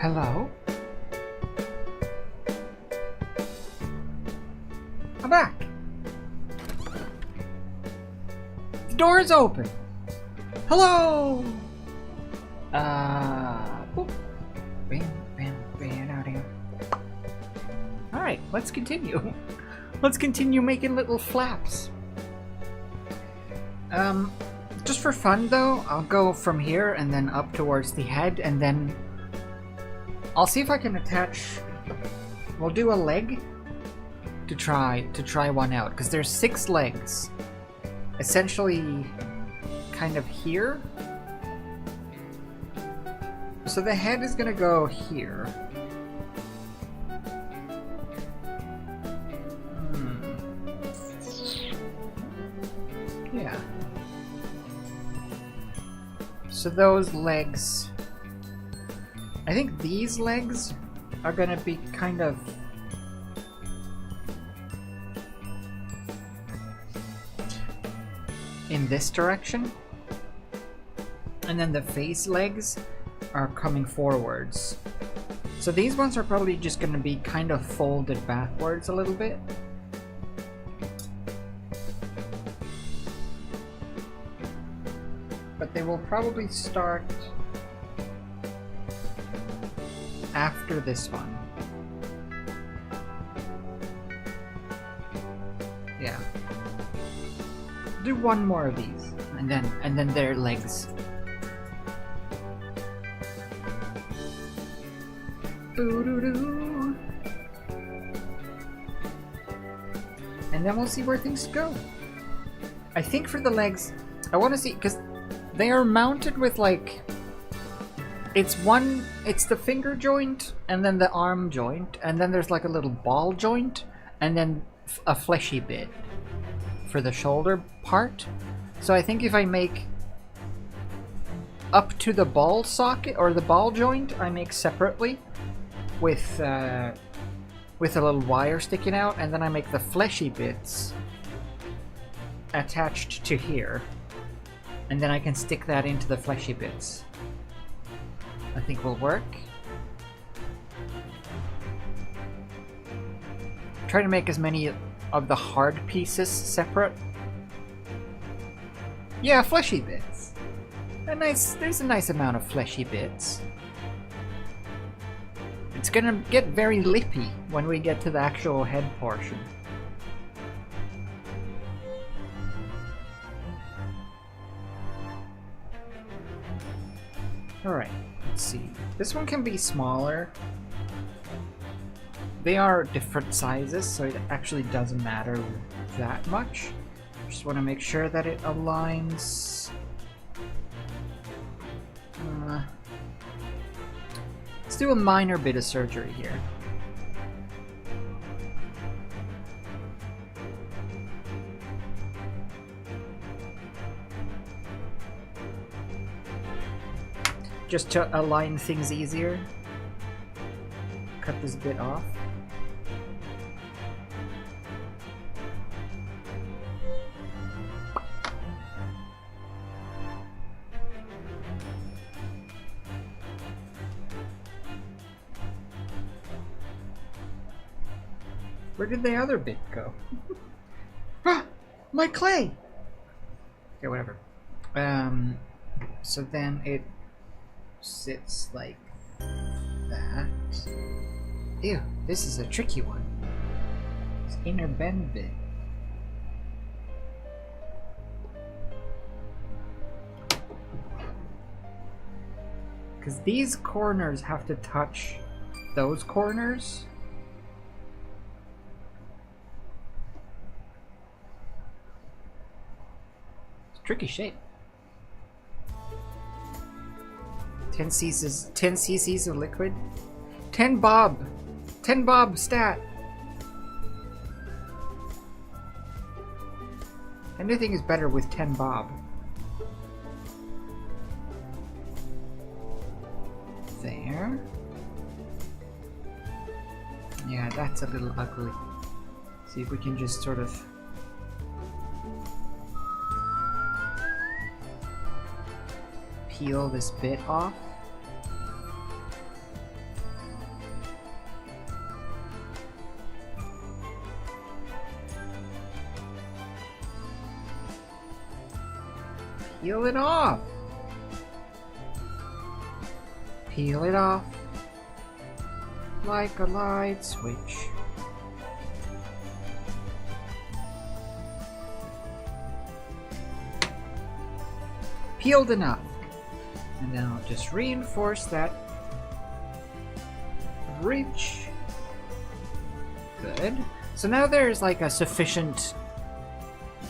Speaker 1: Hello? I'm back. The door is open. Hello. Boop. Bam, bam, bam, out here. All right, let's continue. Let's continue making little flaps. Just for fun though, I'll go from here and then up towards the head, and then I'll see if I can attach. We'll do a leg to try one out, because there's 6 legs, essentially, kind of here. So the head is gonna go here. Yeah. So those legs, I think these legs are gonna be kind of in this direction, and then the face legs are coming forwards. So these ones are probably just gonna be kind of folded backwards a little bit. But they will probably start after this one. Yeah. Do one more of these, and then their legs. Boo-doo-doo. And then we'll see where things go. I think for the legs, I want to see, because they are mounted with like, it's the finger joint, and then the arm joint, and then there's like a little ball joint, and then a fleshy bit for the shoulder part. So I think if I make up to the ball socket, or the ball joint, I make separately with a little wire sticking out, and then I make the fleshy bits attached to here. And then I can stick that into the fleshy bits. I think will work. Try to make as many of the hard pieces separate. Yeah, fleshy bits. There's a nice amount of fleshy bits. It's gonna get very lippy when we get to the actual head portion. Alright, let's see. This one can be smaller. They are different sizes, so it actually doesn't matter that much. Just want to make sure that it aligns. Let's do a minor bit of surgery here. Just to align things easier. Cut this bit off. Where did the other bit go? Ah! My clay! Okay, whatever. So then it sits like that. Ew, this is a tricky one. This inner bend bit. Because these corners have to touch those corners. It's a tricky shape. 10 cc's of liquid. 10 bob. 10 bob stat. Anything is better with 10 bob. There. Yeah, that's a little ugly. See if we can just sort of peel this bit off. Peel it off. Peel it off. Like a light switch. Peeled enough. And then I'll just reinforce that ridge. Good. So now there's like a sufficient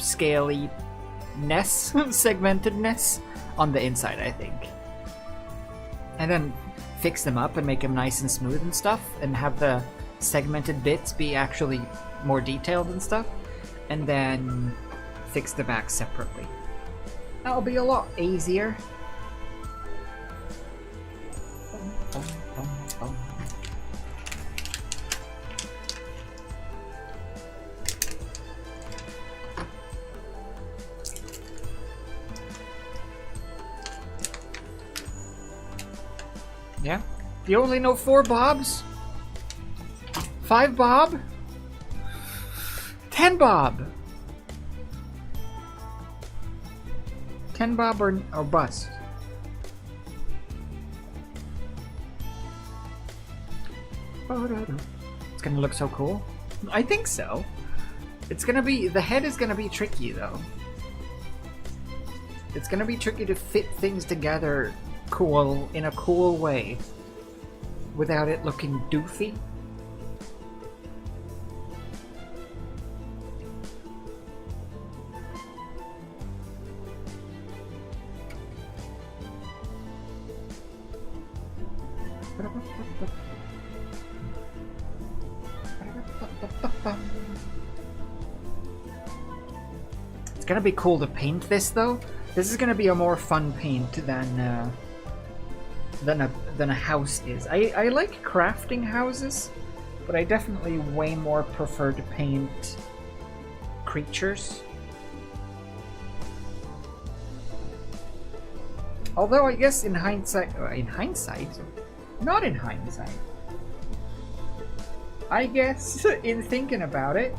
Speaker 1: scaly ness, segmentedness on the inside, I think. And then fix them up and make them nice and smooth and stuff, and have the segmented bits be actually more detailed and stuff, and then fix the back separately. That'll be a lot easier. Yeah? You only know 4 bobs? 5 bob? 10 bob! 10 bob or bust. It's gonna look so cool. I think so. It's gonna be, the head is gonna be tricky though. It's gonna be tricky to fit things together cool, in a cool way, without it looking doofy. It's gonna be cool to paint this though. This is gonna be a more fun paint than a house is. I like crafting houses, but I definitely way more prefer to paint creatures. Although I guess in hindsight, not in hindsight. I guess in thinking about it,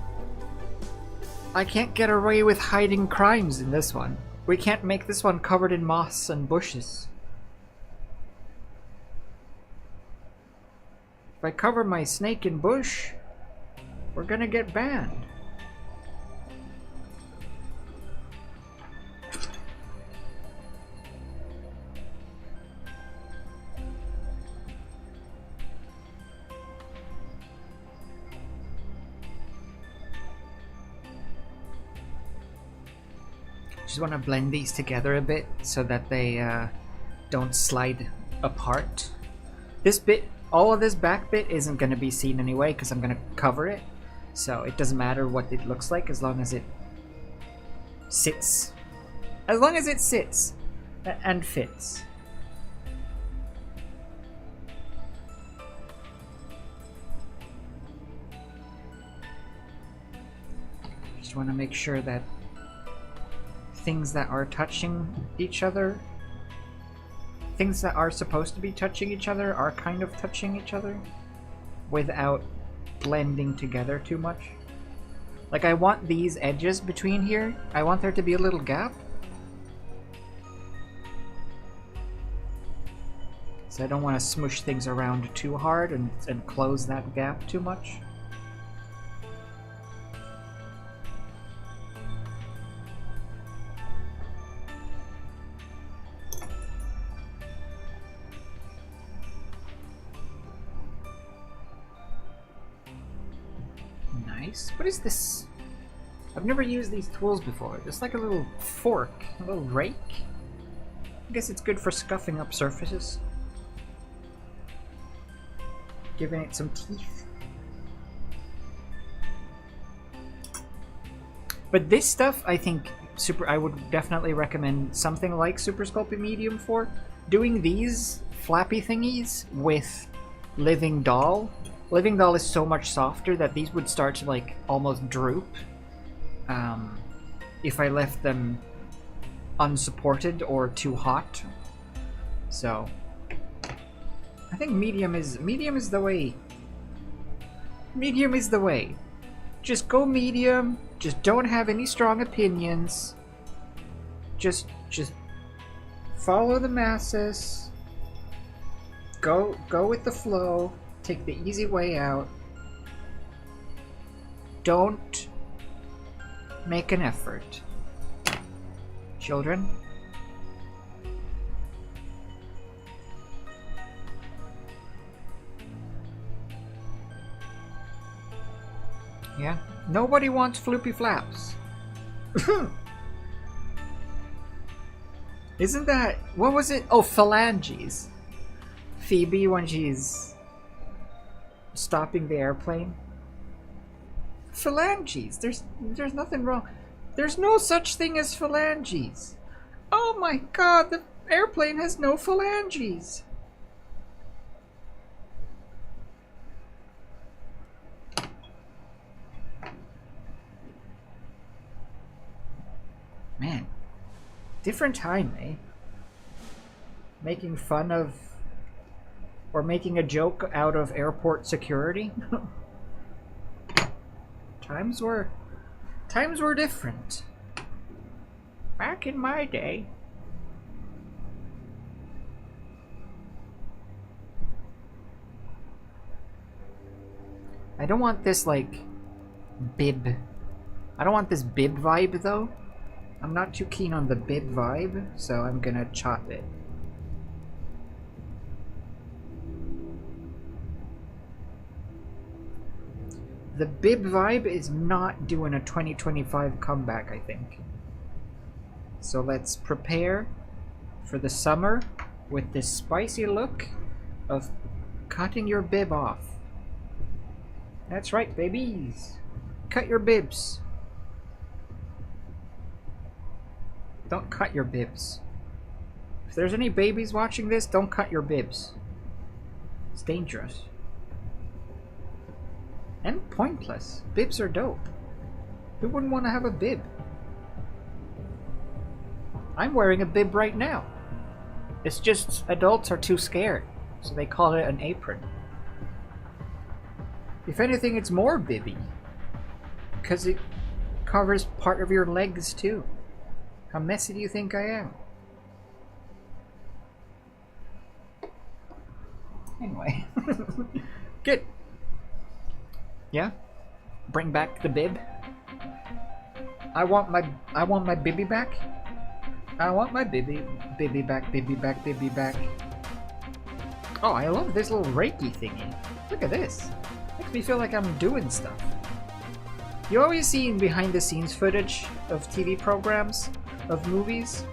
Speaker 1: I can't get away with hiding crimes in this one. We can't make this one covered in moss and bushes. If I cover my snake in bush, we're gonna get banned. Just want to blend these together a bit so that they don't slide apart. This bit, all of this back bit isn't going to be seen anyway because I'm going to cover it, so it doesn't matter what it looks like as long as it sits. As long as it sits and fits. Just want to make sure that things that are touching each other, things that are supposed to be touching each other, are kind of touching each other without blending together too much. Like, I want these edges between here, I want there to be a little gap. So I don't want to smush things around too hard and close that gap too much. What is this? I've never used these tools before. It's like a little fork, a little rake. I guess it's good for scuffing up surfaces. Giving it some teeth. But this stuff, I think, I would definitely recommend something like Super Sculpey Medium for. Doing these flappy thingies with Living Doll. Living Doll is so much softer that these would start to like almost droop if I left them unsupported or too hot. So I think medium is the way. Medium is the way. Just go medium. Just don't have any strong opinions. Just follow the masses. Go with the flow. Take the easy way out. Don't make an effort. Children. Yeah. Nobody wants floopy flaps. Isn't that... What was it? Oh, phalanges. Phoebe when she's stopping the airplane. Phalanges. There's nothing wrong. There's no such thing as phalanges. Oh my god, the airplane has no phalanges. Man, different time, eh? Making fun of or making a joke out of airport security. Times were different. Back in my day. I don't want this like bib. I don't want this bib vibe though. I'm not too keen on the bib vibe, so I'm gonna chop it. The bib vibe is not doing a 2025 comeback, I think. So let's prepare for the summer with this spicy look of cutting your bib off. That's right, babies. Cut your bibs. Don't cut your bibs. If there's any babies watching this, don't cut your bibs. It's dangerous. And pointless. Bibs are dope. Who wouldn't want to have a bib? I'm wearing a bib right now. It's just adults are too scared, so they call it an apron. If anything, it's more bibby. Because it covers part of your legs too. How messy do you think I am? Anyway. Good. Yeah? Bring back the bib. I want my bibby back. I want my bibby back, bibby back, bibby back. Oh, I love this little reiki thingy. Look at this. Makes me feel like I'm doing stuff. You always see in behind the scenes footage of TV programs, of movies,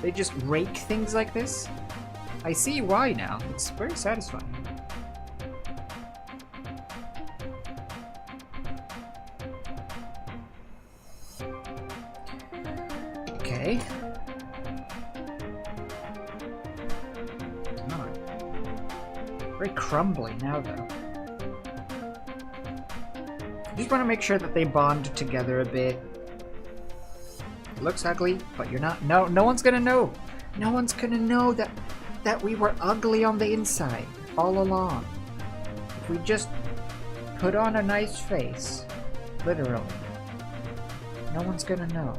Speaker 1: they just rake things like this. I see why now. It's very satisfying. Okay. Oh. Very crumbly now, though. I just want to make sure that they bond together a bit. It looks ugly, but you're not. No one's gonna know. No one's gonna know that we were ugly on the inside all along. If we just put on a nice face, literally, no one's gonna know.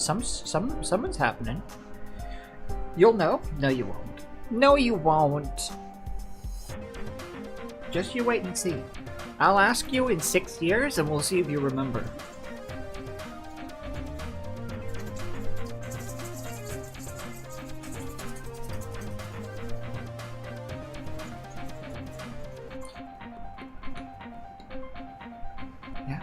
Speaker 1: Something's happening. You'll know? No, you won't. No, you won't. Just you wait and see. I'll ask you in 6 years and we'll see if you remember. Yeah.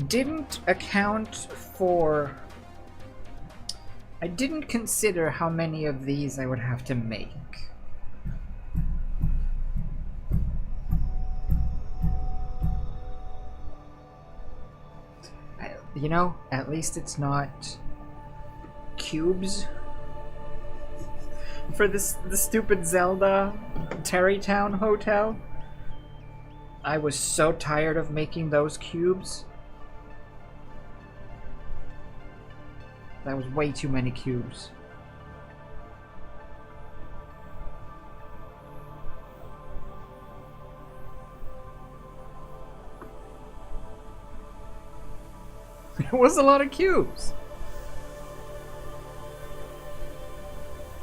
Speaker 1: Didn't account for... I didn't consider how many of these I would have to make. You know, at least it's not cubes. For the stupid Zelda Terrytown Hotel. I was so tired of making those cubes. That was way too many cubes. It was a lot of cubes.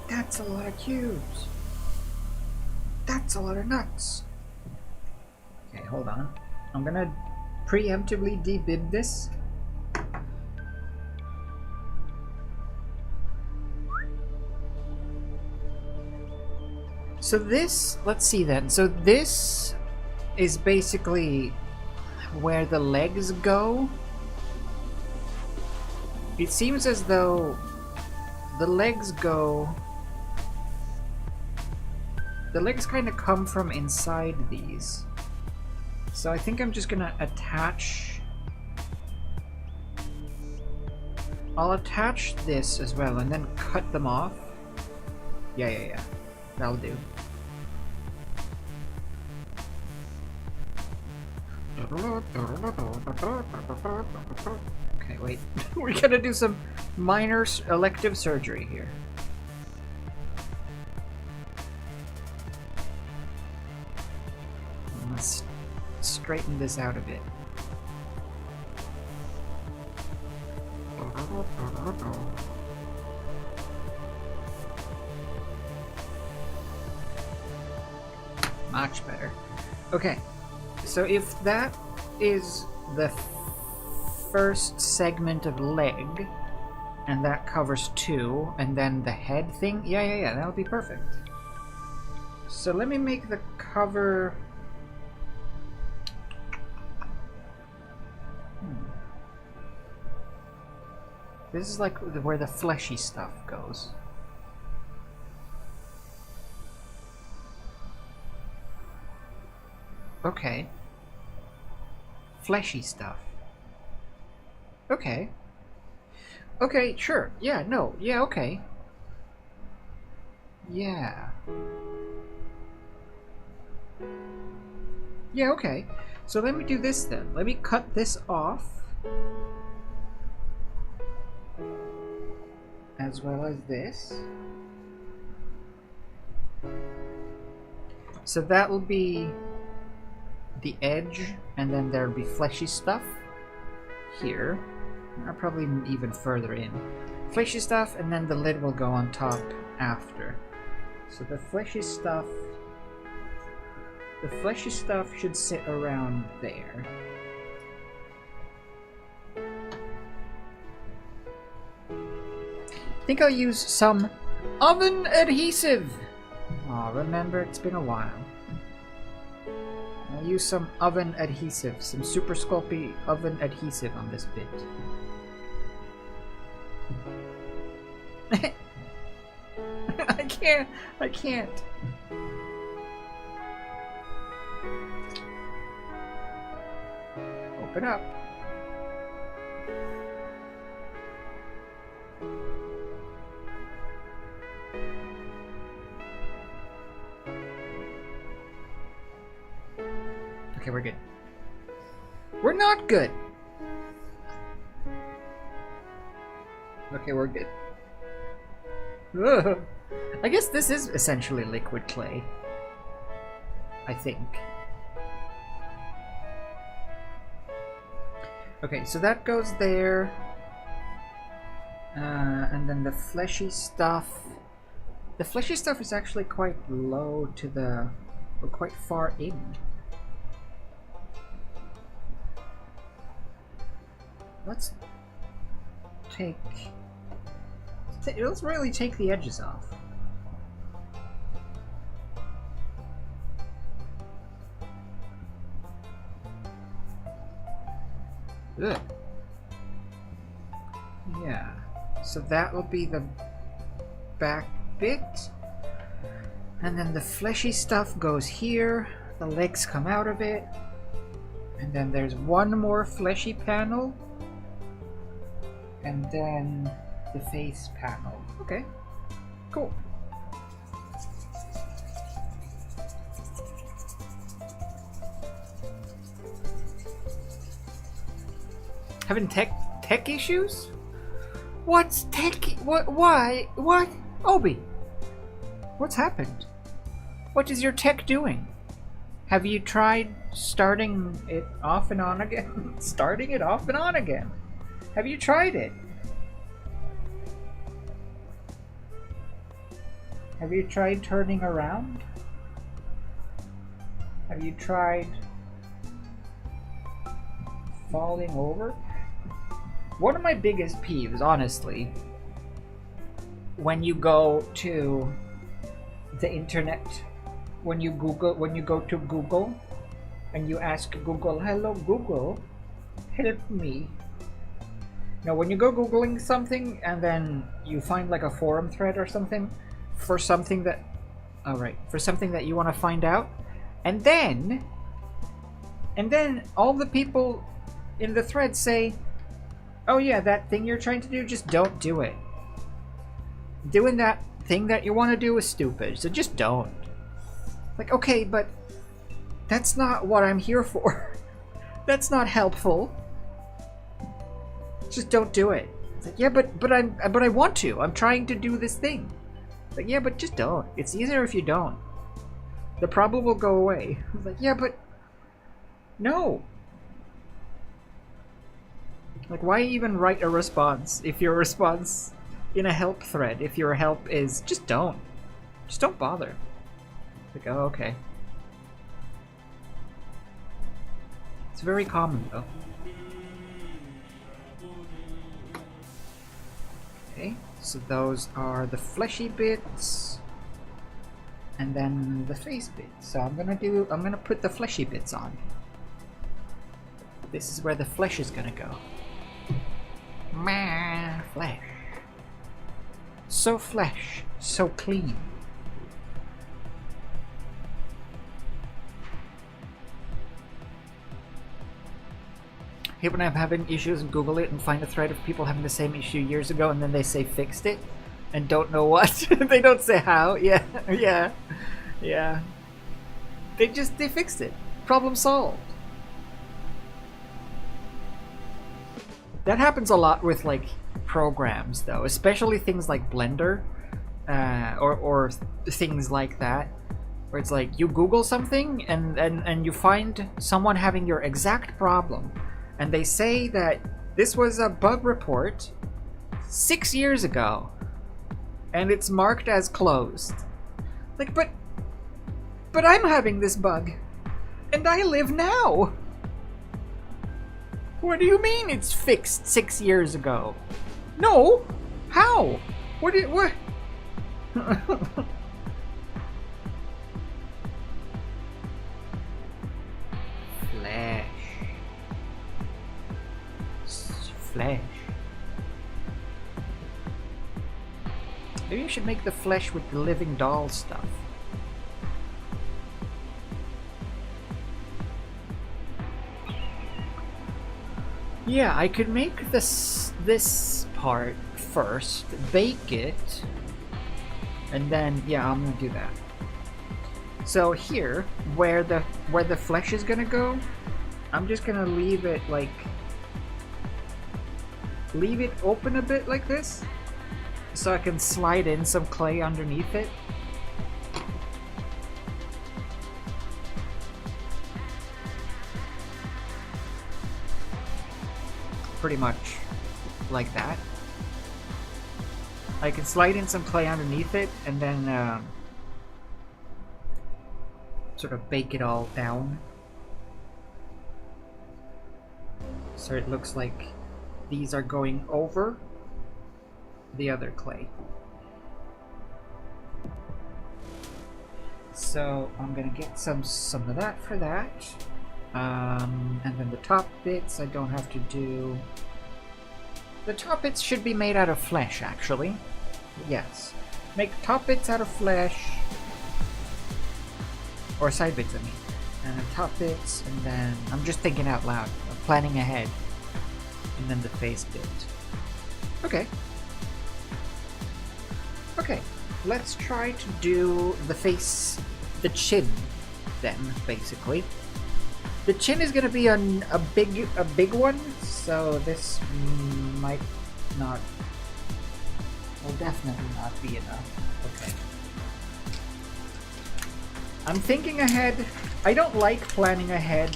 Speaker 1: That's a lot of cubes. That's a lot of nuts. Okay, hold on. I'm gonna preemptively debid this. So this, let's see then. So this is basically where the legs go. It seems as though the legs go... The legs kind of come from inside these. So I think I'm just gonna attach... I'll attach this as well and then cut them off. Yeah. That'll do. Okay, wait. We're gonna do some minor elective surgery here. Let's straighten this out a bit. Much better. Okay, so if that is the first segment of leg, and that covers 2, and then the head thing, yeah, that'll be perfect. So let me make the cover... This is like where the fleshy stuff goes. Okay. Fleshy stuff. Okay. Okay, sure. Yeah, no. Yeah, okay. Yeah. Yeah, okay. So let me do this then. Let me cut this off. As well as this. So that will be the edge, and then there'll be fleshy stuff here, or probably even further in. Fleshy stuff, and then the lid will go on top after. So the fleshy stuff should sit around there. I think I'll use some oven adhesive. Oh, remember, it's been a while. I'll use some oven adhesive, some super sculpey oven adhesive on this bit. I can't. Open up. Okay, we're good. We're not good! Okay, we're good. Ugh. I guess this is essentially liquid clay. I think. Okay, so that goes there. And then the fleshy stuff. The fleshy stuff is actually quite low to the... or quite far in. Let's really take the edges off. Ugh. Yeah, so that will be the back bit, and then the fleshy stuff goes here, the legs come out of it, and then there's one more fleshy panel, and then the face panel. Okay, cool. Having tech issues? What's taking... What? Why? What? Obi! What's happened? What is your tech doing? Have you tried starting it off and on again? Starting it off and on again? Have you tried it? Have you tried turning around? Have you tried falling over? One of my biggest peeves, honestly, when you go to the internet, when you go to Google and you ask Google, hello Google, help me. Now when you go Googling something and then you find like a forum thread or something for something that, for something that you want to find out, and then all the people in the thread say, oh yeah, that thing you're trying to do, just don't do it. Doing that thing that you want to do is stupid, so just don't. Like, okay, but that's not what I'm here for. That's not helpful. Just don't do it. It's like, yeah, but I want to. I'm trying to do this thing. It's like, yeah, but just don't. It's easier if you don't. The problem will go away. It's like, yeah, but no. Like, why even write a response if your response in a help thread, if your help is just don't bother. Like, oh, okay. It's very common though. Okay, so those are the fleshy bits and then the face bits. So I'm gonna put the fleshy bits on. This is where the flesh is gonna go. Meh, flesh. So flesh, so clean. Hate when I'm having issues and Google it and find a thread of people having the same issue years ago and then they say fixed it and don't know what. They don't say how. Yeah, yeah, yeah. They fixed it. Problem solved. That happens a lot with like programs though, especially things like Blender or things like that, where it's like you Google something and you find someone having your exact problem and they say that this was a bug report 6 years ago and it's marked as closed. Like, but I'm having this bug and I live now. What do you mean it's fixed 6 years ago? No! How? What? Flesh. Flesh. Maybe you should make the flesh with the living doll stuff. Yeah, I could make this part first, bake it, and then yeah, I'm gonna do that. So here, where the flesh is gonna go, I'm just gonna leave it open a bit like this, so I can slide in some clay underneath it. Pretty much like that. I can slide in some clay underneath it and then sort of bake it all down. So it looks like these are going over the other clay. So I'm gonna get some of that for that. And then the top bits I don't have to do. The top bits should be made out of flesh, actually. Yes. Make top bits out of flesh. Or side bits, I mean. And then top bits, and then... I'm just thinking out loud. I'm planning ahead. And then the face bit. Okay. Okay. Let's try to do the face... the chin, then, basically. The chin is gonna be a big one, so this might not will definitely not be enough. Okay. I'm thinking ahead. I don't like planning ahead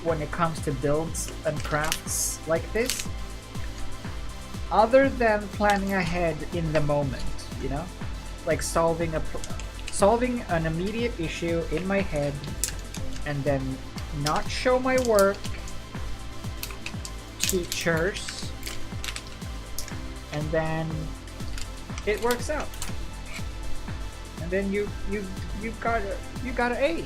Speaker 1: when it comes to builds and crafts like this. Other than planning ahead in the moment, you know? Like solving an immediate issue in my head and then not show my work, teachers, and then it works out. And then you got an A.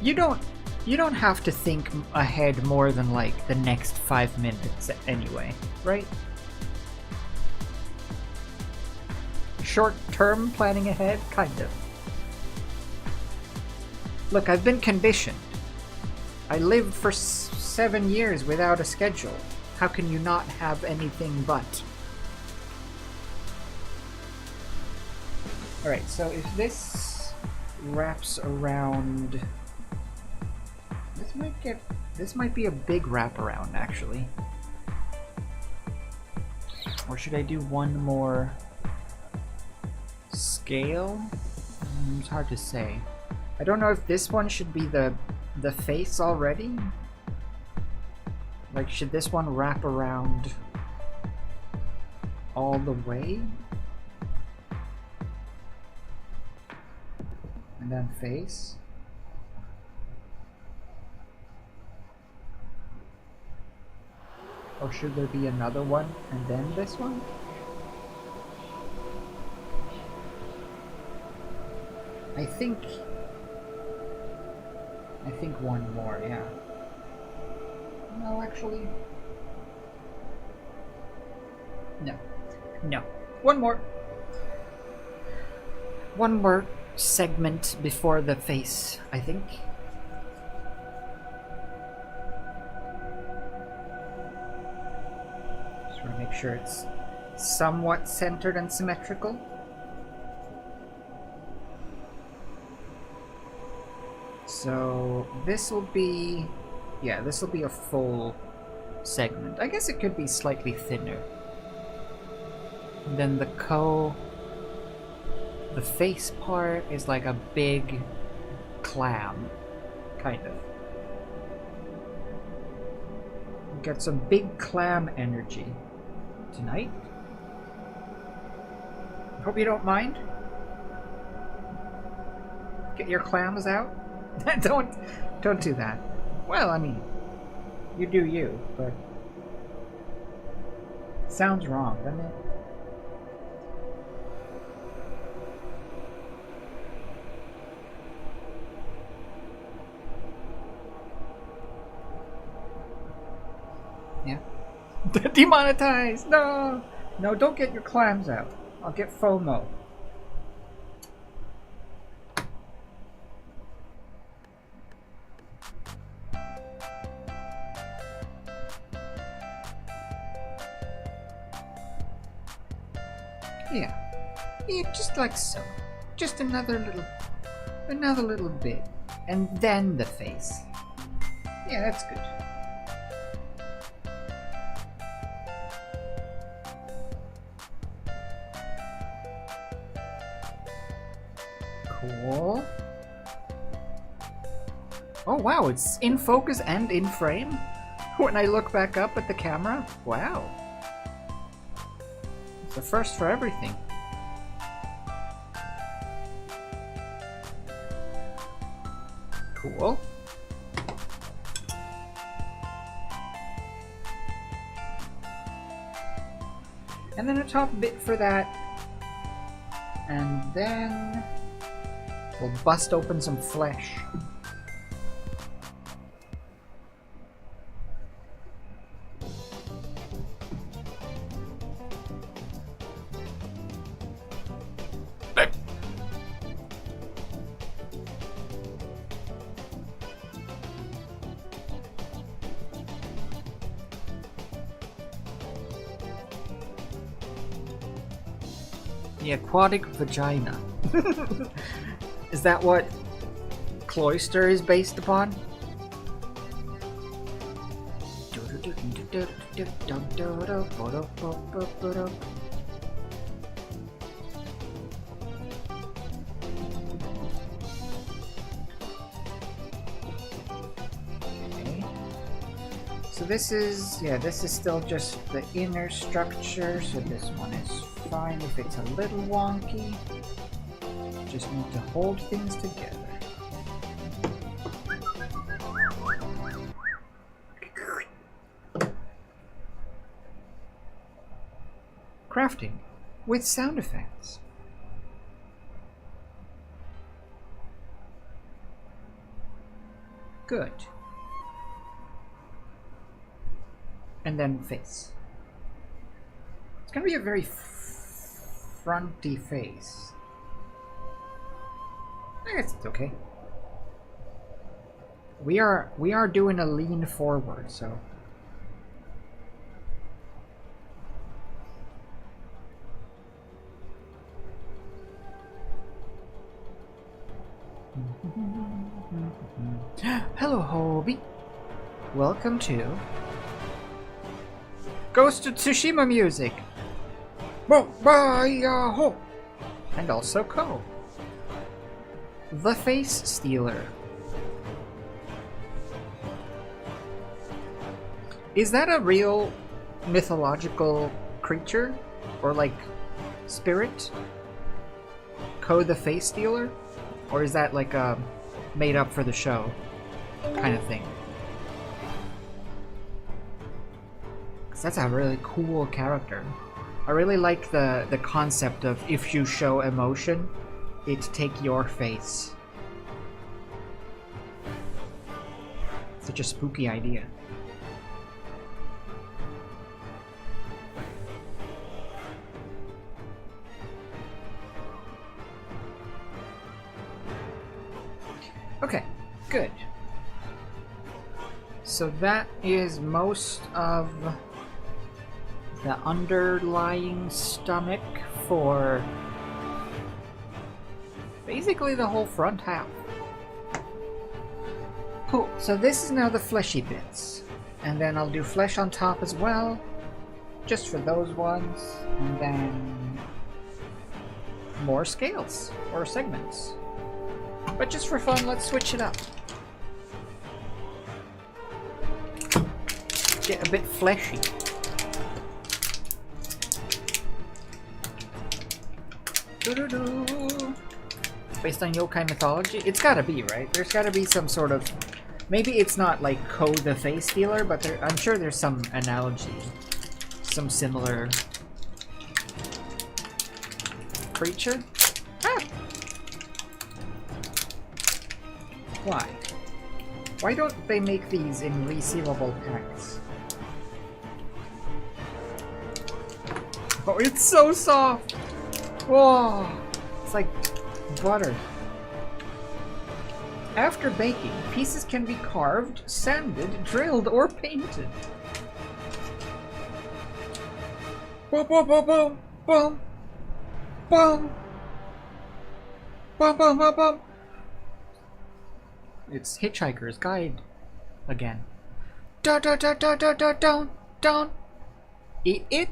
Speaker 1: You don't have to think ahead more than like the next 5 minutes anyway, right? Short-term planning ahead, kind of. Look, I've been conditioned. I lived for 7 years without a schedule. How can you not have anything but? Alright, so if this wraps around... This might be a big wraparound, actually. Or should I do one more scale? It's hard to say. I don't know if this one should be the face already. Like, should this one wrap around all the way? And then face? Or should there be another one and then this one? I think one more, yeah. No, actually. No. One more. One more segment before the face, I think. Just want to make sure it's somewhat centered and symmetrical. So this will be, yeah, this will be a full segment. I guess it could be slightly thinner. And then the face part is like a big clam, kind of. Got some big clam energy tonight. Hope you don't mind. Get your clams out. Don't do that. Well, I mean, you do you, but sounds wrong, doesn't it? Yeah. Demonetized! No! No, don't get your clams out. I'll get FOMO. Yeah, just like so. Just another little bit. And then the face. Yeah, that's good. Cool. Oh wow, it's in focus and in frame? When I look back up at the camera? Wow. It's a first for everything. Cool. And then a top bit for that. And then we'll bust open some flesh. The aquatic vagina. Is that what Cloister is based upon? So this is, yeah, this is still just the inner structure, so this one is fine if it's a little wonky. Just need to hold things together. Crafting with sound effects. Good. And then face. It's gonna be a very fronty face. I guess it's okay. We are doing a lean forward, so. Hello, Hobie. Welcome to Ghost of Tsushima music. And also Koh the Face Stealer. Is that a real mythological creature? Or like spirit? Koh the Face Stealer? Or is that like a made up for the show kind of thing? Because that's a really cool character. I really like the concept of if you show emotion, it take your face. Such a spooky idea. Okay, good. So that is most of the underlying stomach for basically the whole front half. Cool, so this is now the fleshy bits. And then I'll do flesh on top as well, just for those ones. And then more scales, or segments. But just for fun, let's switch it up. Get a bit fleshy. Based on yokai mythology? It's gotta be, right? There's gotta be some sort of... Maybe it's not like Koh the Face Stealer, but I'm sure there's some analogy. Some similar... creature? Ah! Why? Why don't they make these in resealable packs? Oh, it's so soft! Whoa! It's like butter. After baking, pieces can be carved, sanded, drilled, or painted. Boom, boom, boom, boom, boom, boom, boom, boom, boom, boom. It's Hitchhiker's Guide again. Don't eat it.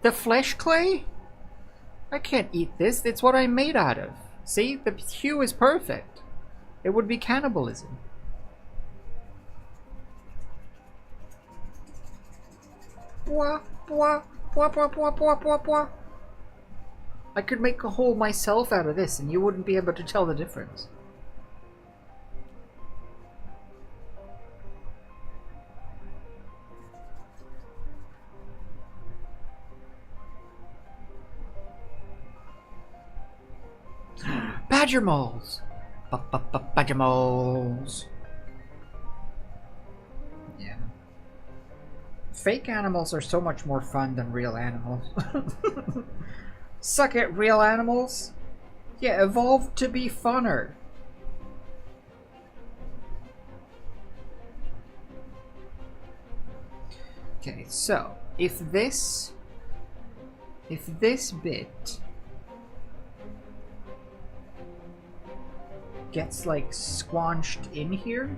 Speaker 1: The flesh clay? I can't eat this. It's what I'm made out of. See, the hue is perfect. It would be cannibalism. Bwah, bwah, bwah, bwah, bwah, bwah, bwah, bwah. I could make a hole myself out of this and you wouldn't be able to tell the difference. Badger moles! Badger moles! Yeah. Fake animals are so much more fun than real animals. Suck it, real animals! Yeah, evolved to be funner. Okay, so if this bit gets like squanched in here,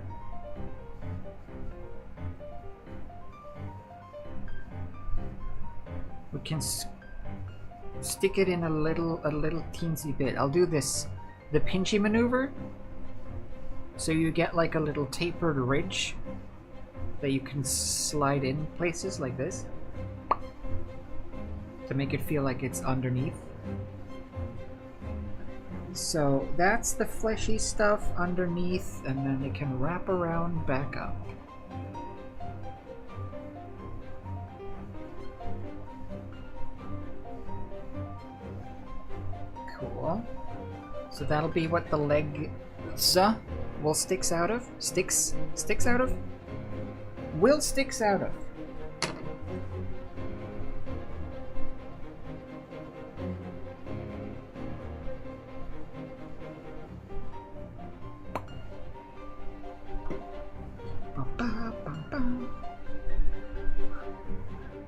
Speaker 1: We can stick it in a little teensy bit. I'll do this, the pinchy maneuver. So you get like a little tapered ridge that you can slide in places like this to make it feel like it's underneath. So that's the fleshy stuff underneath, and then it can wrap around back up. Cool. So that'll be what the legs will sticks out of. Sticks out of? Will sticks out of.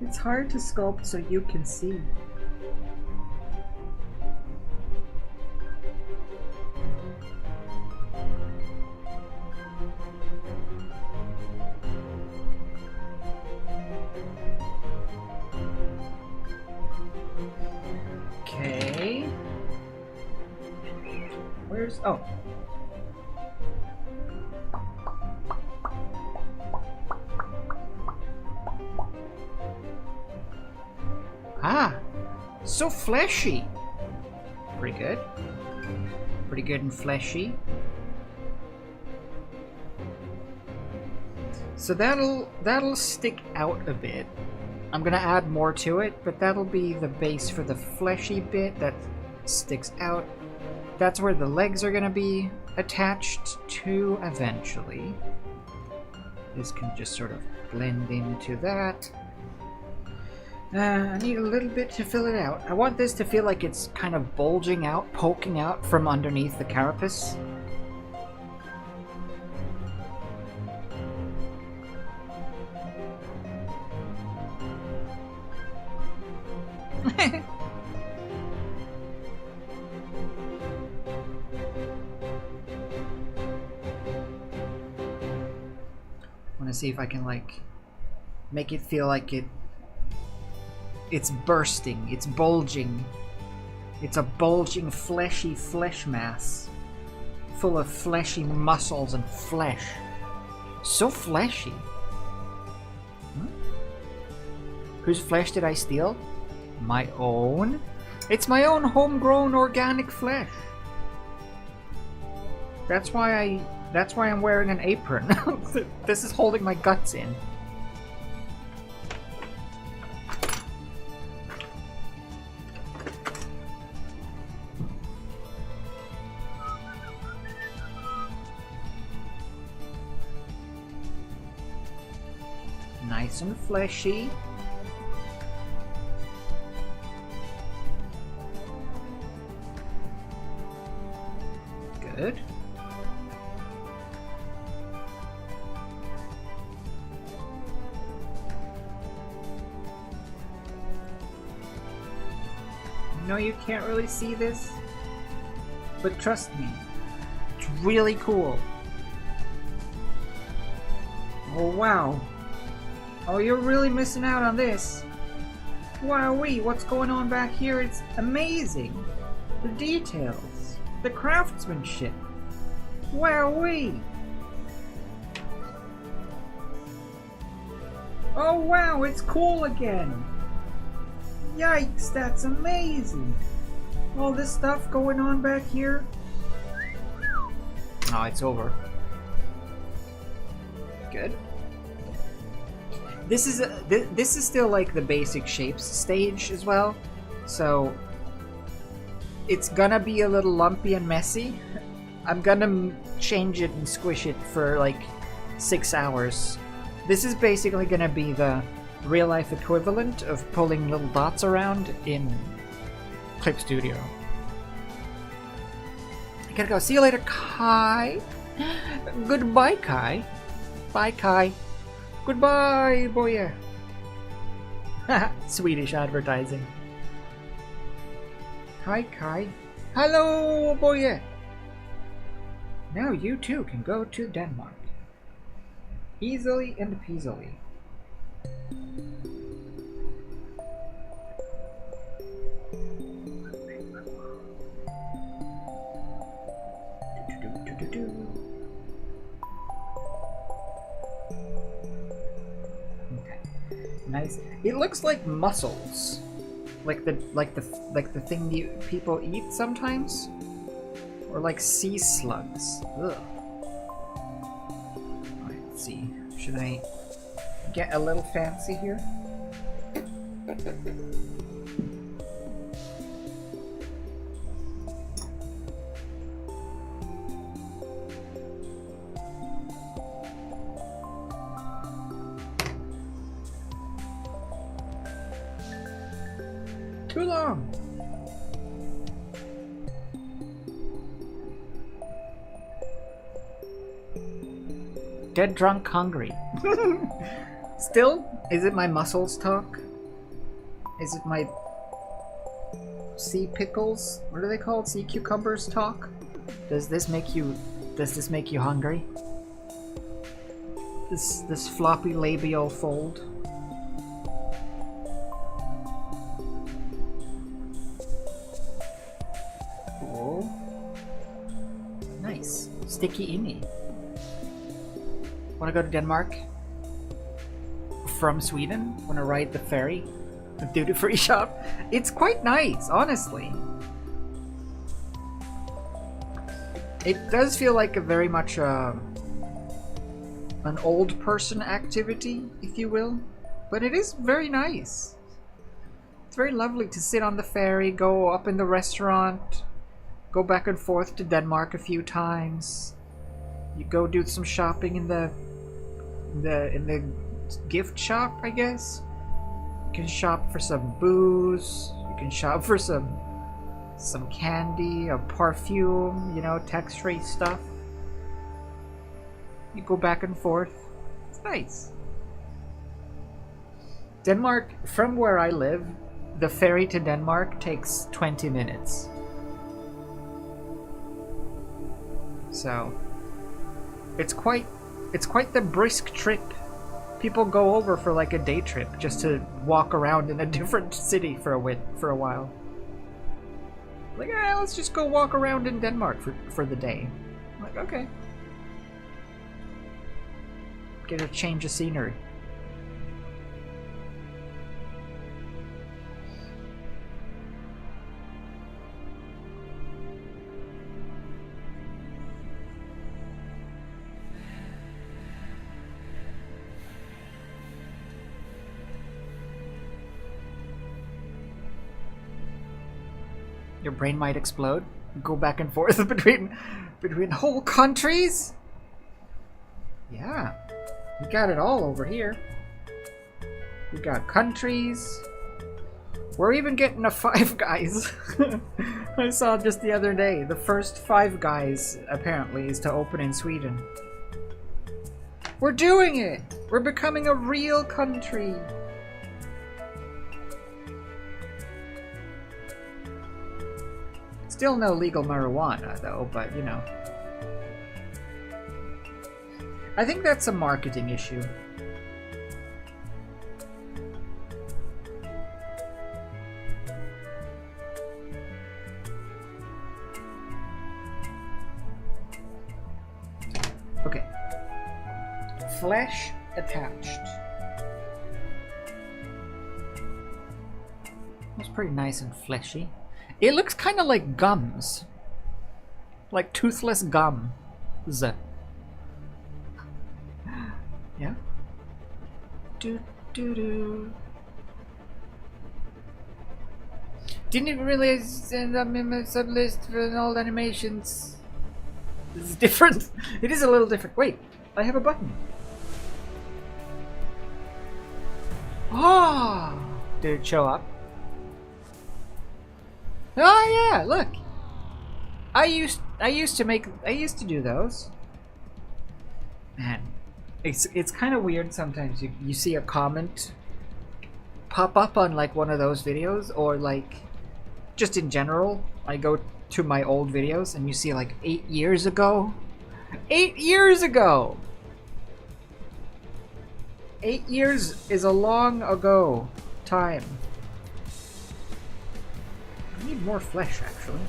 Speaker 1: It's hard to sculpt so you can see. Okay. Where's... oh. Ah, so fleshy. Pretty good. Pretty good and fleshy. So that'll stick out a bit. I'm gonna add more to it, but that'll be the base for the fleshy bit that sticks out. That's where the legs are gonna be attached to eventually. This can just sort of blend into that. I need a little bit to fill it out. I want this to feel like it's kind of bulging out, poking out from underneath the carapace. I want to see if I can like make it feel like it's bursting, it's bulging. It's a bulging, fleshy flesh mass. Full of fleshy muscles and flesh. So fleshy. Hmm? Whose flesh did I steal? My own? It's my own homegrown organic flesh. That's why I'm wearing an apron. This is holding my guts in. Nice and fleshy. Good. No, you can't really see this, but trust me, it's really cool. Oh wow. Oh, you're really missing out on this. Wowee, what's going on back here? It's amazing. The details, the craftsmanship. Wowee. Oh wow, it's cool again. Yikes, that's amazing. All this stuff going on back here. Oh, it's over. Good. This is still like the basic shapes stage as well, so it's gonna be a little lumpy and messy. I'm gonna change it and squish it for like 6 hours. This is basically gonna be the real life equivalent of pulling little dots around in Clip Studio. I gotta go. See you later, Kai. Goodbye, Kai. Bye, Kai. Goodbye, boy. Swedish advertising. Hi, Kai. Hello, boy. Now you too can go to Denmark. Easily and peasily. nice. It looks like mussels, like the thing people eat sometimes, or like sea slugs. Ugh. Alright, let's see. Should I get a little fancy here? Too long. Dead drunk hungry. Still? Is it my mussels talk? Is it my sea pickles? What are they called? Sea cucumbers talk? Does this make you hungry? This floppy labial fold? Nice. Sticky innie. Wanna go to Denmark? From Sweden? Wanna ride the ferry? The duty-free shop? It's quite nice, honestly. It does feel like a very much an old person activity, if you will. But it is very nice. It's very lovely to sit on the ferry, go up in the restaurant, go back and forth to Denmark a few times. You go do some shopping in the gift shop, I guess. You can shop for some booze. You can shop for some candy, a perfume, you know, tax-free stuff. You go back and forth. It's nice. Denmark, from where I live, the ferry to Denmark takes 20 minutes. So, it's quite the brisk trip. People go over for like a day trip just to walk around in a different city for a while. Like, let's just go walk around in Denmark for the day. I'm like, okay. Get a change of scenery. Your brain might explode. Go back and forth between whole countries. Yeah, we got it all over here. We got countries. We're even getting a Five Guys. I saw just the other day. The first Five Guys apparently is to open in Sweden. We're doing it. We're becoming a real country. Still no legal marijuana, though, but, you know. I think that's a marketing issue. Okay. Flesh attached. That's pretty nice and fleshy. It looks kind of like gums. Like toothless gums. Yeah? Do. Didn't even realize I'm in my sublist for all animations. This is different. It is a little different. Wait, I have a button. Ah! Did it show up? Oh yeah, look. I used to do those. Man, it's kind of weird sometimes. You see a comment pop up on like one of those videos, or like just in general. I go to my old videos and you see like 8 years ago. 8 years ago. 8 years is a long ago time. I need more flesh, actually.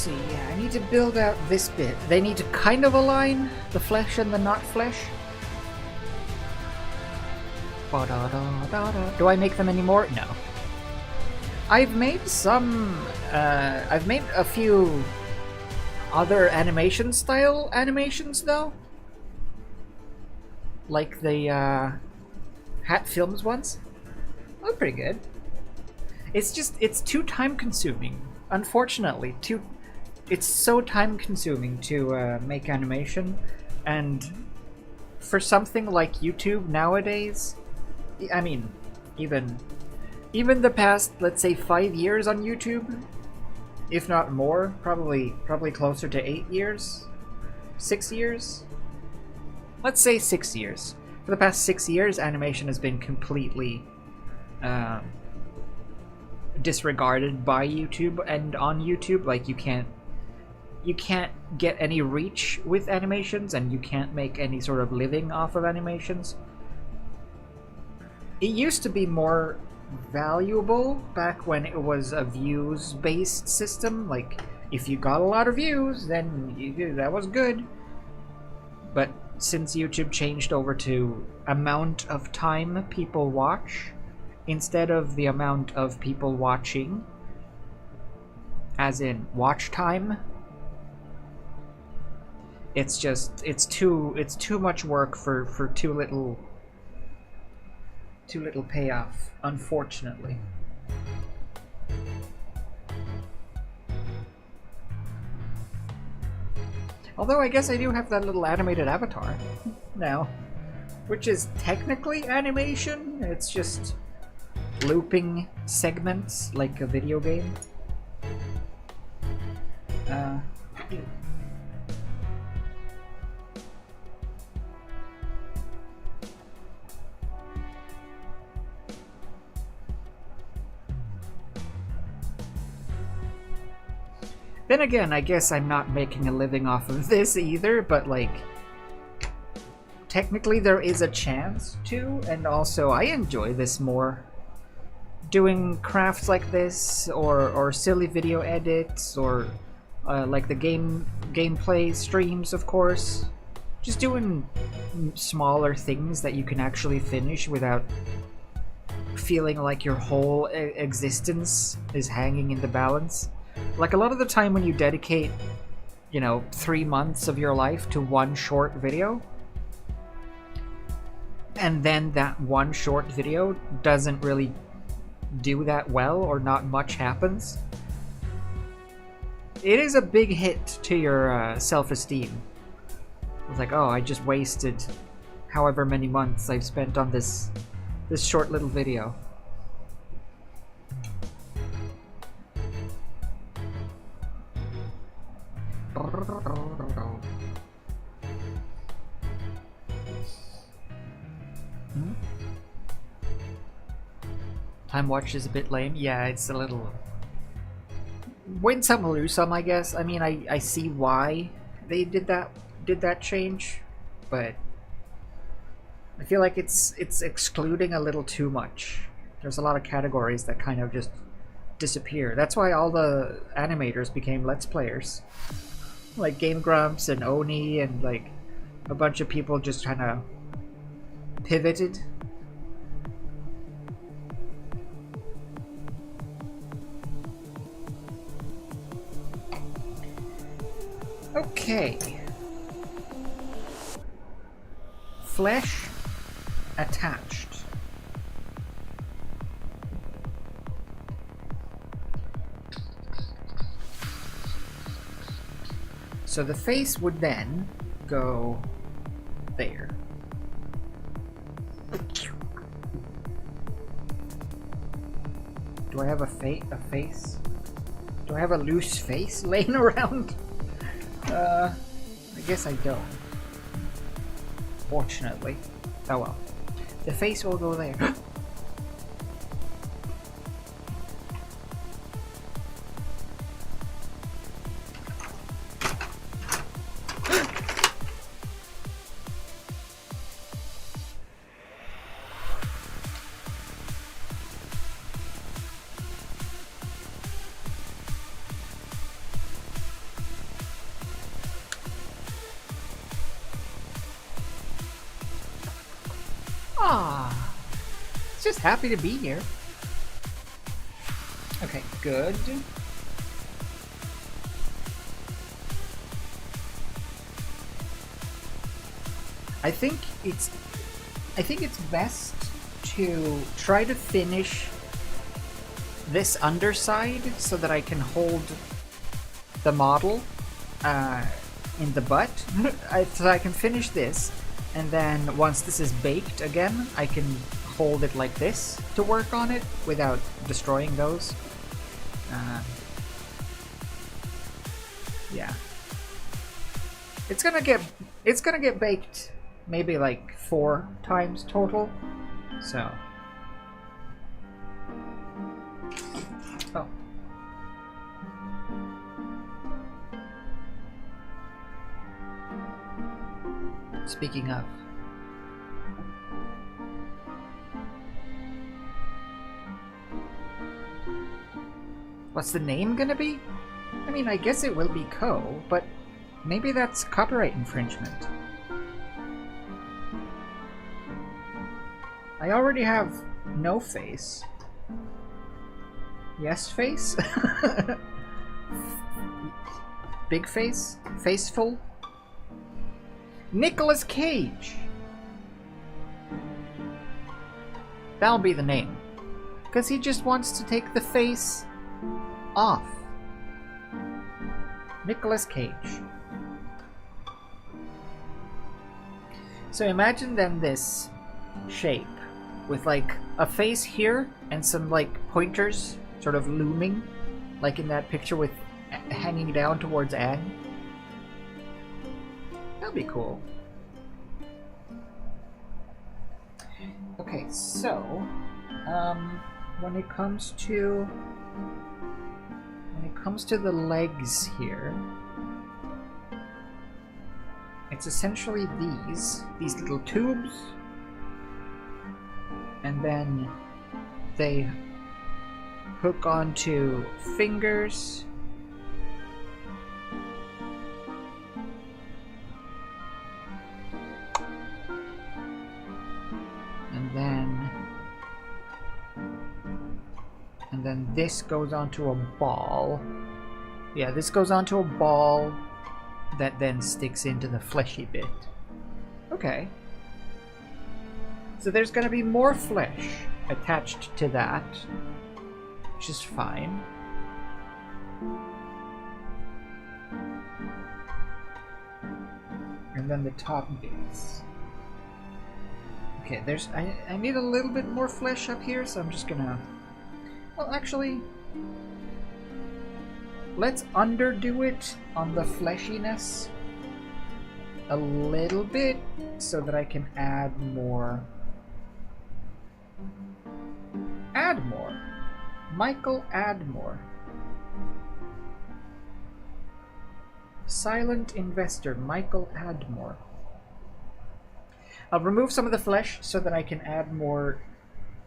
Speaker 1: see. Yeah, I need to build out this bit. They need to kind of align the flesh and the not flesh. Ba-da-da-da-da. Do I make them anymore? No. I've made some. I've made a few other animation style animations though, like the Hat Films ones. Oh, pretty good. It's too time consuming. Unfortunately, it's so time consuming to make animation, and for something like YouTube nowadays, I mean, even the past, let's say, 5 years on YouTube, if not more, probably closer to 8 years, 6 years. Let's say 6 years. For the past 6 years, animation has been completely disregarded by YouTube and on YouTube. Like, you can't get any reach with animations, and you can't make any sort of living off of animations. It used to be more valuable back when it was a views-based system. Like, if you got a lot of views, then that was good. But since YouTube changed over to amount of time people watch instead of the amount of people watching, as in watch time, it's too much work for too little payoff, unfortunately. Although I guess I do have that little animated avatar now, which is technically animation. It's just looping segments like a video game. Then again, I guess I'm not making a living off of this either, but like, technically there is a chance to, and also I enjoy this more. Doing crafts like this, or silly video edits, or like the gameplay streams, of course. Just doing smaller things that you can actually finish without feeling like your whole existence is hanging in the balance. Like, a lot of the time when you dedicate, 3 months of your life to one short video, and then that one short video doesn't really do that well, or not much happens, it is a big hit to your self-esteem. It's like, oh, I just wasted however many months I've spent on this short little video. Time watch is a bit lame. Yeah, it's a little win some, lose some, I guess. I mean, I see why they did that change, but I feel like it's excluding a little too much. There's a lot of categories that kind of just disappear. That's why all the animators became Let's Players. Like Game Grumps and Oni, and like a bunch of people just kind of pivoted. Okay. Flesh attached. So the face would then go there. Do I have a face? Do I have a loose face laying around? I guess I don't. Fortunately. Oh well. The face will go there. Ah, it's just happy to be here. Okay, good. I think it's best to try to finish this underside so that I can hold the model in the butt. So I can finish this, and then once this is baked again, I can hold it like this to work on it without destroying those. Yeah, it's gonna get baked maybe like 4 times total. So. Oh. Speaking of. What's the name gonna be? I mean, I guess it will be Koh, but maybe that's copyright infringement. I already have no face. Yes face? Big face? Faceful? Nicolas Cage! That'll be the name. Because he just wants to take the face off. Nicolas Cage. So imagine then this shape with like a face here and some like pointers sort of looming, like in that picture with hanging down towards Anne. That'd be cool. Okay, so when it comes to the legs here, it's essentially these little tubes, and then they hook onto fingers, and then this goes onto a ball. Yeah, this goes onto a ball that then sticks into the fleshy bit. Okay. So there's gonna be more flesh attached to that, which is fine. And then the top bits. Okay, I need a little bit more flesh up here, so I'm just gonna... Well, actually, let's underdo it on the fleshiness a little bit so that I can add more. Michael Admore. Silent investor, Michael Admore. I'll remove some of the flesh so that I can add more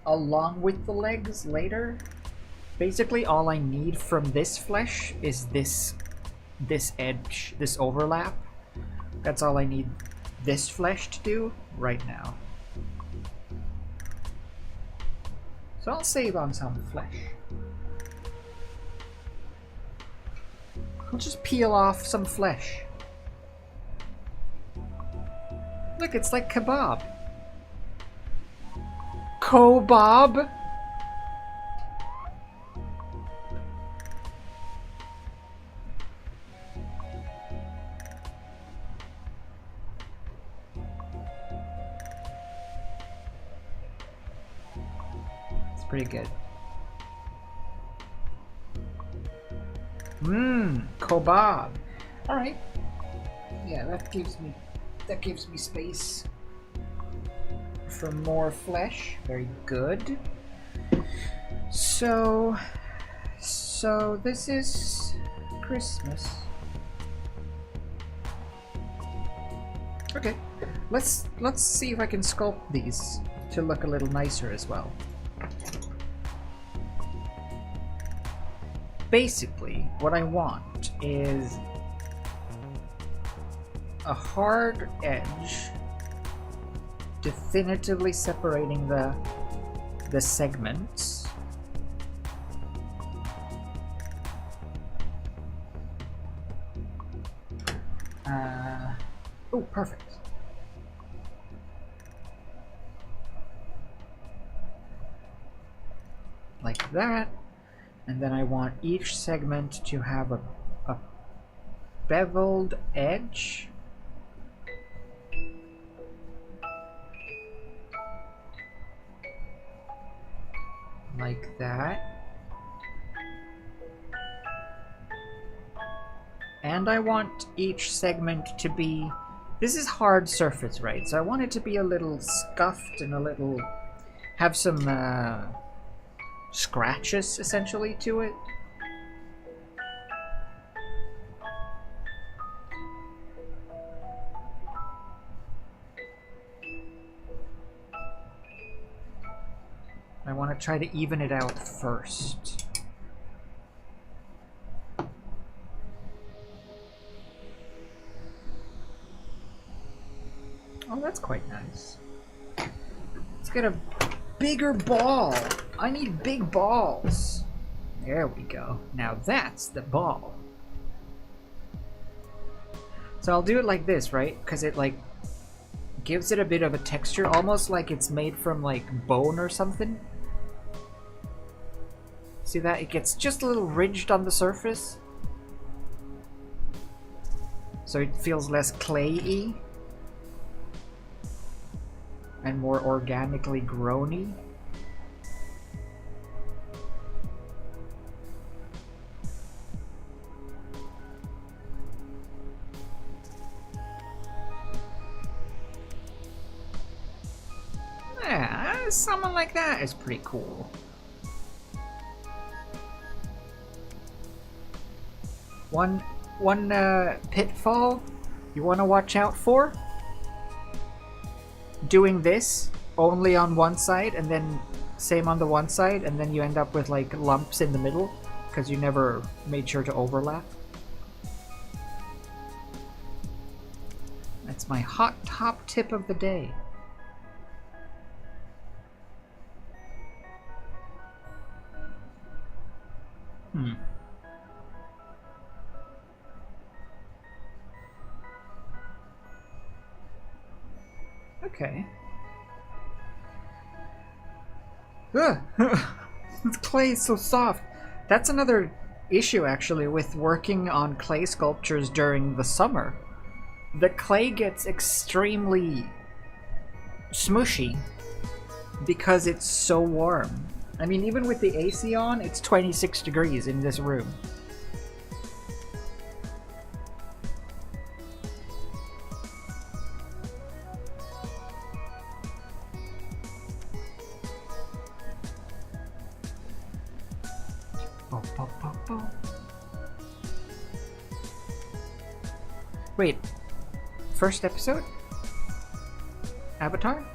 Speaker 1: along with the legs later. Basically, all I need from this flesh is this edge, this overlap. That's all I need this flesh to do right now. So I'll save on some flesh. I'll just peel off some flesh. Look, it's like kebab. Kobob? It's pretty good. Kobob. Alright. Yeah, that gives me space for more flesh. Very good. So this is Christmas. Okay. Let's see if I can sculpt these to look a little nicer as well. Basically, what I want is a hard edge definitively separating the segments. Oh, perfect. Like that. And then I want each segment to have a beveled edge. Like that. And I want each segment to be... This is hard surface, right? So I want it to be a little scuffed and a little... have some scratches, essentially, to it. I want to try to even it out first. Oh, that's quite nice. Let's get a bigger ball. I need big balls. There we go. Now that's the ball. So I'll do it like this, right? Because it like gives it a bit of a texture, almost like it's made from like bone or something. See that? It gets just a little ridged on the surface. So it feels less clay-y. And more organically grown-y. Yeah, someone like that is pretty cool. One pitfall you want to watch out for? Doing this only on one side and then same on the one side, and then you end up with like lumps in the middle because you never made sure to overlap. That's my hot top tip of the day. Okay. Ugh. This clay is so soft. That's another issue actually with working on clay sculptures during the summer. The clay gets extremely smushy because it's so warm. I mean, even with the AC on, it's 26 degrees in this room. Wait, first episode? Avatar?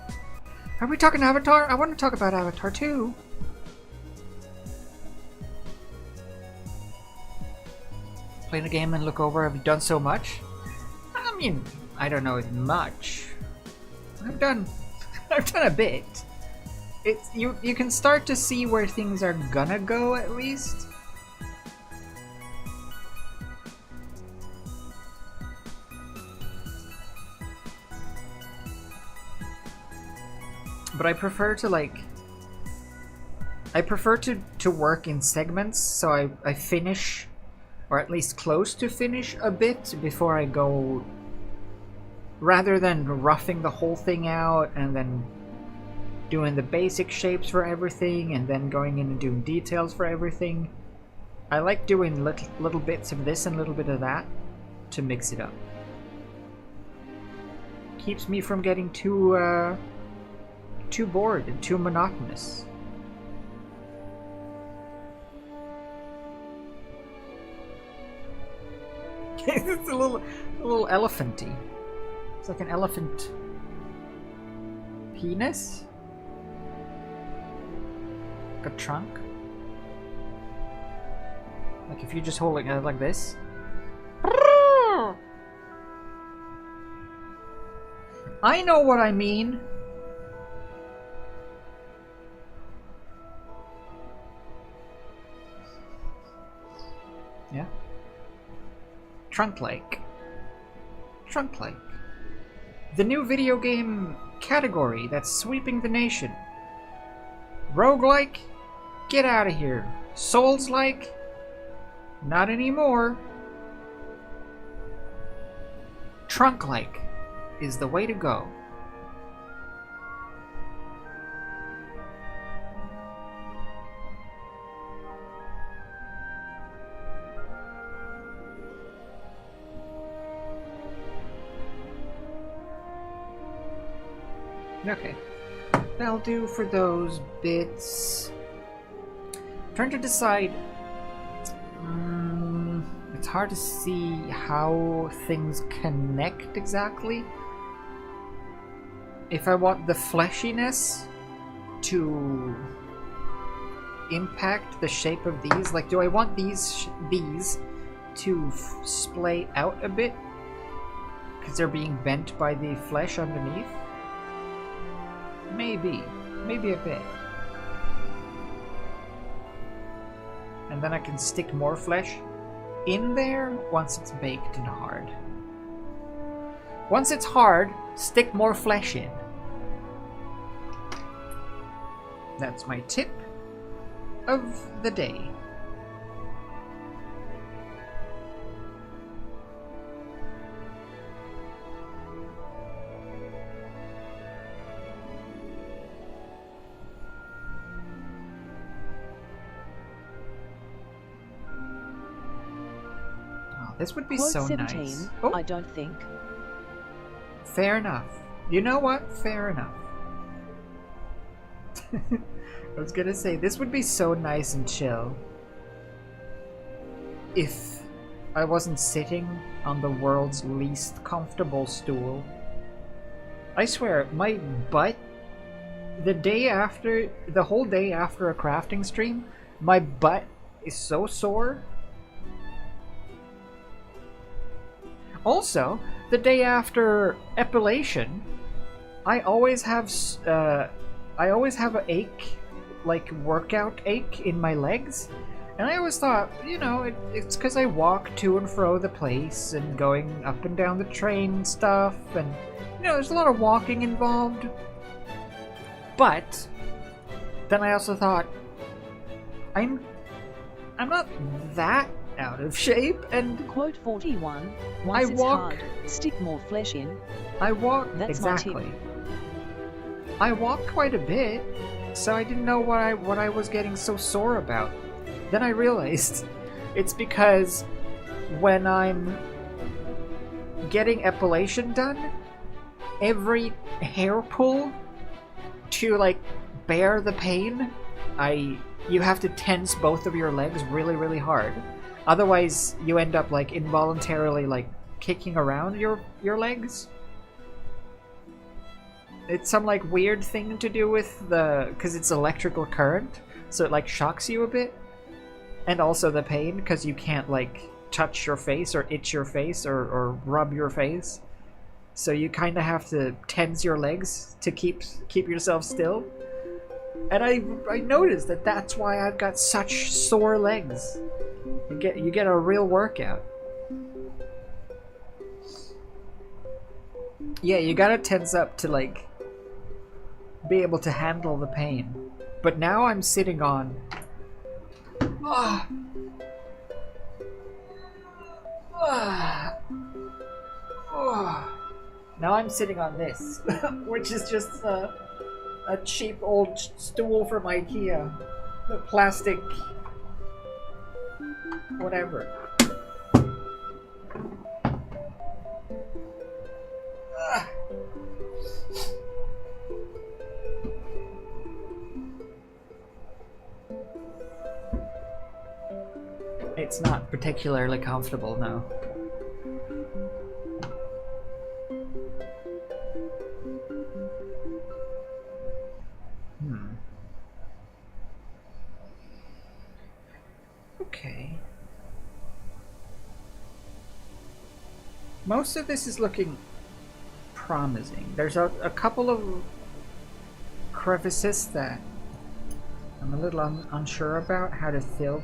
Speaker 1: Are we talking Avatar? I want to talk about Avatar too. Play the game and look over. Have you done so much? I mean, I don't know much. I've done a bit. It's you can start to see where things are gonna go at least. But I prefer to work in segments, so I finish, or at least close to finish a bit before I go, rather than roughing the whole thing out and then doing the basic shapes for everything and then going in and doing details for everything. I like doing little bits of this and a little bit of that to mix it up. Keeps me from getting too bored and too monotonous. It's a little elephanty. It's like an elephant penis? Like a trunk? Like if you just hold it like this. I know what I mean. Yeah? Trunk Lake. Trunk Lake. The new video game category that's sweeping the nation. Roguelike? Get out of here. Souls-like? Not anymore. Trunk-like is the way to go. Okay. That'll do for those bits. Trying to decide. It's hard to see how things connect exactly. If I want the fleshiness to impact the shape of these, like, do I want these to splay out a bit because they're being bent by the flesh underneath? Maybe a bit. And then I can stick more flesh in there once it's baked and hard. Once it's hard, stick more flesh in. That's my tip of the day. This would be
Speaker 6: Quote
Speaker 1: so
Speaker 6: 17,
Speaker 1: nice. Oh,
Speaker 6: I don't think.
Speaker 1: fair enough. You know what? Fair enough. I was gonna say, this would be so nice and chill if I wasn't sitting on the world's least comfortable stool. I swear, my butt, the whole day after a crafting stream, my butt is so sore. Also, the day after epilation, I always have an ache, like workout ache in my legs, and I always thought, you know, it's because I walk to and fro the place and going up and down the train and stuff, and you know, there's a lot of walking involved. But then I also thought, I'm not that out of shape, and
Speaker 6: Quote 41,
Speaker 1: I
Speaker 6: once it's
Speaker 1: walk-
Speaker 6: hard, stick more flesh in.
Speaker 1: I walk
Speaker 6: That's my tip.
Speaker 1: exactly. I walk quite a bit, so I didn't know what I was getting so sore about. Then I realized it's because when I'm getting epilation done, every hair pull to like bear the pain, you have to tense both of your legs really, really hard. Otherwise, you end up like involuntarily like kicking around your legs. It's some like weird thing to do with because it's electrical current, so it like shocks you a bit, and also the pain because you can't like touch your face or itch your face or rub your face, so you kind of have to tense your legs to keep yourself still. And I noticed that that's why I've got such sore legs. You get a real workout. Yeah, you gotta tense up to like be able to handle the pain. But now I'm sitting on now I'm sitting on this, which is just a cheap old stool from IKEA. The plastic whatever. It's not particularly comfortable, no. Okay. Most of this is looking promising. There's a couple of crevices that I'm a little unsure about how to fill.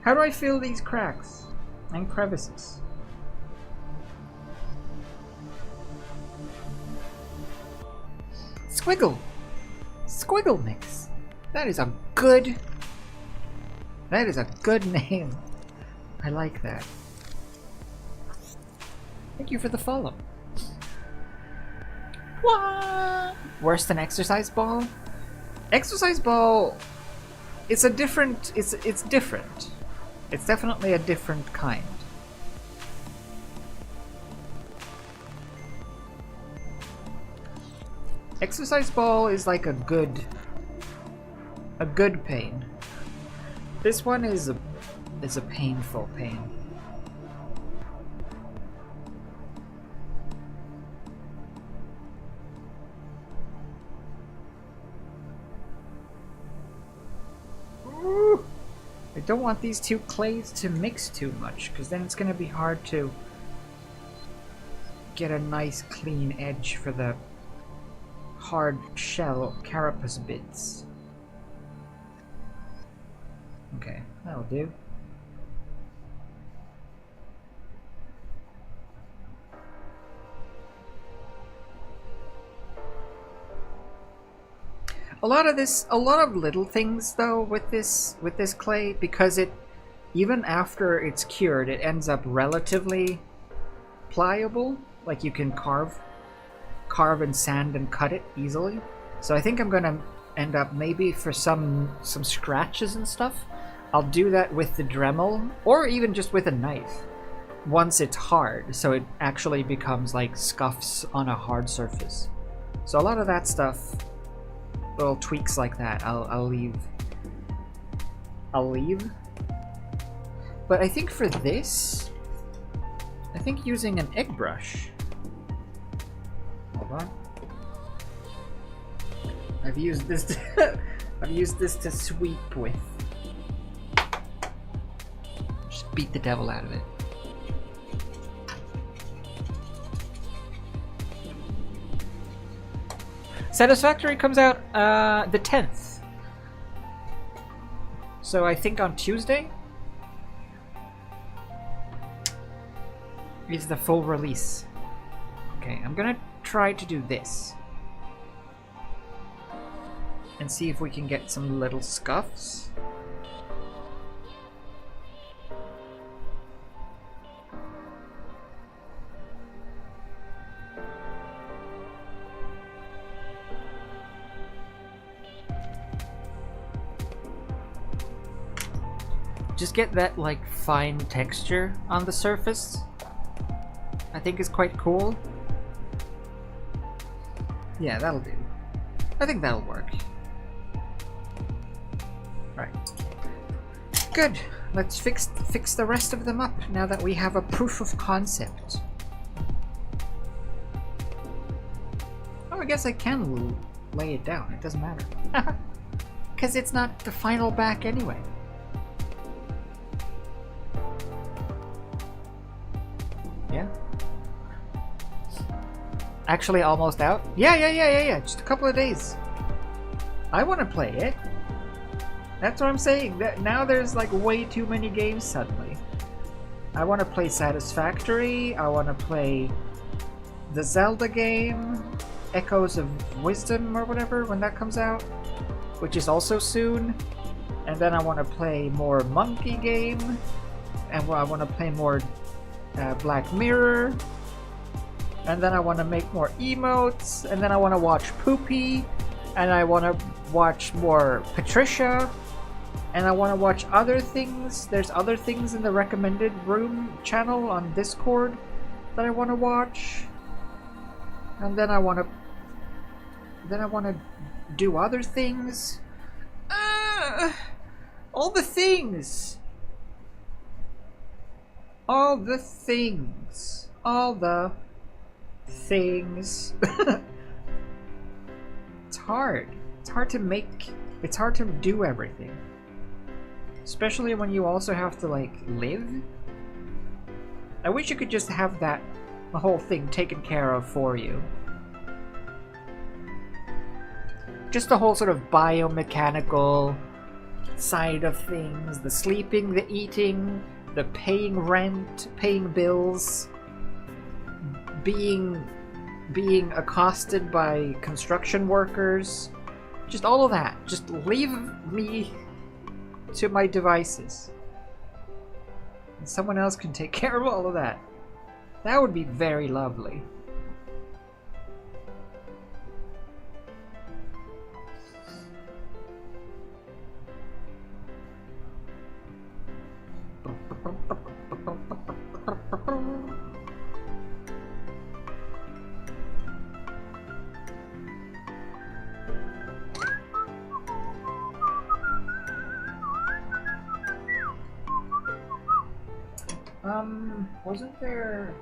Speaker 1: How do I fill these cracks and crevices? Squiggle! Squiggle Mix! That is a good name. I like that. Thank you for the follow. What? Worse than exercise ball? Exercise ball, it's a different, it's different. It's definitely a different kind. Exercise ball is like a good pain. This one is a painful pain. I don't want these two clays to mix too much, because then it's going to be hard to get a nice clean edge for the hard shell carapace bits. Okay, that'll do. A lot of little things though with this clay, because it, even after it's cured, it ends up relatively pliable. Like you can carve and sand and cut it easily. So I think I'm gonna end up, maybe for some scratches and stuff, I'll do that with the Dremel, or even just with a knife once it's hard, so it actually becomes like scuffs on a hard surface. So a lot of that stuff, little tweaks like that, I'll leave. But I think for this, I think using an egg brush. Hold on. I've used this to sweep with. Just beat the devil out of it. Satisfactory comes out the 10th. So I think on Tuesday is the full release. Okay, I'm gonna try to do this and see if we can get some little scuffs. Just get that like fine texture on the surface. I think is quite cool. Yeah, that'll do. I think that'll work. Right. Good. Let's fix the rest of them up now that we have a proof of concept. Oh, I guess I can lay it down. It doesn't matter. Because it's not the final back anyway. Yeah. Actually almost out? Yeah. Just a couple of days. I want to play it. That's what I'm saying. Now there's like way too many games suddenly. I want to play Satisfactory. I want to play the Zelda game, Echoes of Wisdom or whatever, when that comes out, which is also soon. And then I want to play more Monkey Game, and I want to play more Black Mirror, and then I want to make more emotes, and then I want to watch Poopy, and I want to watch more Patricia, and I want to watch other things. There's other things in the recommended room channel on Discord that I want to watch, and then I want to do other things. All the things. All the things. It's hard. It's hard to make. It's hard to do everything. Especially when you also have to, like, live. I wish you could just have the whole thing taken care of for you. Just the whole sort of biomechanical side of things, the sleeping, the eating, the paying rent, paying bills, being accosted by construction workers, just all of that. Just leave me to my devices. And someone else can take care of all of that. That would be very lovely. Wasn't there...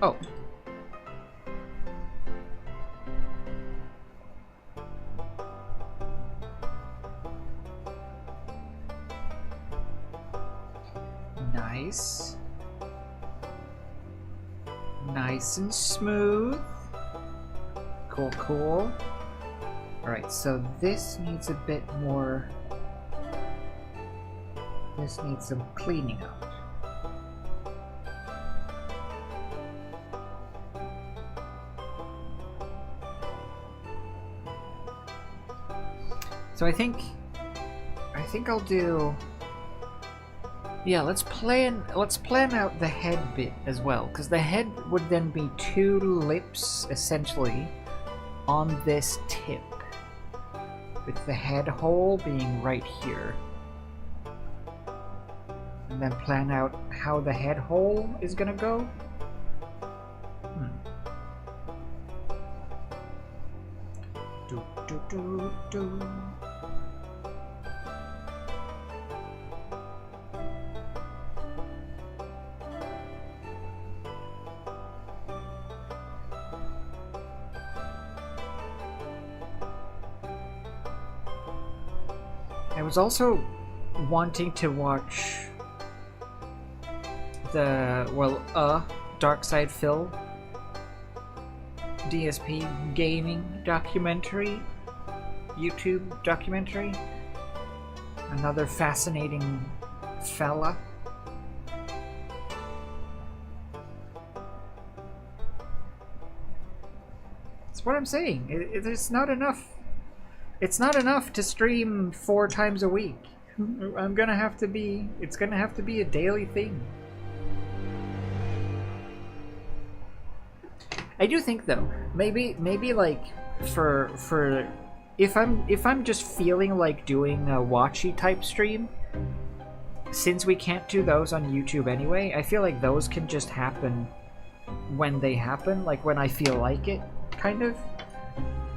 Speaker 1: Oh. Nice. Nice and smooth. Cool, cool. Alright, so this needs a bit more... This needs some cleaning up. So I think I'll do... Yeah, let's plan out the head bit as well, because the head would then be two lips essentially on this tip, with the head hole being right here. And then plan out how the head hole is gonna go. Do, do, do, do. I was also wanting to watch the, Dark Side Phil DSP gaming documentary, YouTube documentary. Another fascinating fella. That's what I'm saying. It's not enough. It's not enough to stream 4 times a week. It's gonna have to be a daily thing. I do think though, maybe like for if I'm just feeling like doing a watchy type stream, since we can't do those on YouTube anyway, I feel like those can just happen when they happen, like when I feel like it, kind of.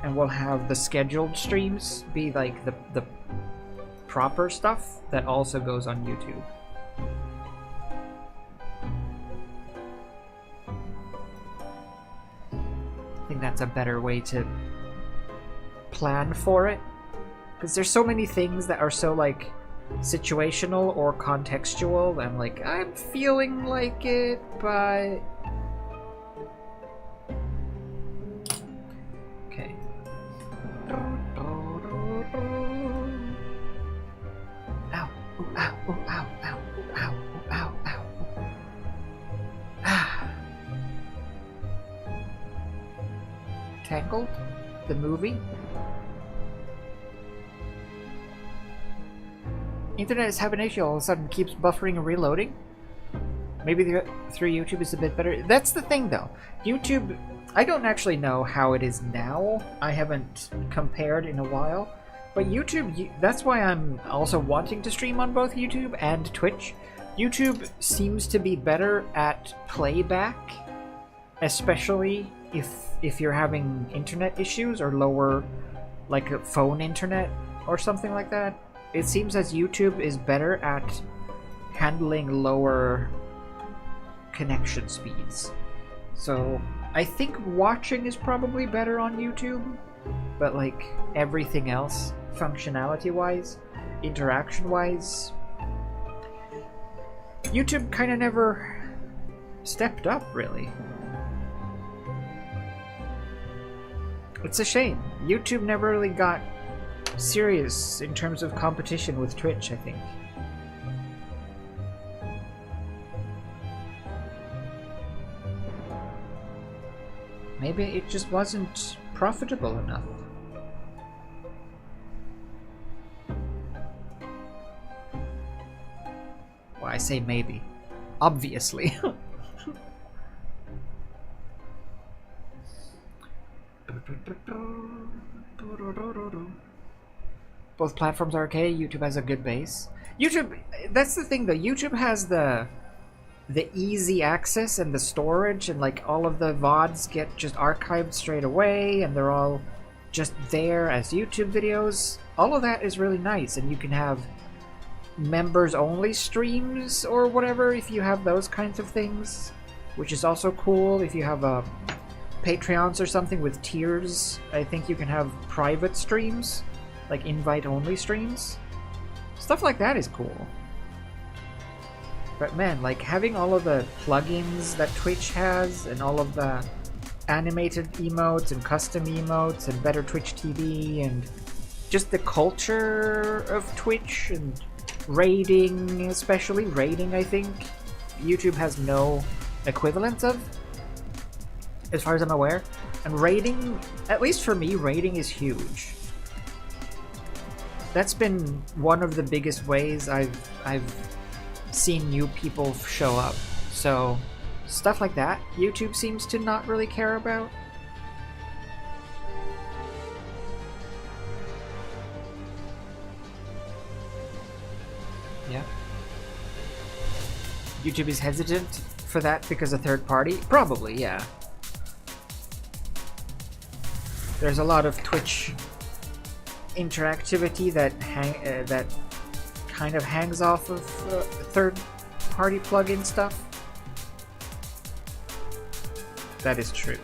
Speaker 1: And we'll have the scheduled streams be like the proper stuff that also goes on YouTube. I think that's a better way to plan for it, because there's so many things that are so like situational or contextual, and like I'm feeling like it, but okay. Ow! Ooh, ow! Ooh, ow! Ow! Ooh, ow! Ooh, ow! Ow! Ah. Tangled, the movie. Internet is having an issue. All of a sudden, keeps buffering and reloading. Maybe through YouTube is a bit better. That's the thing, though. YouTube, I don't actually know how it is now. I haven't compared in a while. But YouTube, that's why I'm also wanting to stream on both YouTube and Twitch. YouTube seems to be better at playback, especially if you're having internet issues or lower, like a phone internet or something like that. It seems as YouTube is better at handling lower connection speeds. So I think watching is probably better on YouTube, but like everything else, functionality-wise, interaction-wise, YouTube kind of never stepped up, really. It's a shame. YouTube never really got serious in terms of competition with Twitch, I think. Maybe it just wasn't profitable enough. Well, I say maybe. Obviously. Both platforms are okay. YouTube has a good base. YouTube, that's the thing though. YouTube has the easy access and the storage, and like all of the VODs get just archived straight away, and they're all just there as YouTube videos. All of that is really nice, and you can have members only streams or whatever if you have those kinds of things, which is also cool. If you have Patreons or something with tiers, I think you can have private streams, like invite only streams. Stuff like that is cool. But man, like having all of the plugins that Twitch has, and all of the animated emotes and custom emotes and better Twitch TV, and just the culture of Twitch and raiding, especially raiding, I think YouTube has no equivalent of, as far as I'm aware. And raiding, at least for me, raiding is huge. That's been one of the biggest ways I've seen new people show up. So stuff like that, YouTube seems to not really care about. Yeah. YouTube is hesitant for that because of third party? Probably, yeah. There's a lot of Twitch interactivity that that kind of hangs off of third-party plugin stuff. That is true.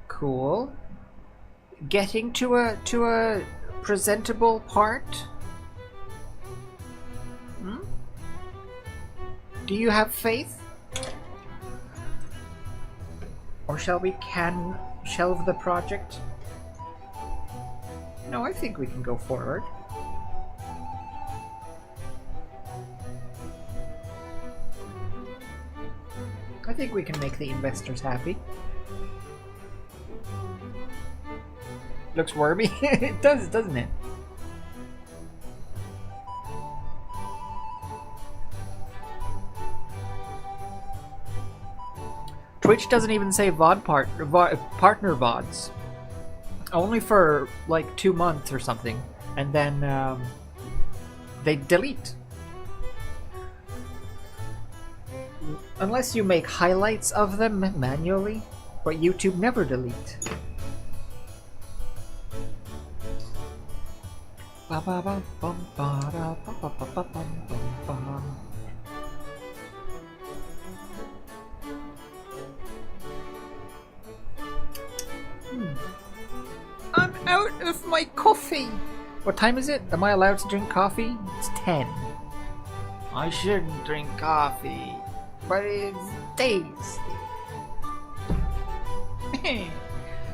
Speaker 1: Cool. Getting to a presentable part. Do you have faith? Or shall we shelve the project? No, I think we can go forward. I think we can make the investors happy. Looks wormy. It does, doesn't it? Twitch doesn't even say partner VODs. Only for like 2 months or something, and then they delete. Unless you make highlights of them manually, but YouTube never delete. I'm out of my coffee. What time is it? Am I allowed to drink coffee? It's 10. I shouldn't drink coffee, but it's tasty.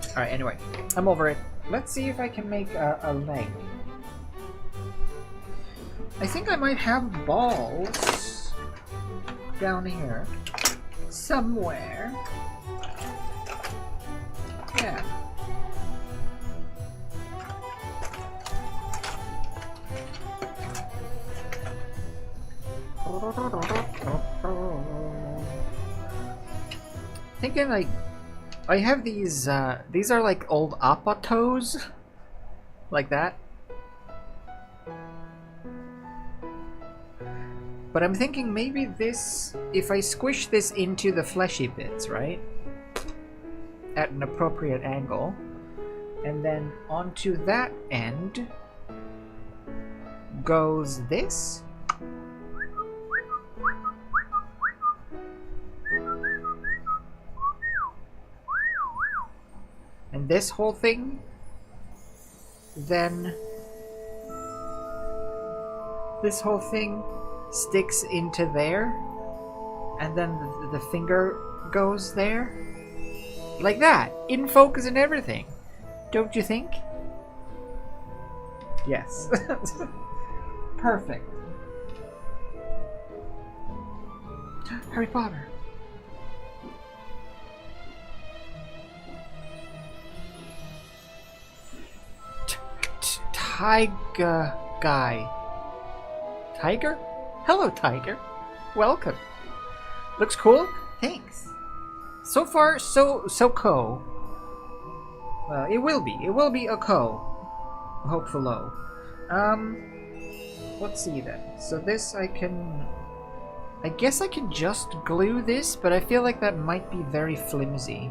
Speaker 1: Alright, anyway, I'm over it. Let's see if I can make a leg. I think I might have balls down here somewhere. Yeah. Thinking like I have these are like old appa toes, like that. But I'm thinking maybe this, if I squish this into the fleshy bits, right? At an appropriate angle, and then onto that end goes this. And this whole thing then this whole thing sticks into there, and then the finger goes there. Like that, in focus and everything. Don't you think? Yes. Perfect. Harry Potter. Tiger guy. Tiger? Hello, Tiger. Welcome. Looks cool? Thanks. So far, so Koh. Well, it will be. It will be a Koh. Hopefully. Let's see then. So this I guess I can just glue this, but I feel like that might be very flimsy.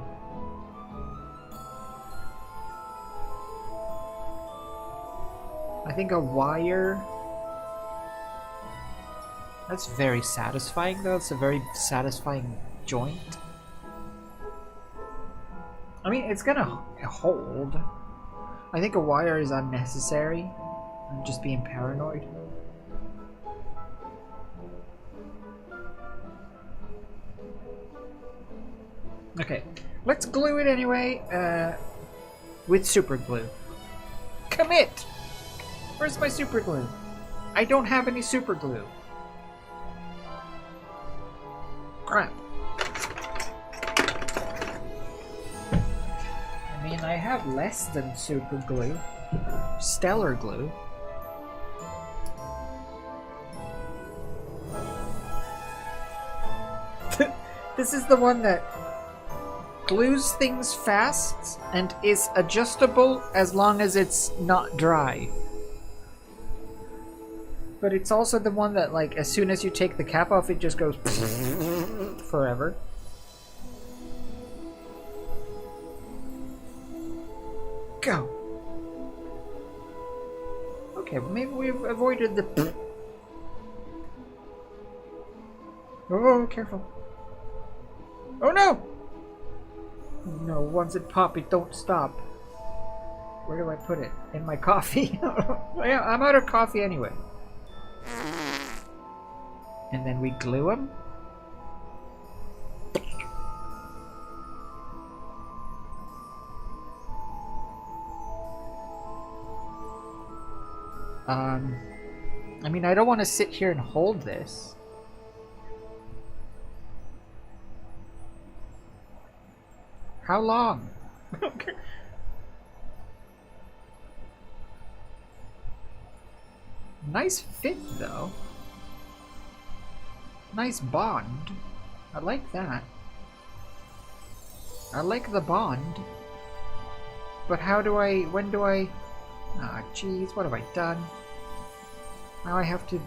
Speaker 1: I think a wire... That's very satisfying though. It's a very satisfying joint. I mean, it's gonna hold. I think a wire is unnecessary. I'm just being paranoid. Okay, let's glue it anyway, with super glue. Commit! Where's my super glue? I don't have any super glue. Crap. I mean, I have less than super glue. Stellar glue. This is the one that glues things fast and is adjustable as long as it's not dry. But it's also the one that, like, as soon as you take the cap off, it just goes forever. Go! Okay, maybe we've avoided the... Oh, careful. Oh no! No, once it pops, it don't stop. Where do I put it? In my coffee? Yeah, I'm out of coffee anyway. And then we glue them. I mean, I don't want to sit here and hold this. How long? Nice fit, though. Nice bond. I like that. I like the bond. But how do I... When do I... Ah, jeez, what have I done? Now I have to...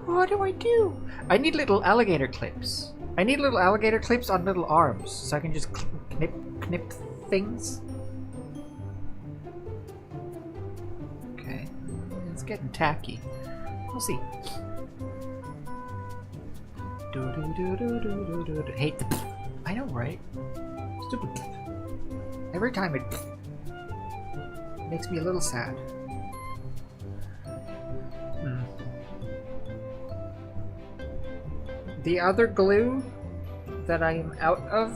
Speaker 1: What do I do? I need little alligator clips. I need little alligator clips on little arms, so I can just knip things. Okay, it's getting tacky. We'll see. Hate the... I know, right? Stupid. Every time it makes me a little sad. The other glue that I am out of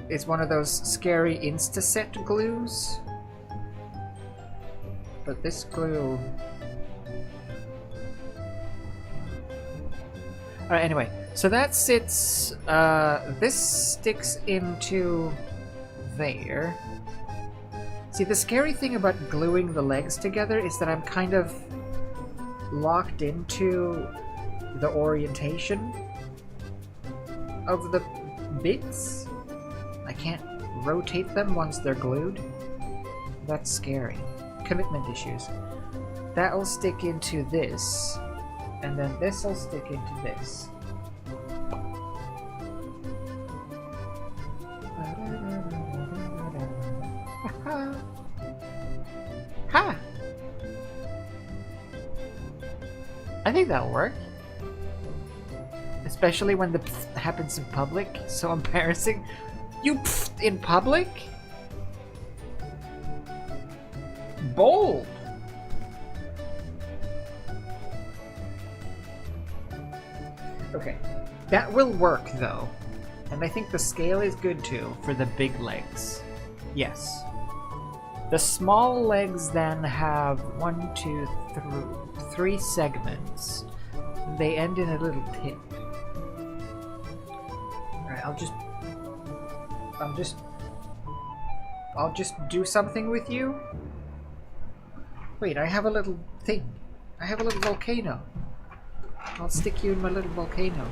Speaker 1: is one of those scary Insta-set glues. But this glue... Alright, anyway. So that sits... this sticks into there. See, the scary thing about gluing the legs together is that I'm kind of locked into the orientation of the bits. I can't rotate them once they're glued. That's scary. Commitment issues. That'll stick into this, and then this'll stick into this. Ha! I think that'll work. Especially when the happens in public. So embarrassing. You in public? Bold. Okay, that will work though. And I think the scale is good too for the big legs. Yes. The small legs then have 1, 2, 3 segments. They end in a little tip. Alright, I'll just do something with you. Wait, I have a little thing. I have a little volcano. I'll stick you in my little volcano.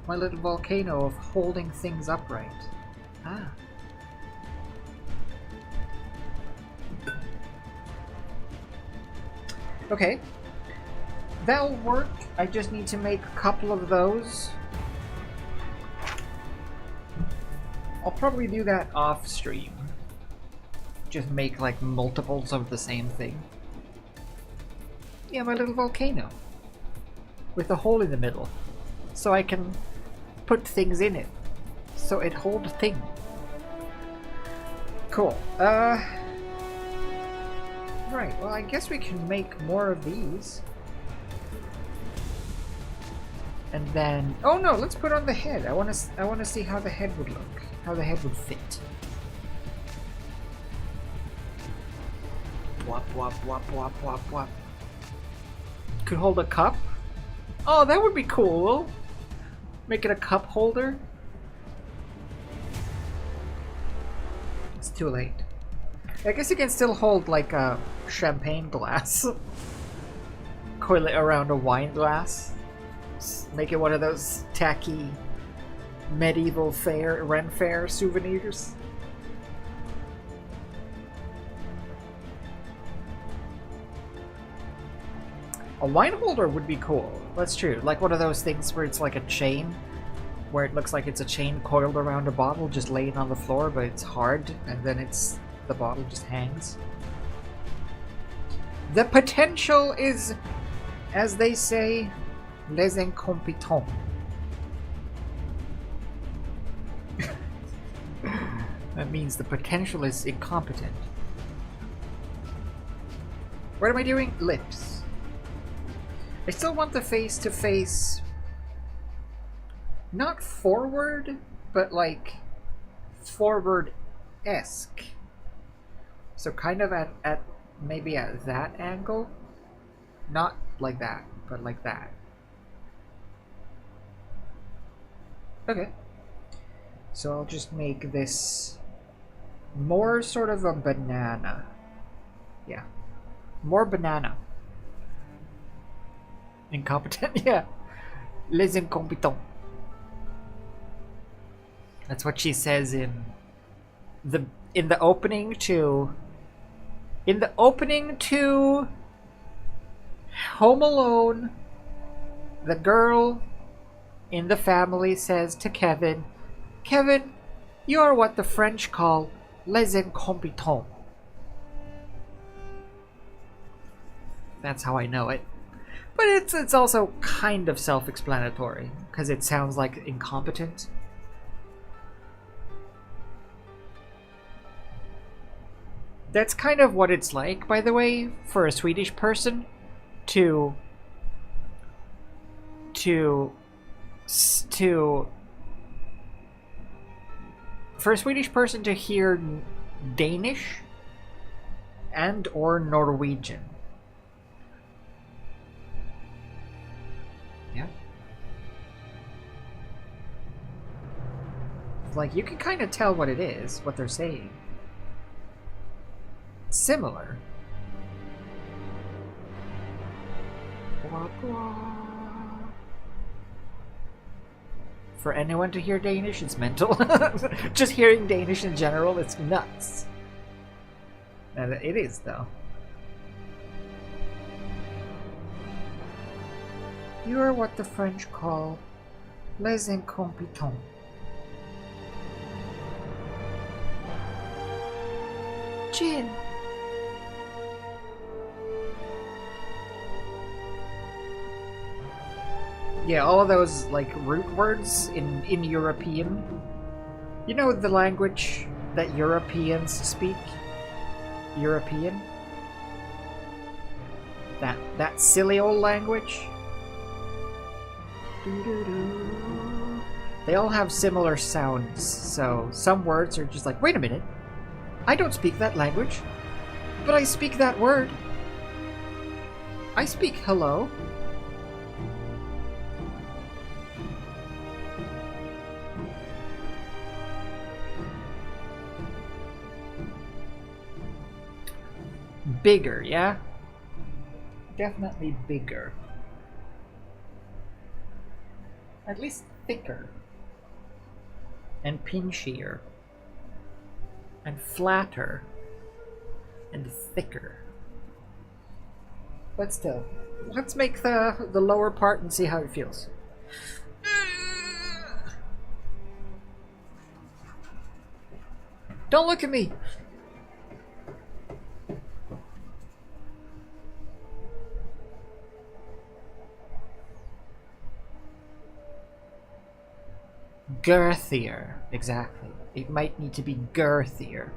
Speaker 1: My little volcano of holding things upright. Ah. Okay. That'll work. I just need to make a couple of those. I'll probably do that off stream. Just make like multiples of the same thing. Yeah, my little volcano. With a hole in the middle. So I can put things in it. So it holds things. Cool. Right, well I guess we can make more of these. And then, oh no, let's put on the head. I want to see how the head would look. How the head would fit. Wop wop wop wop wop wop. Could hold a cup. Oh, that would be cool. Make it a cup holder. It's too late. I guess you can still hold like a champagne glass. Coil it around a wine glass. Make it one of those tacky medieval Ren Fair souvenirs. A wine holder would be cool. That's true. Like one of those things where it's like a chain, where it looks like it's a chain coiled around a bottle just laying on the floor, but it's hard, and then the bottle just hangs. The potential is, as they say, les incompetents. That means the potential is incompetent. What am I doing? Lips. I still want the face to face not forward, but like forward-esque. So kind of at maybe at that angle. Not like that, but like that. Okay. So I'll just make this more sort of a banana. Yeah. More banana. Incompetent? Yeah. Les incompetents. That's what she says in the opening to Home Alone. The girl in the family says to Kevin, "Kevin, you are what the French call les incompetents." That's how I know it. But it's also kind of self-explanatory, because it sounds like incompetent. That's kind of what it's like, by the way, for a Swedish person to for a Swedish person to hear Danish and or Norwegian. Yeah. Like, you can kind of tell what it is, what they're saying. It's similar. Blah, blah. For anyone to hear Danish, it's mental. Just hearing Danish in general, it's nuts. And it is, though. You are what the French call les incompetents. Jin. Yeah, all of those like root words in European. You know the language that Europeans speak? European? That silly old language? Doo-doo-doo. They all have similar sounds, so some words are just like, wait a minute, I don't speak that language, but I speak that word. I speak hello. Bigger, yeah? Definitely bigger. At least thicker. And pinchier. And flatter. And thicker. But still, let's make the lower part and see how it feels. Don't look at me! Girthier, exactly. It might need to be girthier.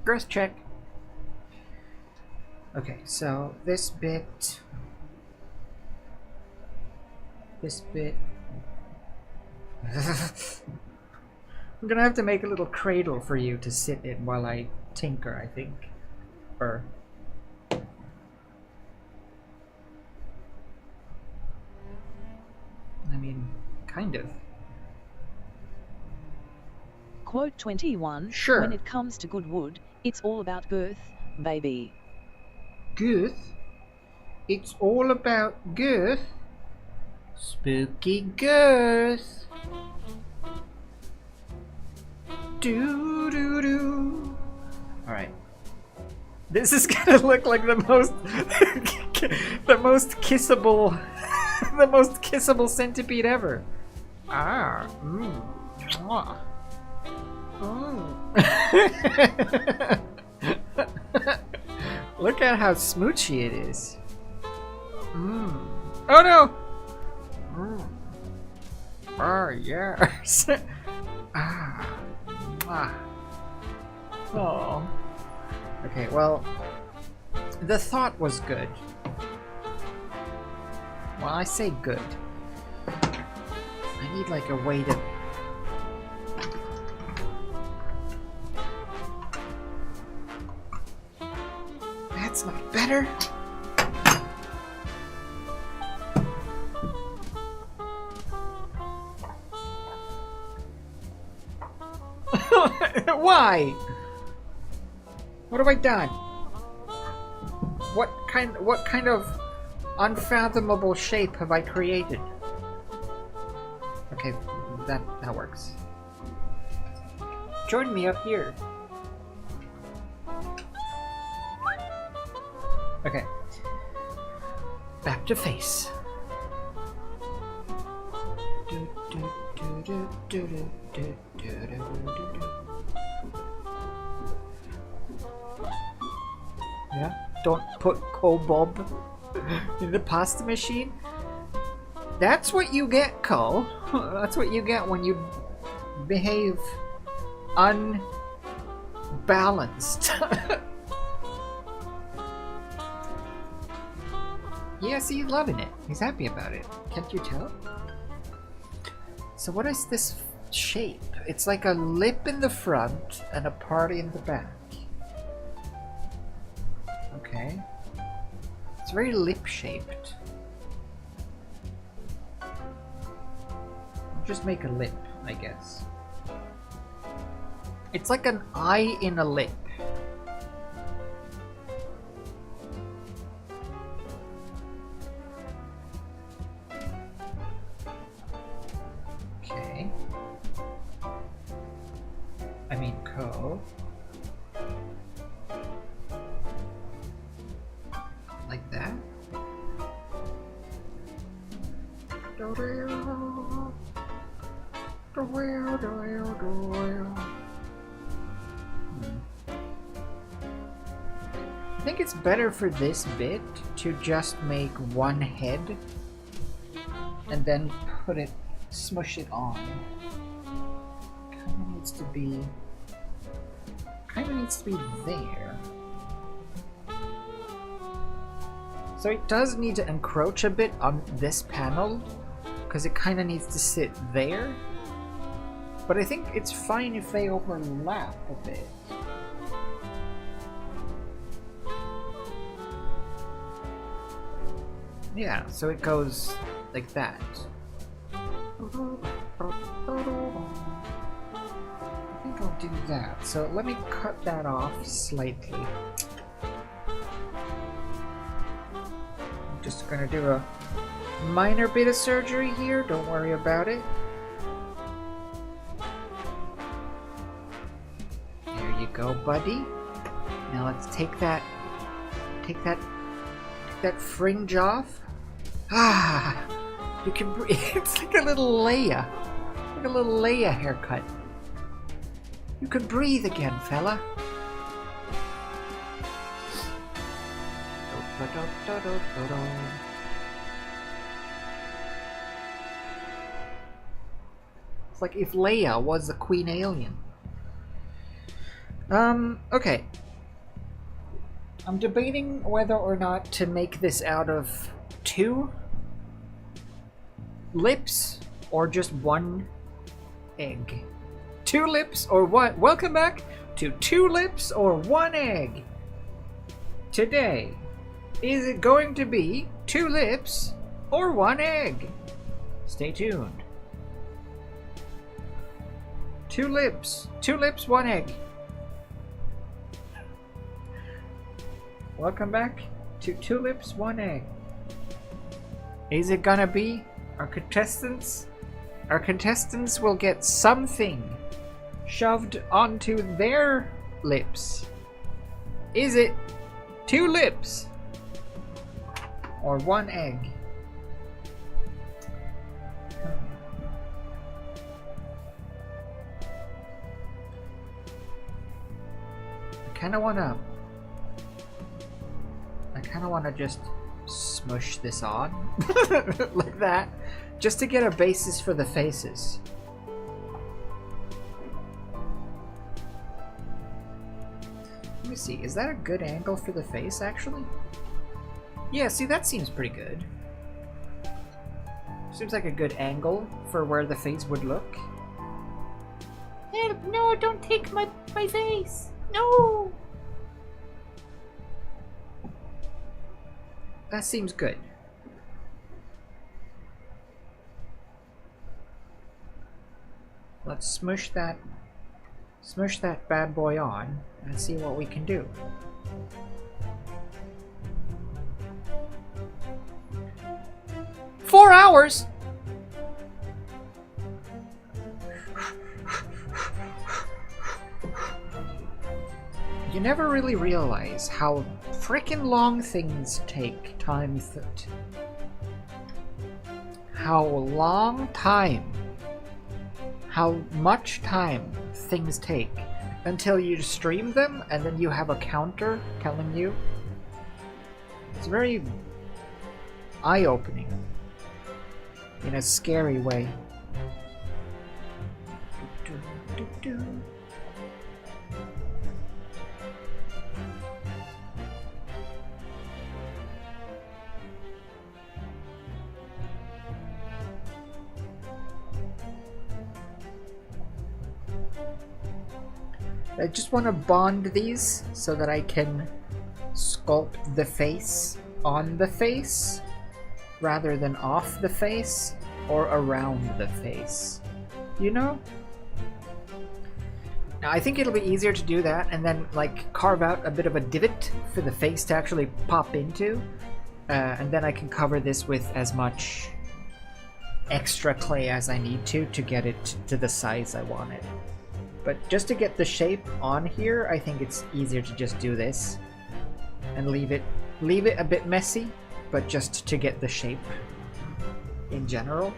Speaker 1: Girth check. Okay, so this bit. This bit. I'm gonna have to make a little cradle for you to sit in while I tinker, I think. Or I mean, kind of.
Speaker 6: Quote 21.
Speaker 1: Sure.
Speaker 6: When it comes to good wood, it's all about girth, baby.
Speaker 1: Girth? It's all about girth? Spooky girth. Do do do. Alright. This is gonna look like the most the most kissable the most kissable centipede ever. Ah, mwah. Look at how smoochy it is. Oh no! Oh yes. Ah. Mwah. Oh. Okay, well, the thought was good. Well, I say good. I need like a way to... That's not better. Why? What have I done? What kind of unfathomable shape have I created? Okay, that works. Join me up here. Okay. Back to face. Yeah, don't put Koh Bob in the pasta machine. That's what you get, Koh. That's what you get when you behave unbalanced. Yes, he's loving it. He's happy about it. Can't you tell? So what is this shape? It's like a lip in the front and a party in the back. Okay. It's very lip-shaped. Just make a lip, I guess. It's like an eye in a lip. Okay. I mean, Koh. Like that. think it's better for this bit to just make one head and then smush it on. Kinda needs to be there. So it does need to encroach a bit on this panel because it kinda needs to sit there. But I think it's fine if they overlap a bit. Yeah, so it goes like that. I think I'll do that. So let me cut that off slightly. I'm just gonna do a minor bit of surgery here, don't worry about it. There you go, buddy. Now let's take that fringe off. Ah, you can breathe. It's like a little Leia. Like a little Leia haircut. You can breathe again, fella. It's like if Leia was the Queen Alien. Okay. I'm debating whether or not to make this out of 2 lips or just 1 egg. 2 lips or what? Welcome back to 2 lips or 1 egg. Today, is it going to be 2 lips or 1 egg? Stay tuned. 2 lips, 1 egg. Welcome back to 2 lips, 1 egg. Is it gonna be our contestants? Our contestants will get something shoved onto their lips. Is it 2 lips or 1 egg? I kind of want to just smush this on like that, just to get a basis for the faces. Let me see, is that a good angle for the face actually? Yeah, see, that seems pretty good. Seems like a good angle for where the face would look. Help, no, don't take my face. No. That seems good. Let's smush that bad boy on and see what we can do. "4 hours?" You never really realize how frickin' long things take how much time things take until you stream them and then you have a counter telling you. It's very eye-opening in a scary way. I just want to bond these so that I can sculpt the face on the face rather than off the face or around the face. You know? Now I think it'll be easier to do that and then like carve out a bit of a divot for the face to actually pop into, and then I can cover this with as much extra clay as I need to get it to the size I want it. But just to get the shape on here, I think it's easier to just do this and leave it a bit messy, but just to get the shape in general.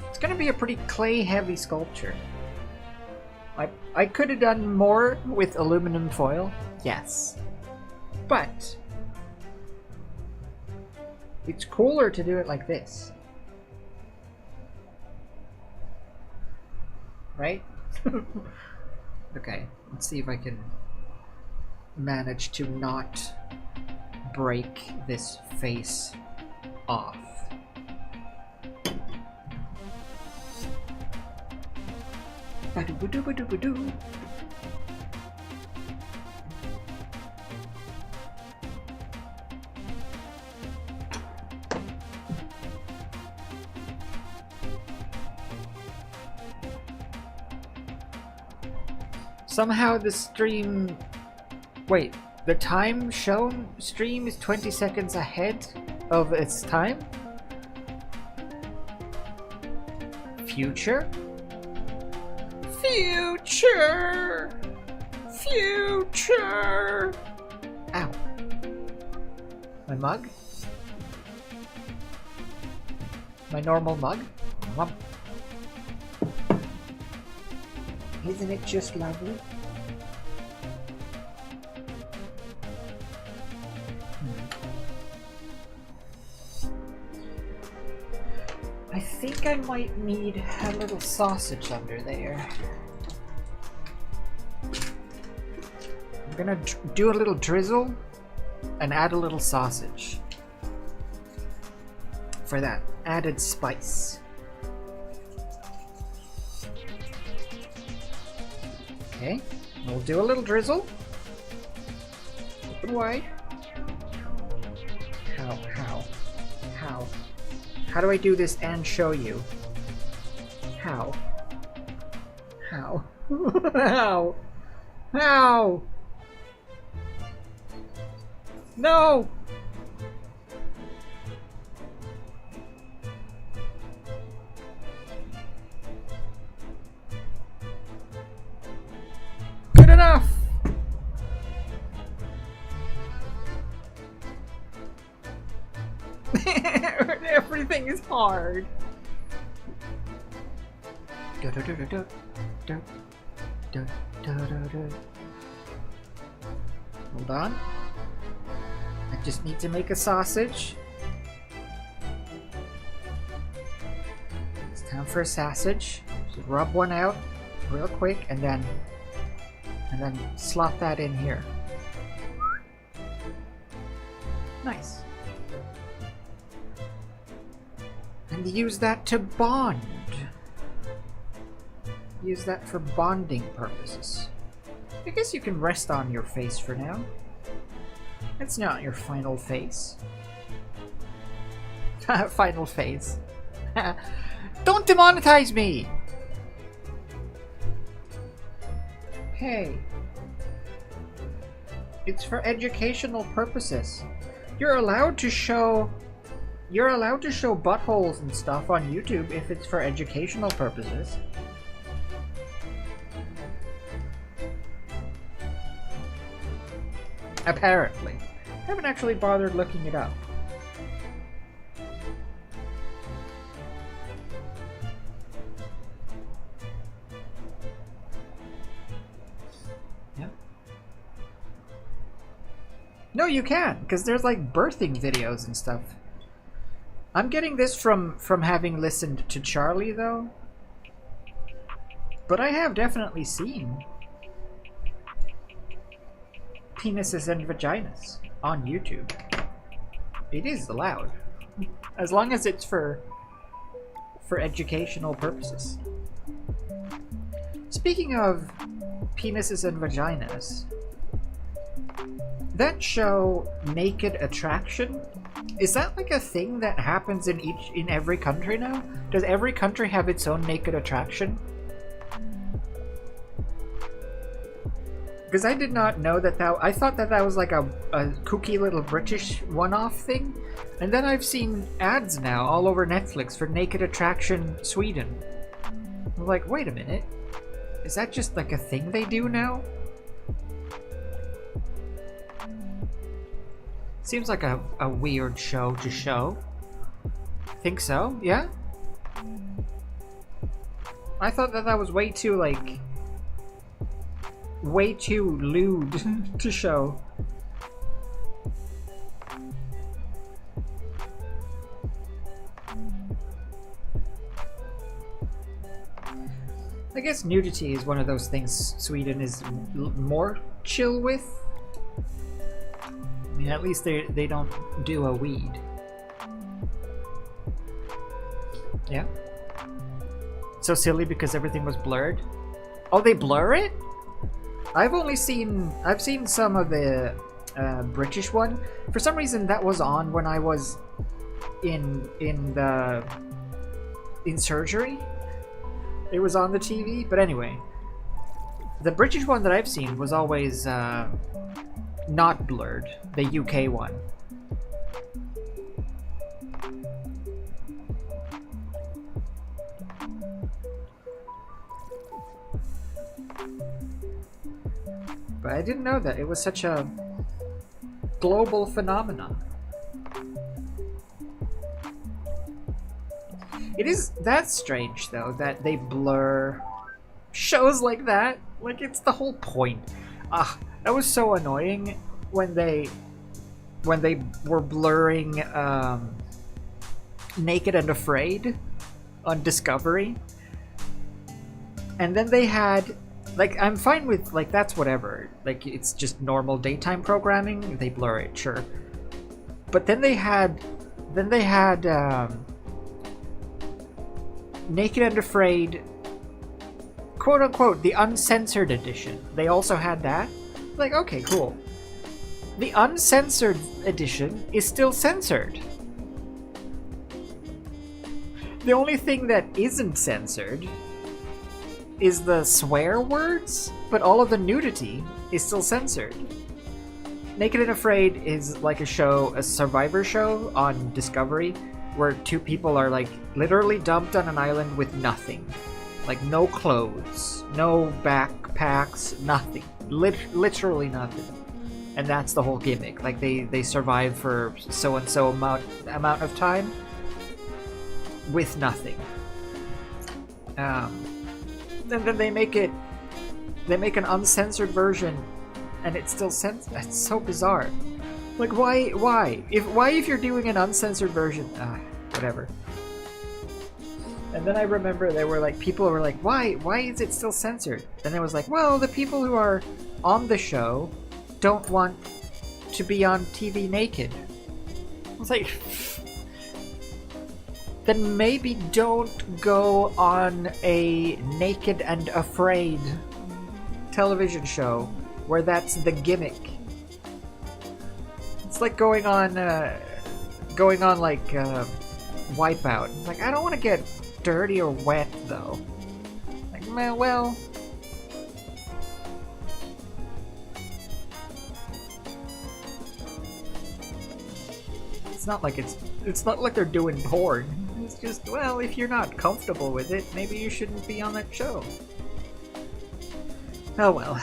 Speaker 1: It's gonna be a pretty clay heavy sculpture. I could have done more with aluminum foil, yes. But it's cooler to do it like this. Right? Okay, let's see if I can manage to not break this face off. Ba-do-ba-do-ba-do-ba-do. Somehow the stream... Wait, the time shown stream is 20 seconds ahead of its time? Future? Future! Future! Ow. My mug? My normal mug? Mwah. Isn't it just lovely? I think I might need a little sausage under there. I'm gonna do a little drizzle and add a little sausage for that added spice. Okay, we'll do a little drizzle. Open wide. How do I do this and show you? How? How? How? How? No! Good enough! Everything is hard. Hold on. I just need to make a sausage. It's time for a sausage. Just rub one out real quick and then slot that in here. Nice. And use that to bond. Use that for bonding purposes. I guess you can rest on your face for now. It's not your final face. Final face. Don't demonetize me! Hey. It's for educational purposes. You're allowed to show buttholes and stuff on YouTube if it's for educational purposes. Apparently. I haven't actually bothered looking it up. Yep. No, you can, because there's like birthing videos and stuff. I'm getting this from having listened to Charlie, though. But I have definitely seen penises and vaginas on YouTube. It is allowed. As long as it's for educational purposes. Speaking of penises and vaginas, that show Naked Attraction, is that like a thing that happens in every country now? Does every country have its own Naked Attraction? Because I did not know that I thought that was like a kooky little British one-off thing. And then I've seen ads now all over Netflix for Naked Attraction Sweden. I'm like, wait a minute. Is that just like a thing they do now? Seems like a weird show to show. Think so? Yeah? I thought that was way too, like... way too lewd to show. I guess nudity is one of those things Sweden is more chill with. I mean, at least they don't do a weed. Yeah. So silly because everything was blurred. Oh, they blur it? I've seen some of the British one. For some reason, that was on when I was in surgery. It was on the TV, but anyway, the British one that I've seen was always not blurred. The UK one. But I didn't know that it was such a global phenomenon. It is that's strange though that they blur shows like that. Like it's the whole point. That was so annoying when they were blurring Naked and Afraid on Discovery. And then they had like I'm fine with like that's whatever. Like it's just normal daytime programming. They blur it, sure. But then they had Naked and Afraid, quote unquote, the uncensored edition. They also had that. Like, okay, cool. The uncensored edition is still censored. The only thing that isn't censored is the swear words, but all of the nudity is still censored. Naked and Afraid is like a survivor show on Discovery, where two people are like literally dumped on an island with nothing. Like no clothes, no backpacks, nothing. Literally nothing. And that's the whole gimmick. Like they survive for so and so amount of time with nothing. And then they make an uncensored version and it's still censored. That's so bizarre. Like why? If you're doing an uncensored version, whatever. And then I remember there were like people were like, why is it still censored? And it was like, well, the people who are on the show don't want to be on TV naked. I was like, then maybe don't go on a Naked and Afraid television show where that's the gimmick. It's like going on like Wipeout. Like I don't want to get dirty or wet though. Like well. It's not like they're doing porn. It's just, well, if you're not comfortable with it, maybe you shouldn't be on that show. Oh well.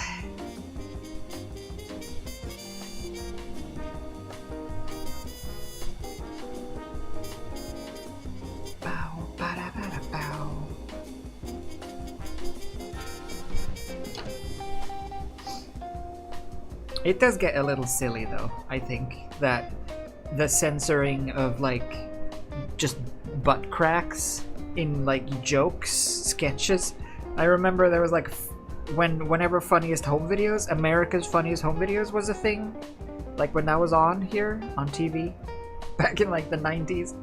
Speaker 1: Bow, bada, bada, bow. It does get a little silly though, I think, that the censoring of like just butt cracks in like jokes, sketches. I remember there was like whenever Funniest Home Videos, America's Funniest Home Videos was a thing, like when that was on here on TV back in like the 90s.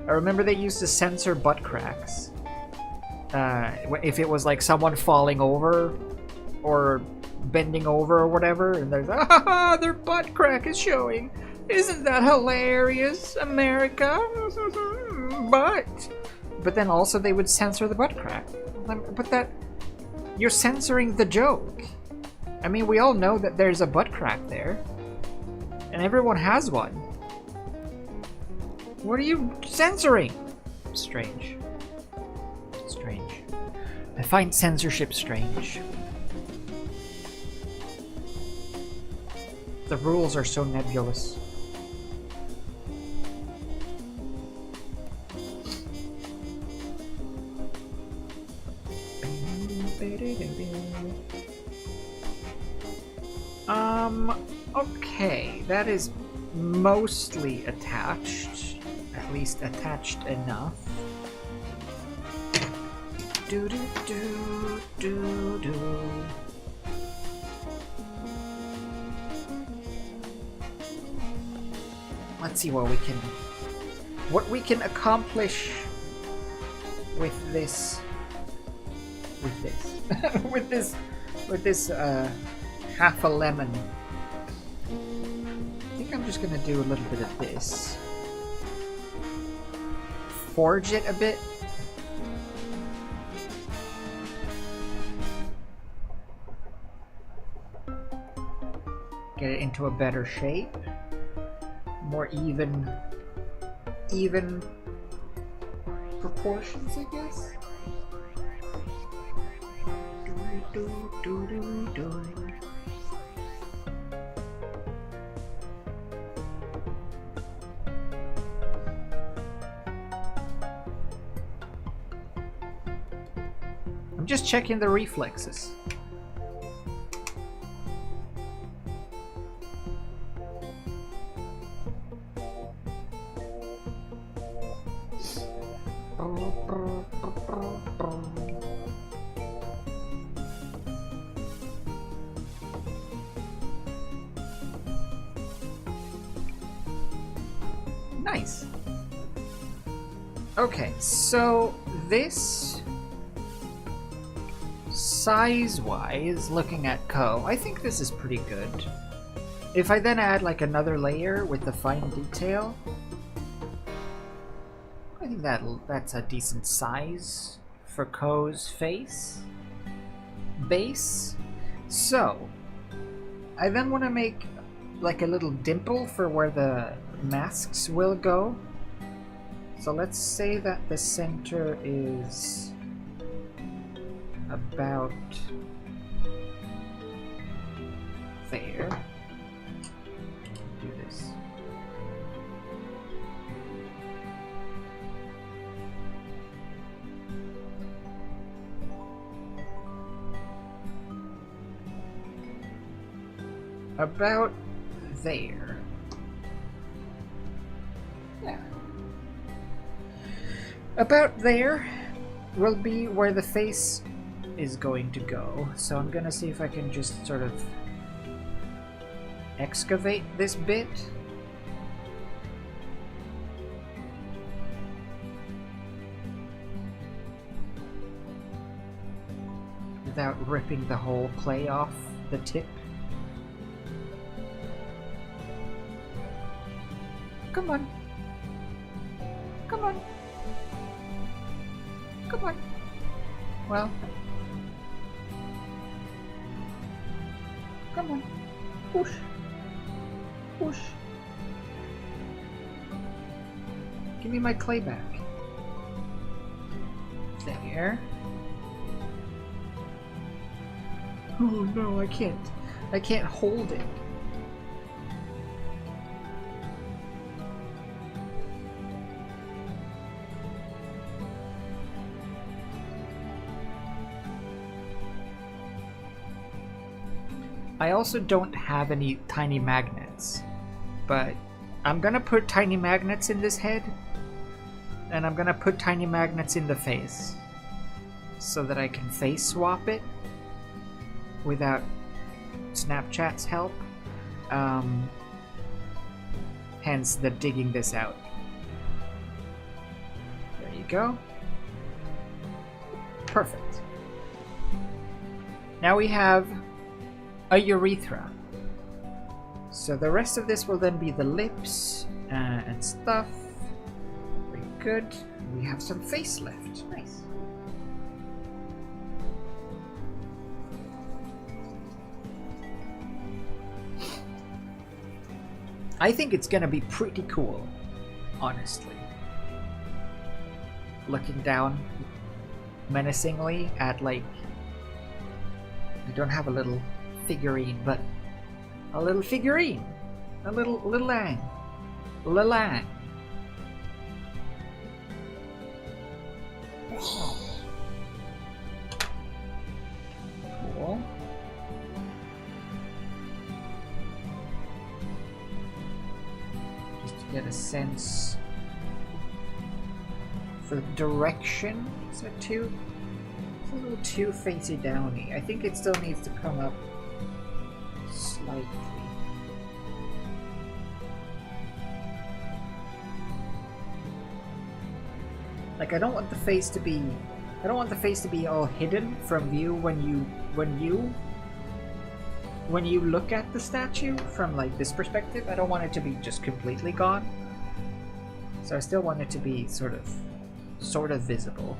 Speaker 1: I remember they used to censor butt cracks if it was like someone falling over or bending over or whatever, and there's their butt crack is showing. Isn't that hilarious, America? But then also they would censor the butt crack. But that you're censoring the joke. I mean, we all know that there's a butt crack there, and everyone has one. What are you censoring? Strange. Strange. I find censorship strange. The rules are so nebulous. Okay, that is mostly attached. At least attached enough. Do do do do do. Let's see what we can accomplish with this with this half a lemon. I think I'm just gonna do a little bit of this. Forge it a bit. Get it into a better shape. More even proportions, I guess. I'm just checking the reflexes. Nice. Okay, so this, size-wise, looking at Koh, I think this is pretty good. If I then add like another layer with the fine detail, I think that's a decent size for Koh's face base. So I then want to make like a little dimple for where the masks will go. So let's say that the center is about there. Do this. About there. Yeah. About there will be where the face is going to go. So I'm gonna see if I can just sort of excavate this bit. Without ripping the whole clay off the tip. Come on. Come on. Come on. Well. Come on. Push. Push. Give me my clay back. There. Oh no, I can't. I can't hold it. I also don't have any tiny magnets, but I'm gonna put tiny magnets in this head, and I'm gonna put tiny magnets in the face, so that I can face swap it without Snapchat's help. Hence the digging this out. There you go. Perfect. Now we have a urethra. So the rest of this will then be the lips and stuff. Very good. We have some face left. Nice. I think it's gonna be pretty cool, honestly. Looking down menacingly at, like, I don't have a little figurine, but a little figurine, a little lang, Lilang. Cool. Just to get a sense for the direction. Is that too? It's a little too facey downy. I think it still needs to come up slightly. Like I don't want the face to be all hidden from view when you look at the statue from like this perspective. I don't want it to be just completely gone. So I still want it to be sort of visible.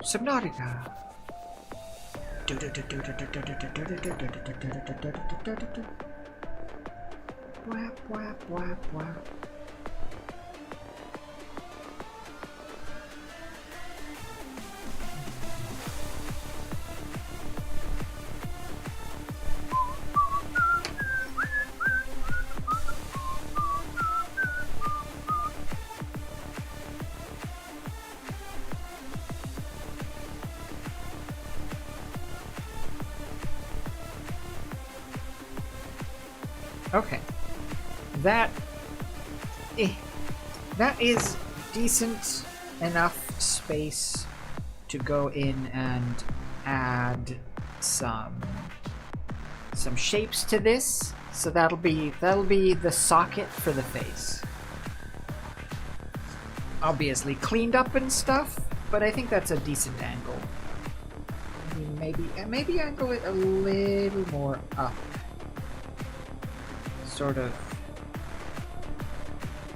Speaker 1: Subnautica. Wap wap wap wap. Okay, that is decent enough space to go in and add some shapes to this. So that'll be the socket for the face. Obviously cleaned up and stuff, but I think that's a decent angle. I mean, maybe angle it a little more up. Sort of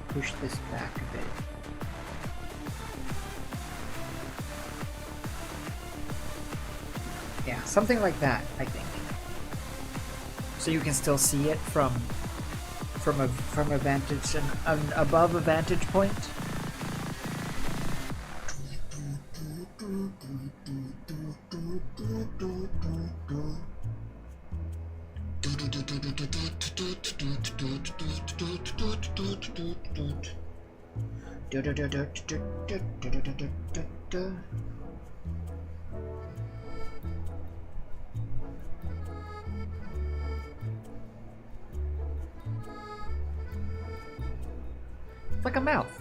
Speaker 1: push this back a bit. Yeah, something like that, I think. So you can still see it from a vantage and above a vantage point. It's like a mouth.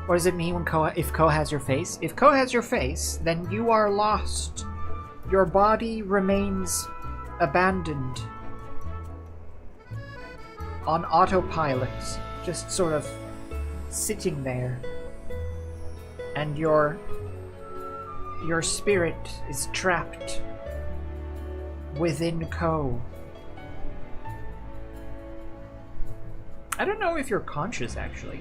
Speaker 1: What does it mean when if Koh has your face? If Koh has your face, then you are lost. Your body remains abandoned on autopilot, just sort of sitting there, and your spirit is trapped within Koh. I don't know if you're conscious actually,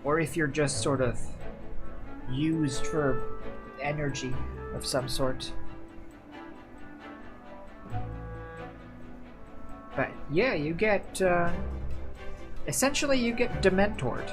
Speaker 1: or if you're just sort of used for energy of some sort. But yeah, you get, essentially you get dementored.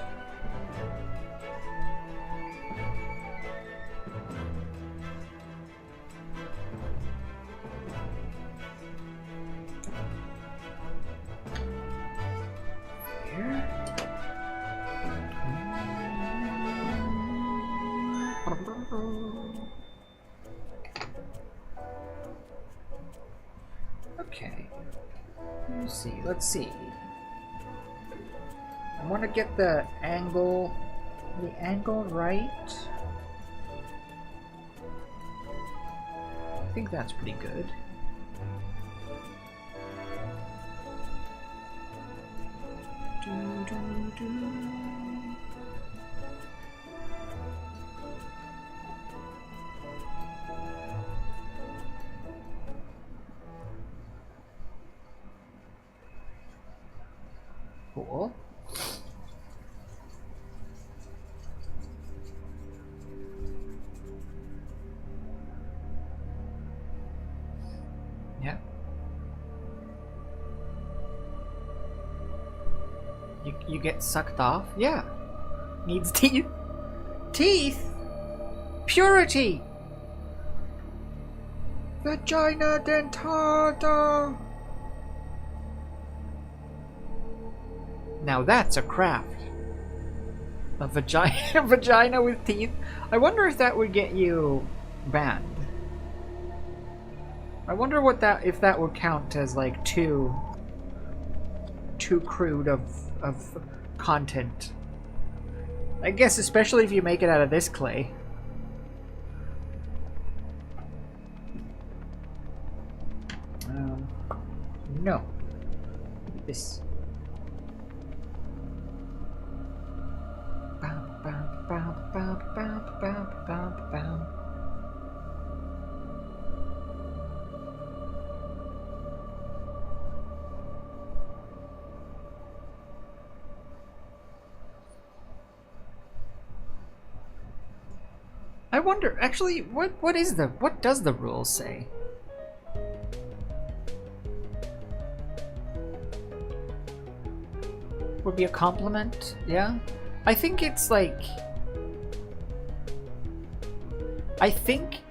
Speaker 1: Okay. Let's see. I want to get the angle right. I think that's pretty good. Cool. Yeah. You get sucked off? Yeah. Needs teeth. Teeth? Purity! Vagina dentata! Now that's a craft. A vagina, vagina with teeth. I wonder if that would get you banned. I wonder what that, if that would count as like too crude of content. I guess especially if you make it out of this clay. No. This. Bam, bam, bam, bam, bam, bam, bam, bam. I wonder, actually, what does the rule say? Would be a compliment, yeah? I think it's like... I think...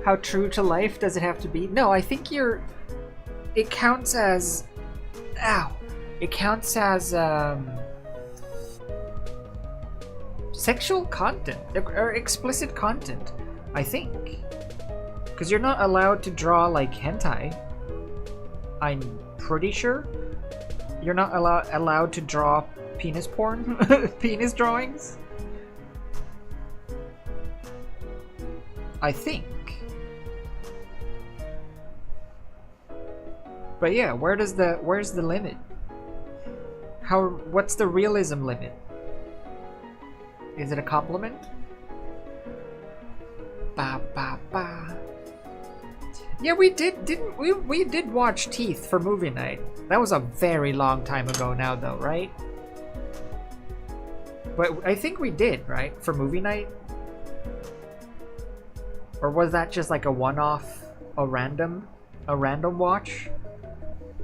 Speaker 1: How true to life does it have to be? No, I think you're... It counts as... Ow! It counts as, sexual content, or explicit content, I think. Because you're not allowed to draw, like, hentai. I'm pretty sure. You're not allowed to draw penis porn? Penis drawings? I think. But yeah, where's the limit? What's the realism limit? Is it a compliment? Ba ba ba. Yeah, we did watch Teeth for movie night. That was a very long time ago now though, right? But I think we did, right? For movie night? Or was that just like a one-off, a random watch?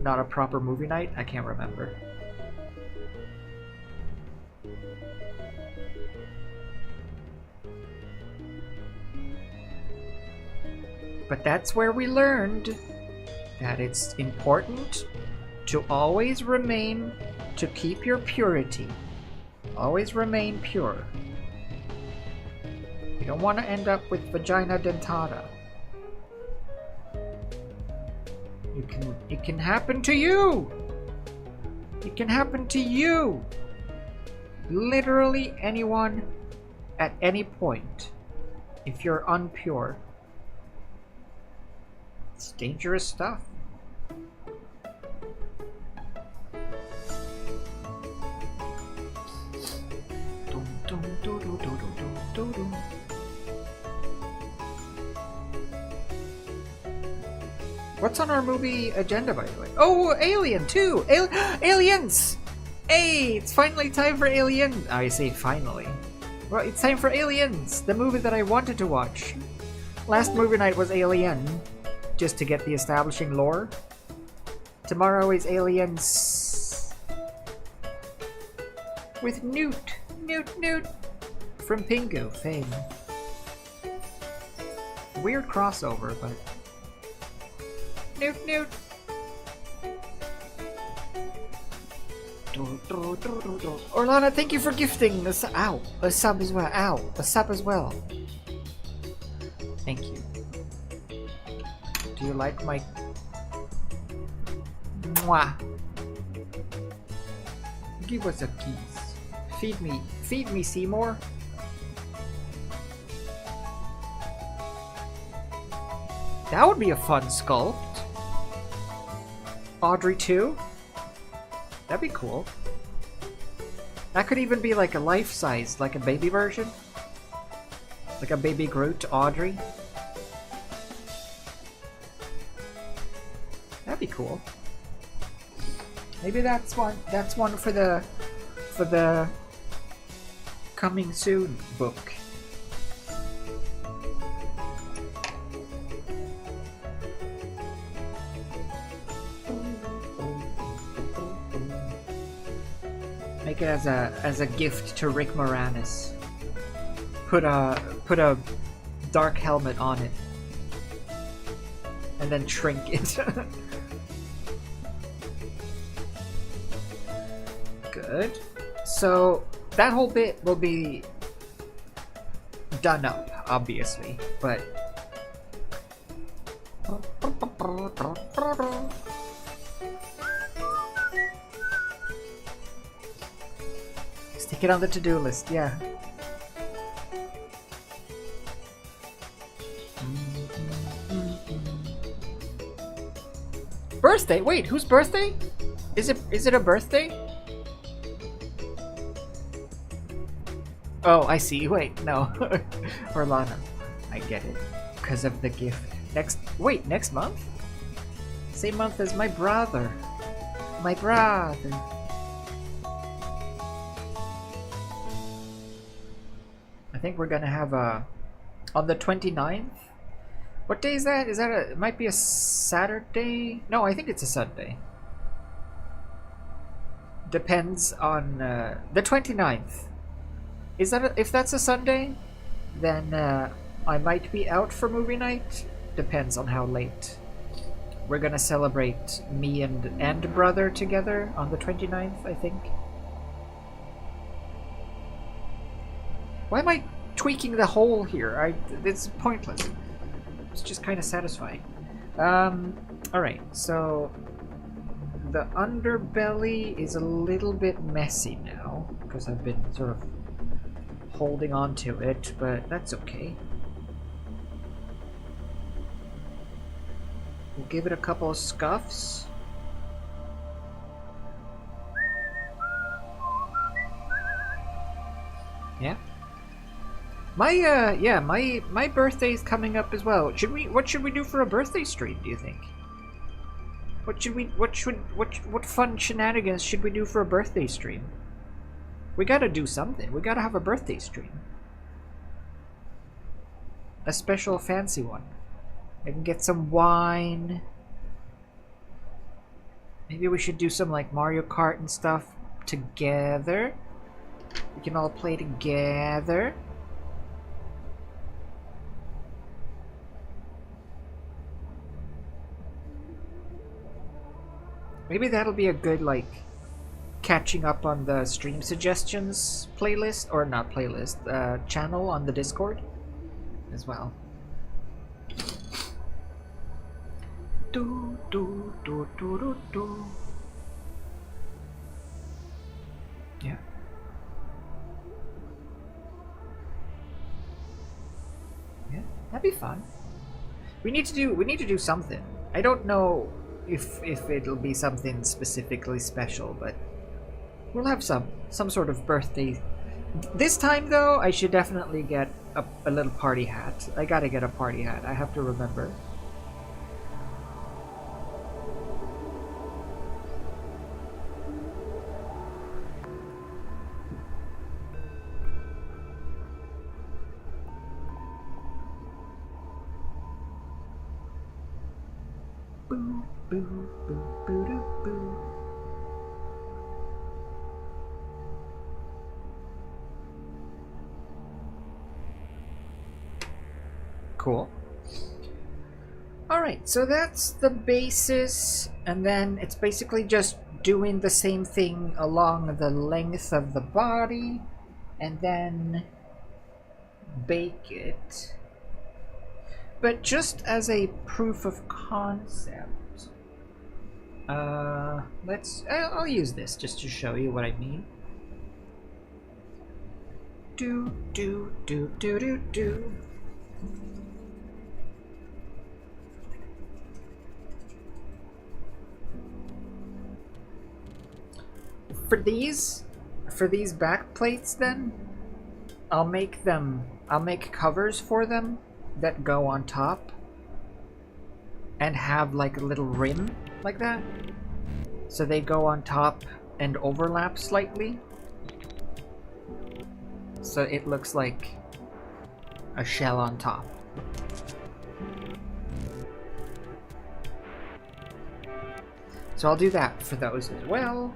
Speaker 1: Not a proper movie night? I can't remember. But that's where we learned that it's important to always remain, to keep your purity. Always remain pure. You don't want to end up with vagina dentata. It can happen to you! It can happen to you! Literally anyone at any point. If you're unpure. It's dangerous stuff. What's on our movie agenda, by the way? Oh, Alien 2! Aliens! Hey, it's finally time for Alien. I say finally. Well, it's time for Aliens, the movie that I wanted to watch. Last movie night was Alien, just to get the establishing lore. Tomorrow is Aliens with Newt from Pingu fame. Weird crossover, but Newt. Orlana, thank you for gifting the a sub as well. A sub as well. Thank you. Do you like my... Mwah. Give us a kiss. Feed me, Seymour. That would be a fun sculpt. Audrey 2? That'd be cool. That could even be like a life-size, like a baby version. Like a baby Groot Audrey. That'd be cool. Maybe that's one for the coming soon book. Make it as a gift to Rick Moranis. Put a dark helmet on it. And then shrink it. Good. So that whole bit will be done up, obviously, but stick it on the to-do list, yeah. Birthday? Wait, whose birthday? Is it a birthday? Oh, I see. Wait, no. Orlana. I get it. Because of the gift. Next month? Same month as my brother. My brother. I think we're gonna have on the 29th? What day is that? Is that it might be a Saturday? No, I think it's a Sunday. Depends on, the 29th. Is that if that's a Sunday, then I might be out for movie night. Depends on how late. We're gonna celebrate me and brother together on the 29th, I think. Why am I tweaking the hole here? It's pointless. It's just kind of satisfying. Alright, so the underbelly is a little bit messy now because I've been sort of holding on to it, but that's okay. We'll give it a couple of scuffs. Yeah. My birthday's coming up as well. What should we do for a birthday stream, do you think? What fun shenanigans should we do for a birthday stream? We gotta do something. We gotta have a birthday stream. A special fancy one. I can get some wine. Maybe we should do some like Mario Kart and stuff together. We can all play together. Maybe that'll be a good, like, catching up on the stream suggestions playlist, or not playlist, channel on the Discord as well. Do, do, do, do, do, do. Yeah. Yeah, that'd be fun. We need to do something. I don't know if it'll be something specifically special, but we'll have some sort of birthday. This time though, I should definitely get a little party hat. I gotta get a party hat. I have to remember. Boo, boo, boo, boo, doo, boo. Cool. Alright, so that's the basis, and then it's basically just doing the same thing along the length of the body, and then bake it. But just as a proof of concept, I'll use this just to show you what I mean. Do, do, do, do, do, do. For these back plates then, I'll make covers for them that go on top and have like a little rim like that, so they go on top and overlap slightly, so it looks like a shell on top. So I'll do that for those as well.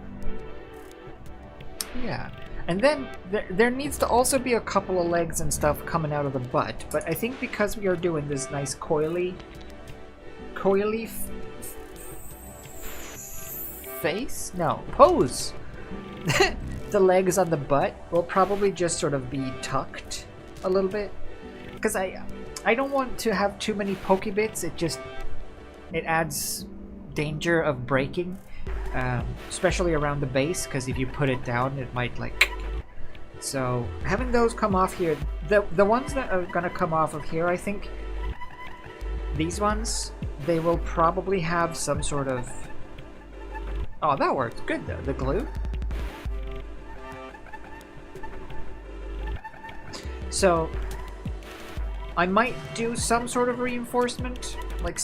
Speaker 1: Yeah. And then there needs to also be a couple of legs and stuff coming out of the butt. But I think because we are doing this nice coily face? No, pose! The legs on the butt will probably just sort of be tucked a little bit. Because I don't want to have too many pokey bits. It adds danger of breaking. Especially around the base, because if you put it down, it might like... So, having those come off here, the ones that are gonna come off of here, I think, these ones, they will probably have some sort of... Oh, that worked good though, the glue. So, I might do some sort of reinforcement, like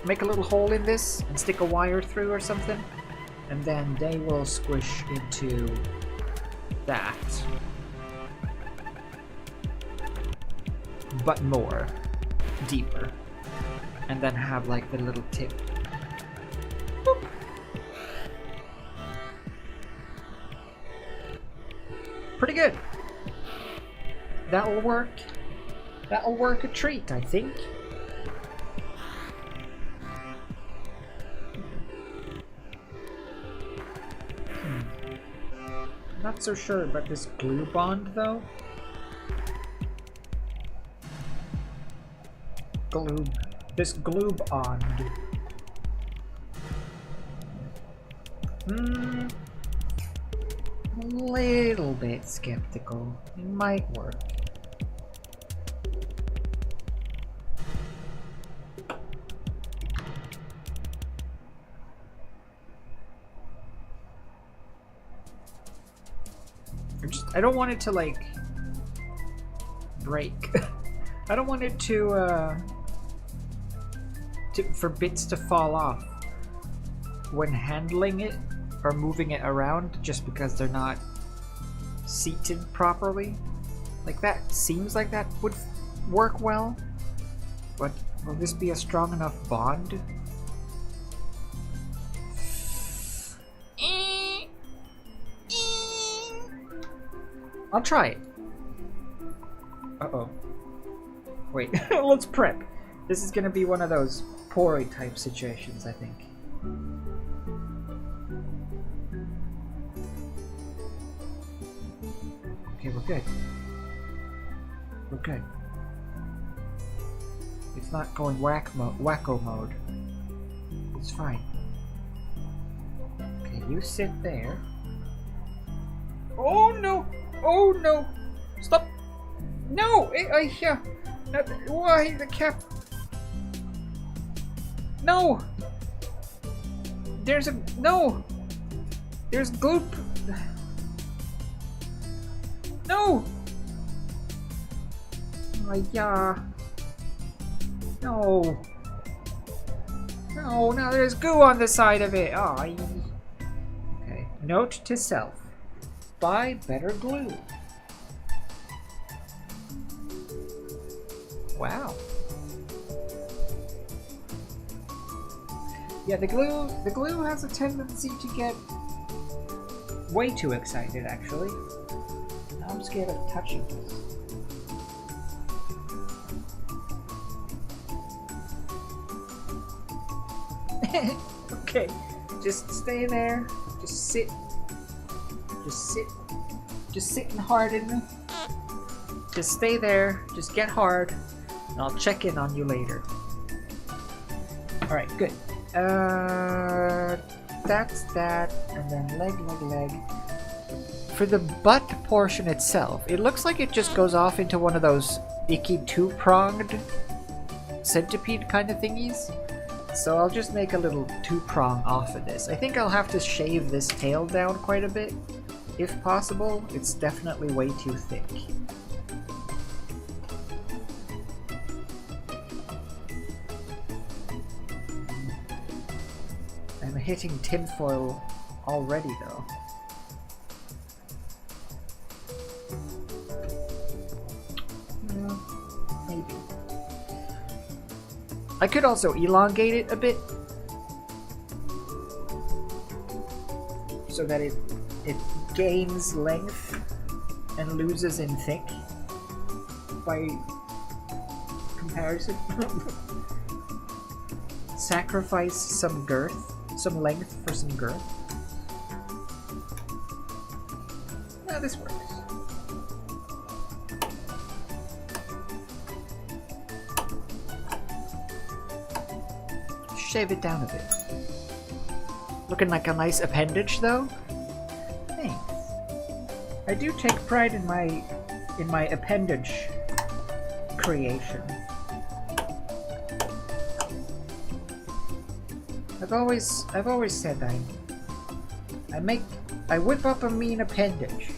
Speaker 1: make a little hole in this and stick a wire through or something. And then they will squish into that. But more. Deeper. And then have like the little tip. Boop. Pretty good. That'll work. That'll work a treat, I think. Not so sure about this glue bond though. This glue bond. A little bit skeptical. It might work. I don't want it to like break. I don't want it to for bits to fall off when handling it or moving it around, just because they're not seated properly. Like that seems like that would work well, but will this be a strong enough bond? I'll try it. Uh-oh. Wait, let's prep. This is gonna be one of those pori type situations, I think. Okay, we're good. We're good. It's not going wacko mode. It's fine. Okay, you sit there. Oh no! Oh no! Stop! No! Why the cap? No! There's gloop! No! Oh, yeah. No! No, now there's goo on the side of it! Oh, okay. Note to self. Buy better glue. Wow. Yeah, the glue has a tendency to get way too excited, actually. Now I'm scared of touching this. Okay, just stay there. Just sit. Just sit and harden. Just stay there. Just get hard. And I'll check in on you later. Alright, good. That's that. And then leg. For the butt portion itself, it looks like it just goes off into one of those icky two-pronged centipede kind of thingies. So I'll just make a little two-prong off of this. I think I'll have to shave this tail down quite a bit. If possible, it's definitely way too thick. I'm hitting tinfoil already though. Maybe. I could also elongate it a bit so that it gains length and loses in thick by comparison. Sacrifice some girth, some length for some girth. No, this works. Shave it down a bit. Looking like a nice appendage, though. Thanks. I do take pride in my appendage creation. I've always said I whip up a mean appendage.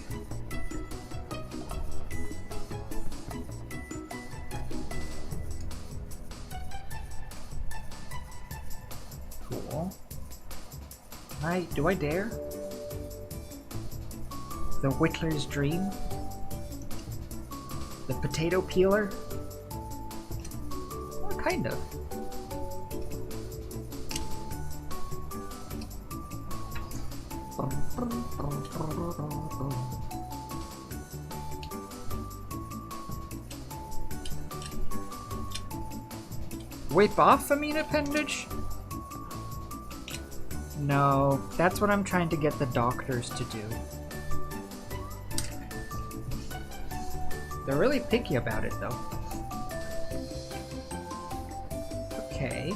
Speaker 1: Cool. Do I dare? The Whittler's Dream? The potato peeler? Well, kind of. Whip off a mean appendage? No, that's what I'm trying to get the doctors to do. They're really picky about it, though. Okay.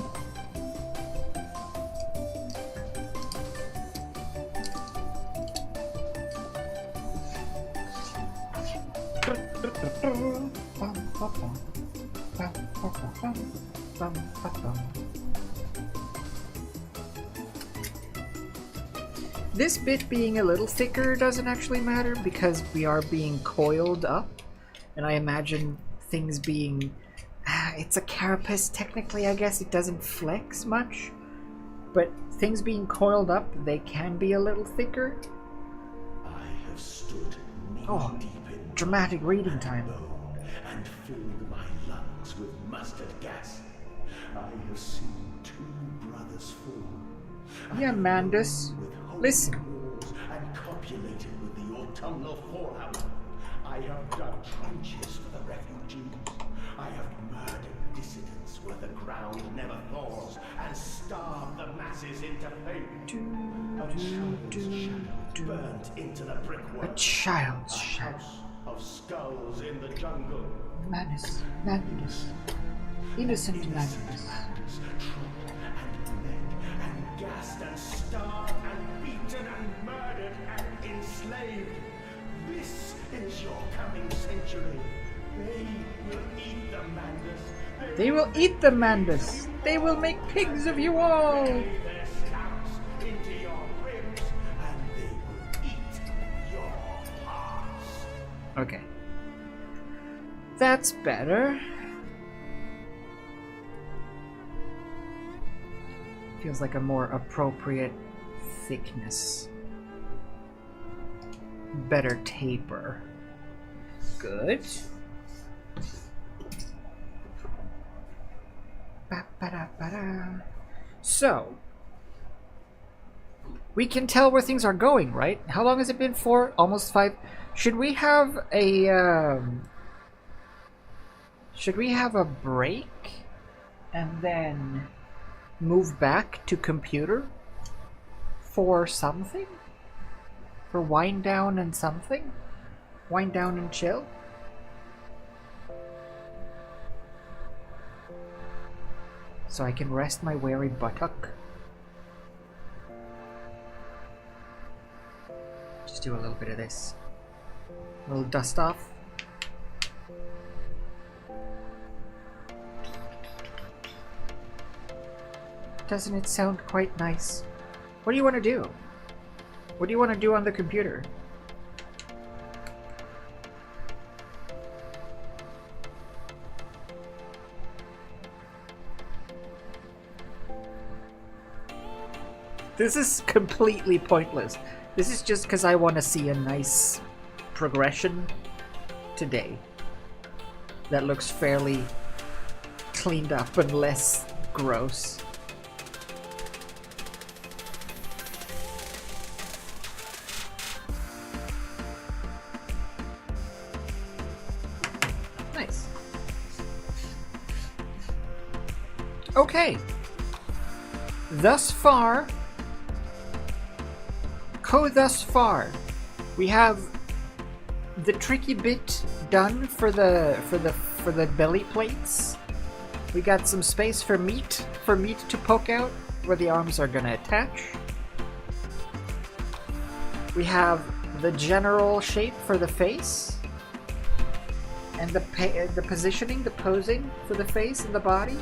Speaker 1: This bit being a little thicker doesn't actually matter because we are being coiled up, and I imagine things being... it's a carapace, technically. I guess it doesn't flex much, but things being coiled up, they can be a little thicker.
Speaker 7: I have stood
Speaker 1: Oh,
Speaker 7: deep in
Speaker 1: dramatic reading time.
Speaker 7: bone and filled my lungs with mustard gas. I have seen two brothers fall.
Speaker 1: Yeah, Mandus. Listen.
Speaker 7: And copulated with the autumnal fallout. I have dug trenches for the refugees. I have murdered dissidents where the ground never thaws and starved the masses into fame. A child's shadow burnt into the brickwork.
Speaker 1: A child's
Speaker 7: A
Speaker 1: shadow.
Speaker 7: house of skulls in the jungle.
Speaker 1: Madness. Madness. Innocent madness.
Speaker 7: Trodden and led and gassed and starved and beaten and murdered and enslaved. This is your coming century. They will eat the Mandus.
Speaker 1: They will eat the Mandus. They will make pigs of you all.
Speaker 7: Lay their scalps into your ribs and they will eat your hearts.
Speaker 1: Okay. That's better. Feels like a more appropriate thickness. Better taper. Good. Ba-ba-da-ba-da. So, we can tell where things are going, right? How long has it been for? Almost 5. Should we have a break and then move back to computer for something? For wind down and something? Wind down and chill? So I can rest my weary buttock. Just do a little bit of this. A little dust off. Doesn't it sound quite nice? What do you want to do? What do you want to do on the computer? This is completely pointless. This is just because I want to see a nice progression today that looks fairly cleaned up and less gross. Okay. Thus far, thus far, we have the tricky bit done for the belly plates. We got some space for meat to poke out where the arms are gonna attach. We have the general shape for the face, and the positioning, the posing for the face and the body.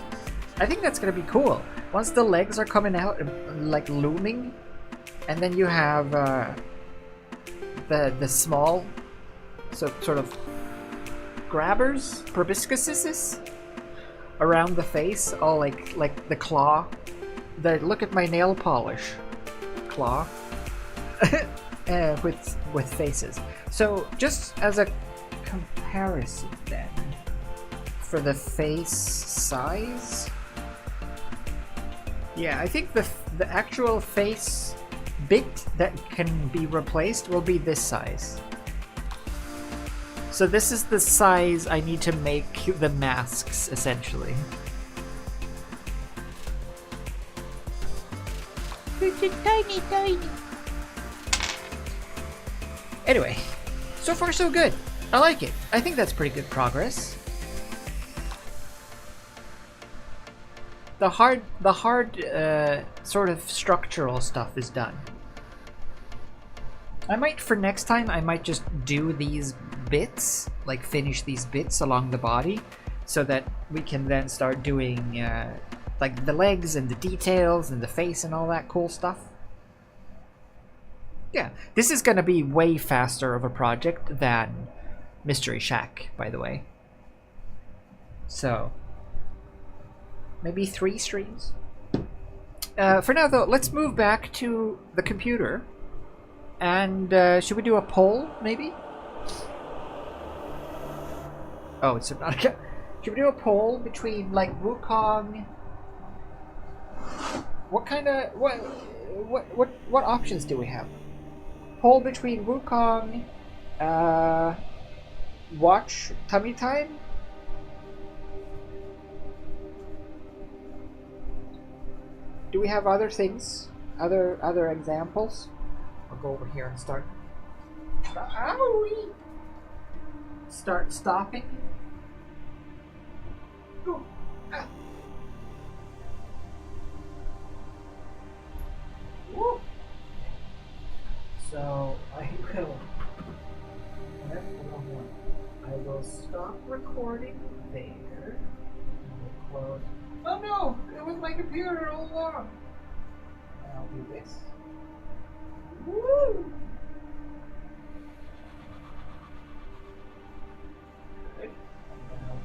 Speaker 1: I think that's gonna be cool. Once the legs are coming out and like looming, and then you have the small sort of grabbers, proboscises around the face, all like the claw. Look at my nail polish claw with faces. So just as a comparison then, for the face size, yeah, I think the actual face bit that can be replaced will be this size. So this is the size I need to make the masks, essentially.
Speaker 2: Tiny, tiny.
Speaker 1: Anyway, so far so good. I like it. I think that's pretty good progress. The hard sort of structural stuff is done. For next time, I might just do these bits, like finish these bits along the body, so that we can then start doing like the legs and the details and the face and all that cool stuff. Yeah, this is gonna be way faster of a project than Mystery Shack, by the way. So, maybe 3 streams? For now, though, let's move back to the computer. And should we do a poll, maybe? Oh, it's not. Should we do a poll between like Wukong? What kind of what options do we have? Poll between Wukong, watch Tummy Time. Do we have other things? Other examples? I'll go over here and start. Owie! Start stopping. Ooh. Ah. Woo. So I will stop recording there. And we'll close. Oh no! It was my computer all along. And I'll do this. Woo! Good. And then I'll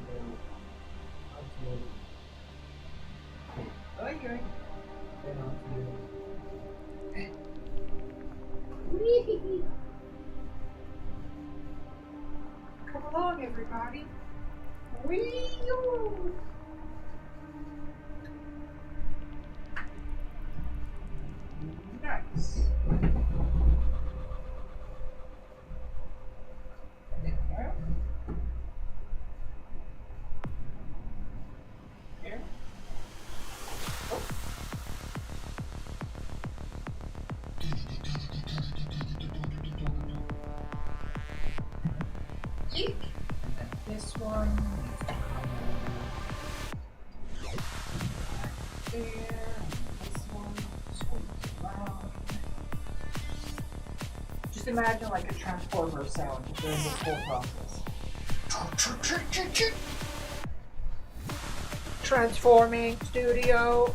Speaker 1: do. Okay. Then I'll do. Whee! Come along, everybody. Whee! Nice. There. Here. Oh. Eek. And then this one needs to come over there. Just imagine like a transformer sound during this whole process. Transforming studio.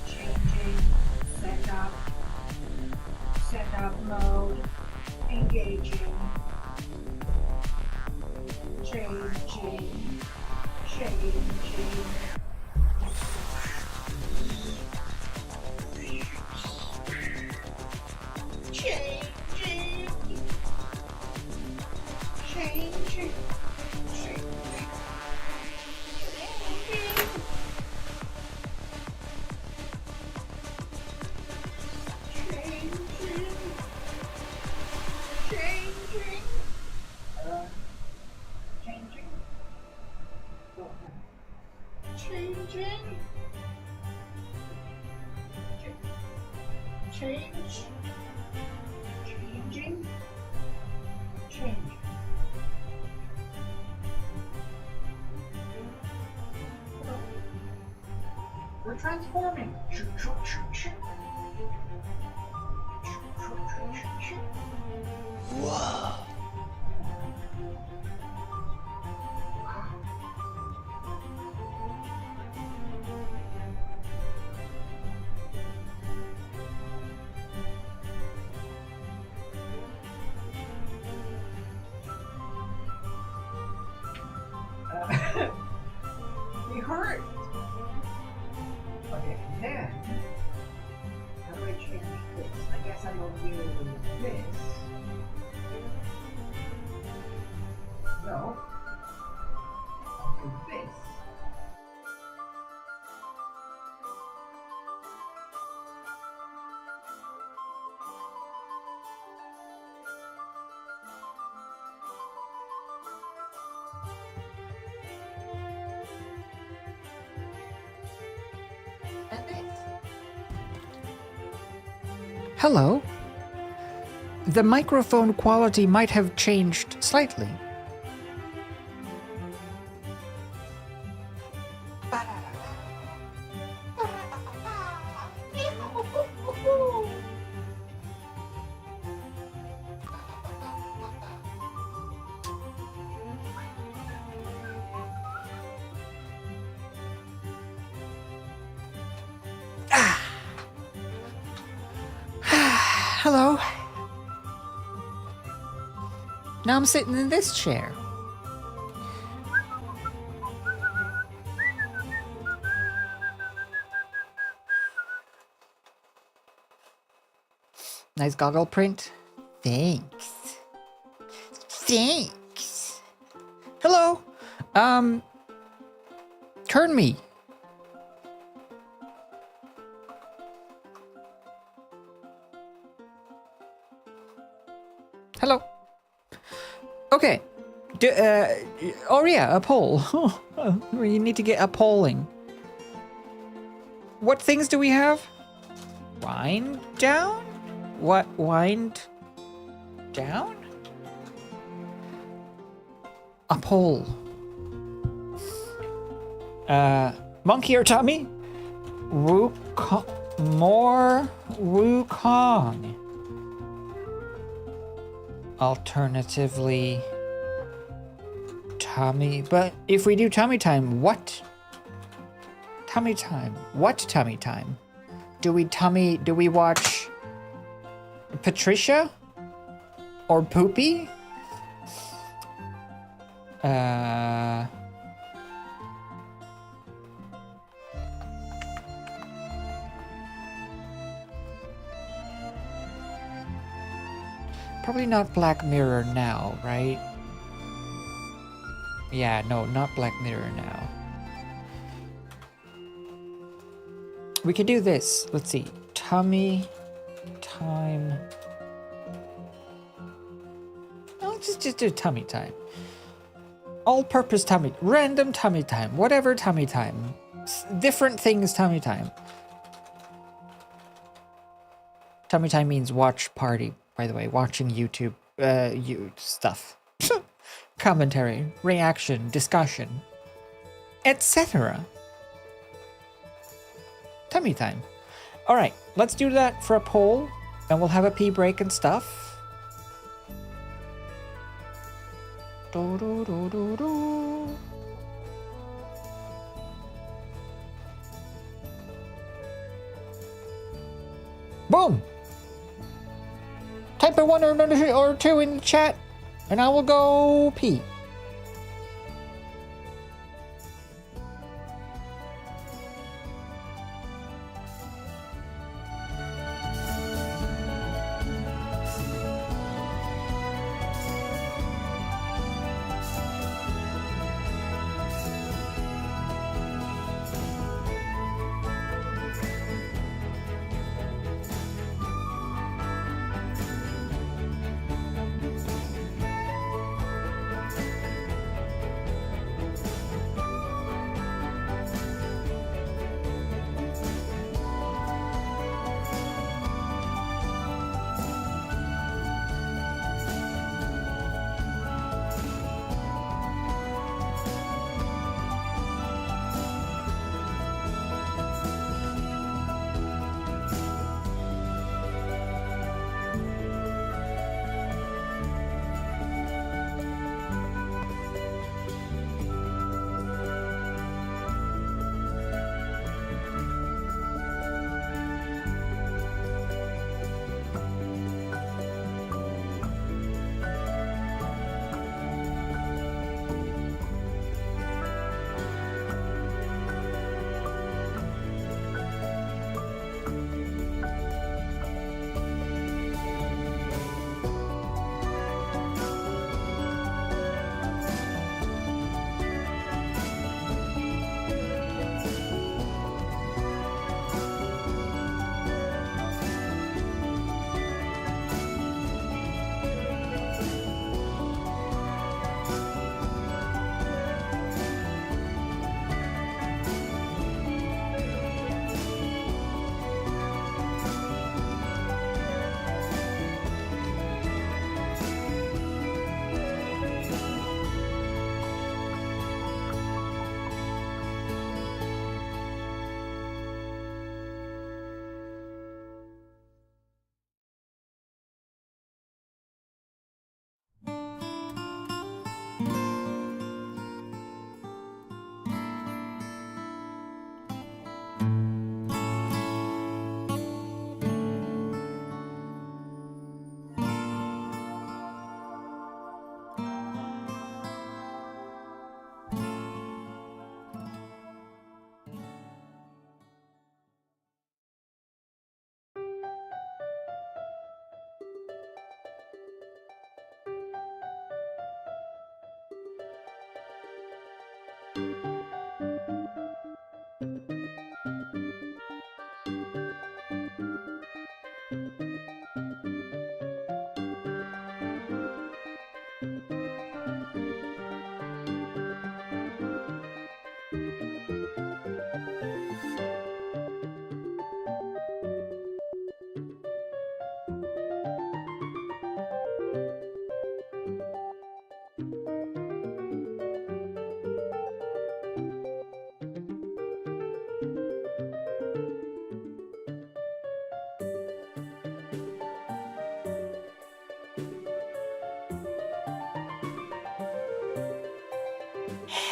Speaker 1: Changing setup mode, engaging. Changing.
Speaker 4: Change. Changing. Change. We're transforming. We hurt. Okay, then how do I change this? I guess I will do this. No. I'll do this. And this.
Speaker 1: Hello. The microphone quality might have changed slightly. Hello. Now I'm sitting in this chair. Nice goggle print. Thanks. Thanks. Hello. Turn me. Hello. Okay. Oh yeah, a poll. We need to get a polling. What things do we have? Wind down? What? Wind down? A poll. Monkey or Tommy? More Wukong. Alternatively, Tommy. But if we do Tommy time, what? Tommy time. What Tommy time? Do we watch Patricia? Or Poopy? Probably not Black Mirror now, right? Yeah, no, not Black Mirror now. We could do this. Let's see. Tummy time. No, let's just do tummy time. All-purpose tummy. Random tummy time. Whatever tummy time. Different things tummy time. Tummy time means watch party. By the way, watching YouTube, stuff. Commentary, reaction, discussion, etc. Tummy time. Alright, let's do that for a poll, and we'll have a pee break and stuff. Do, do, do, do, do. Boom! Type a 1 or 2 in the chat, and I will go pee.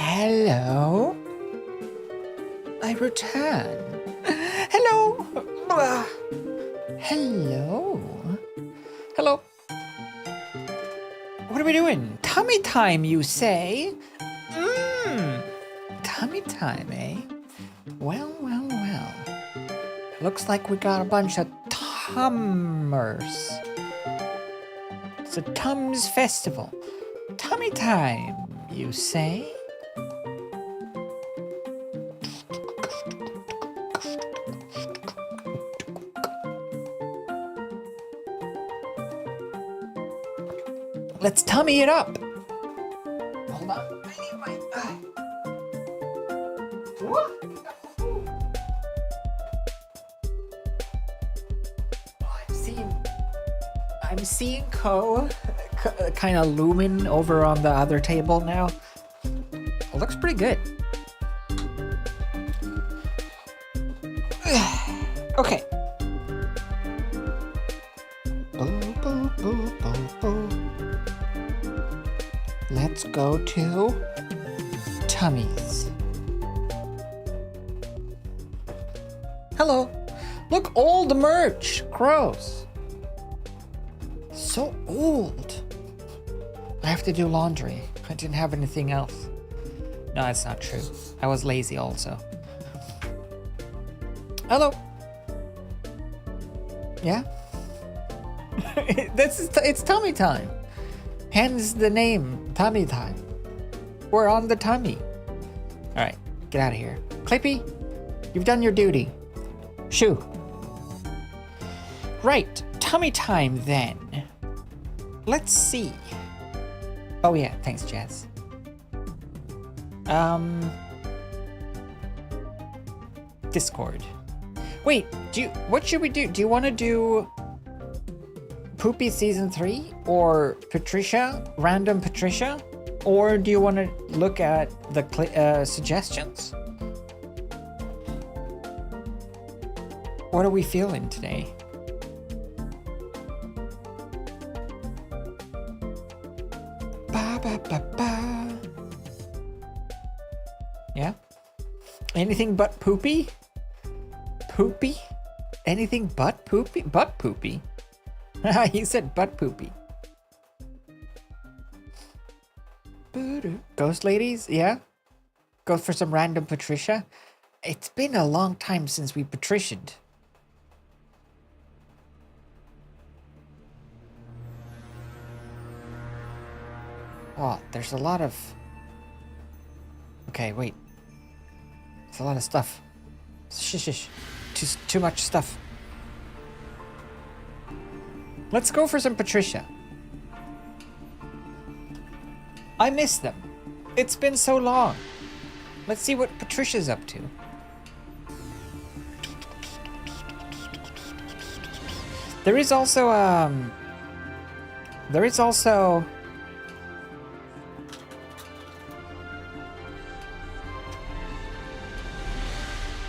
Speaker 1: Hello? I return. Hello? Hello? Hello? What are we doing? Tummy time, you say? Tummy time, eh? Well, well, well. Looks like we got a bunch of tummers. It's a Tums Festival. Tummy time, you say? Let's tummy it up. Hold on. I need my. I'm seeing Koh kind of looming over on the other table now. It looks pretty good. Okay. Boo, boo, boo, boo, boo. Let's go to tummies. Hello. Look, old merch. Gross. So old. I have to do laundry. I didn't have anything else. No, that's not true. I was lazy also. Hello. Yeah? It's tummy time. Hence the name, tummy time. We're on the tummy. Alright, get out of here. Clippy, you've done your duty. Shoo. Right, tummy time then. Let's see. Oh yeah, thanks, Jazz. Discord. Wait, what should we do? Do you want to do Poopy Season 3 or Patricia, Random Patricia? Or do you want to look at the suggestions? What are we feeling today? Ba ba ba ba. Yeah? Anything but poopy? Poopy? Anything but poopy? Butt poopy? He said butt poopy. Ghost ladies? Yeah? Go for some random Patricia? It's been a long time since we patricianed. Oh, there's a lot of... Okay, wait. It's a lot of stuff. Shush. Too much stuff. Let's go for some Patricia. I miss them. It's been so long. Let's see what Patricia's up to. There is also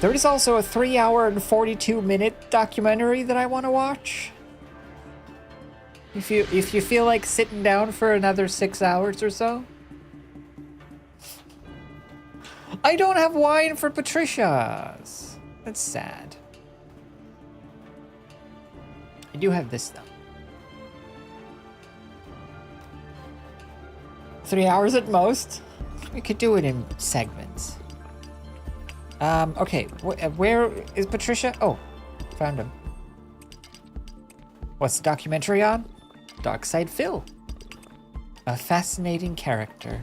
Speaker 1: There is also a 3-hour and 42-minute documentary that I want to watch. If you feel like sitting down for another 6 hours or so. I don't have wine for Patricia's. That's sad. I do have this though. 3 hours at most. We could do it in segments. Okay, where is Patricia? Oh, found him. What's the documentary on? Darkside Phil. A fascinating character.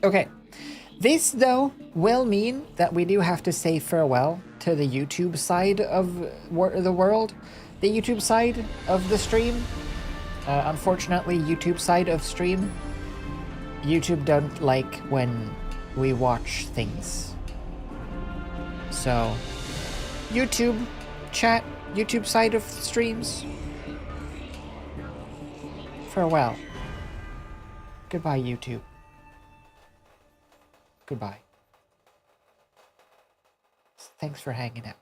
Speaker 1: Okay, this though will mean that we do have to say farewell to the YouTube side of the world. The YouTube side of the stream. Unfortunately, YouTube side of stream. YouTube don't like when we watch things. So, YouTube chat, YouTube side of streams. Farewell. Goodbye, YouTube. Goodbye. Thanks for hanging out.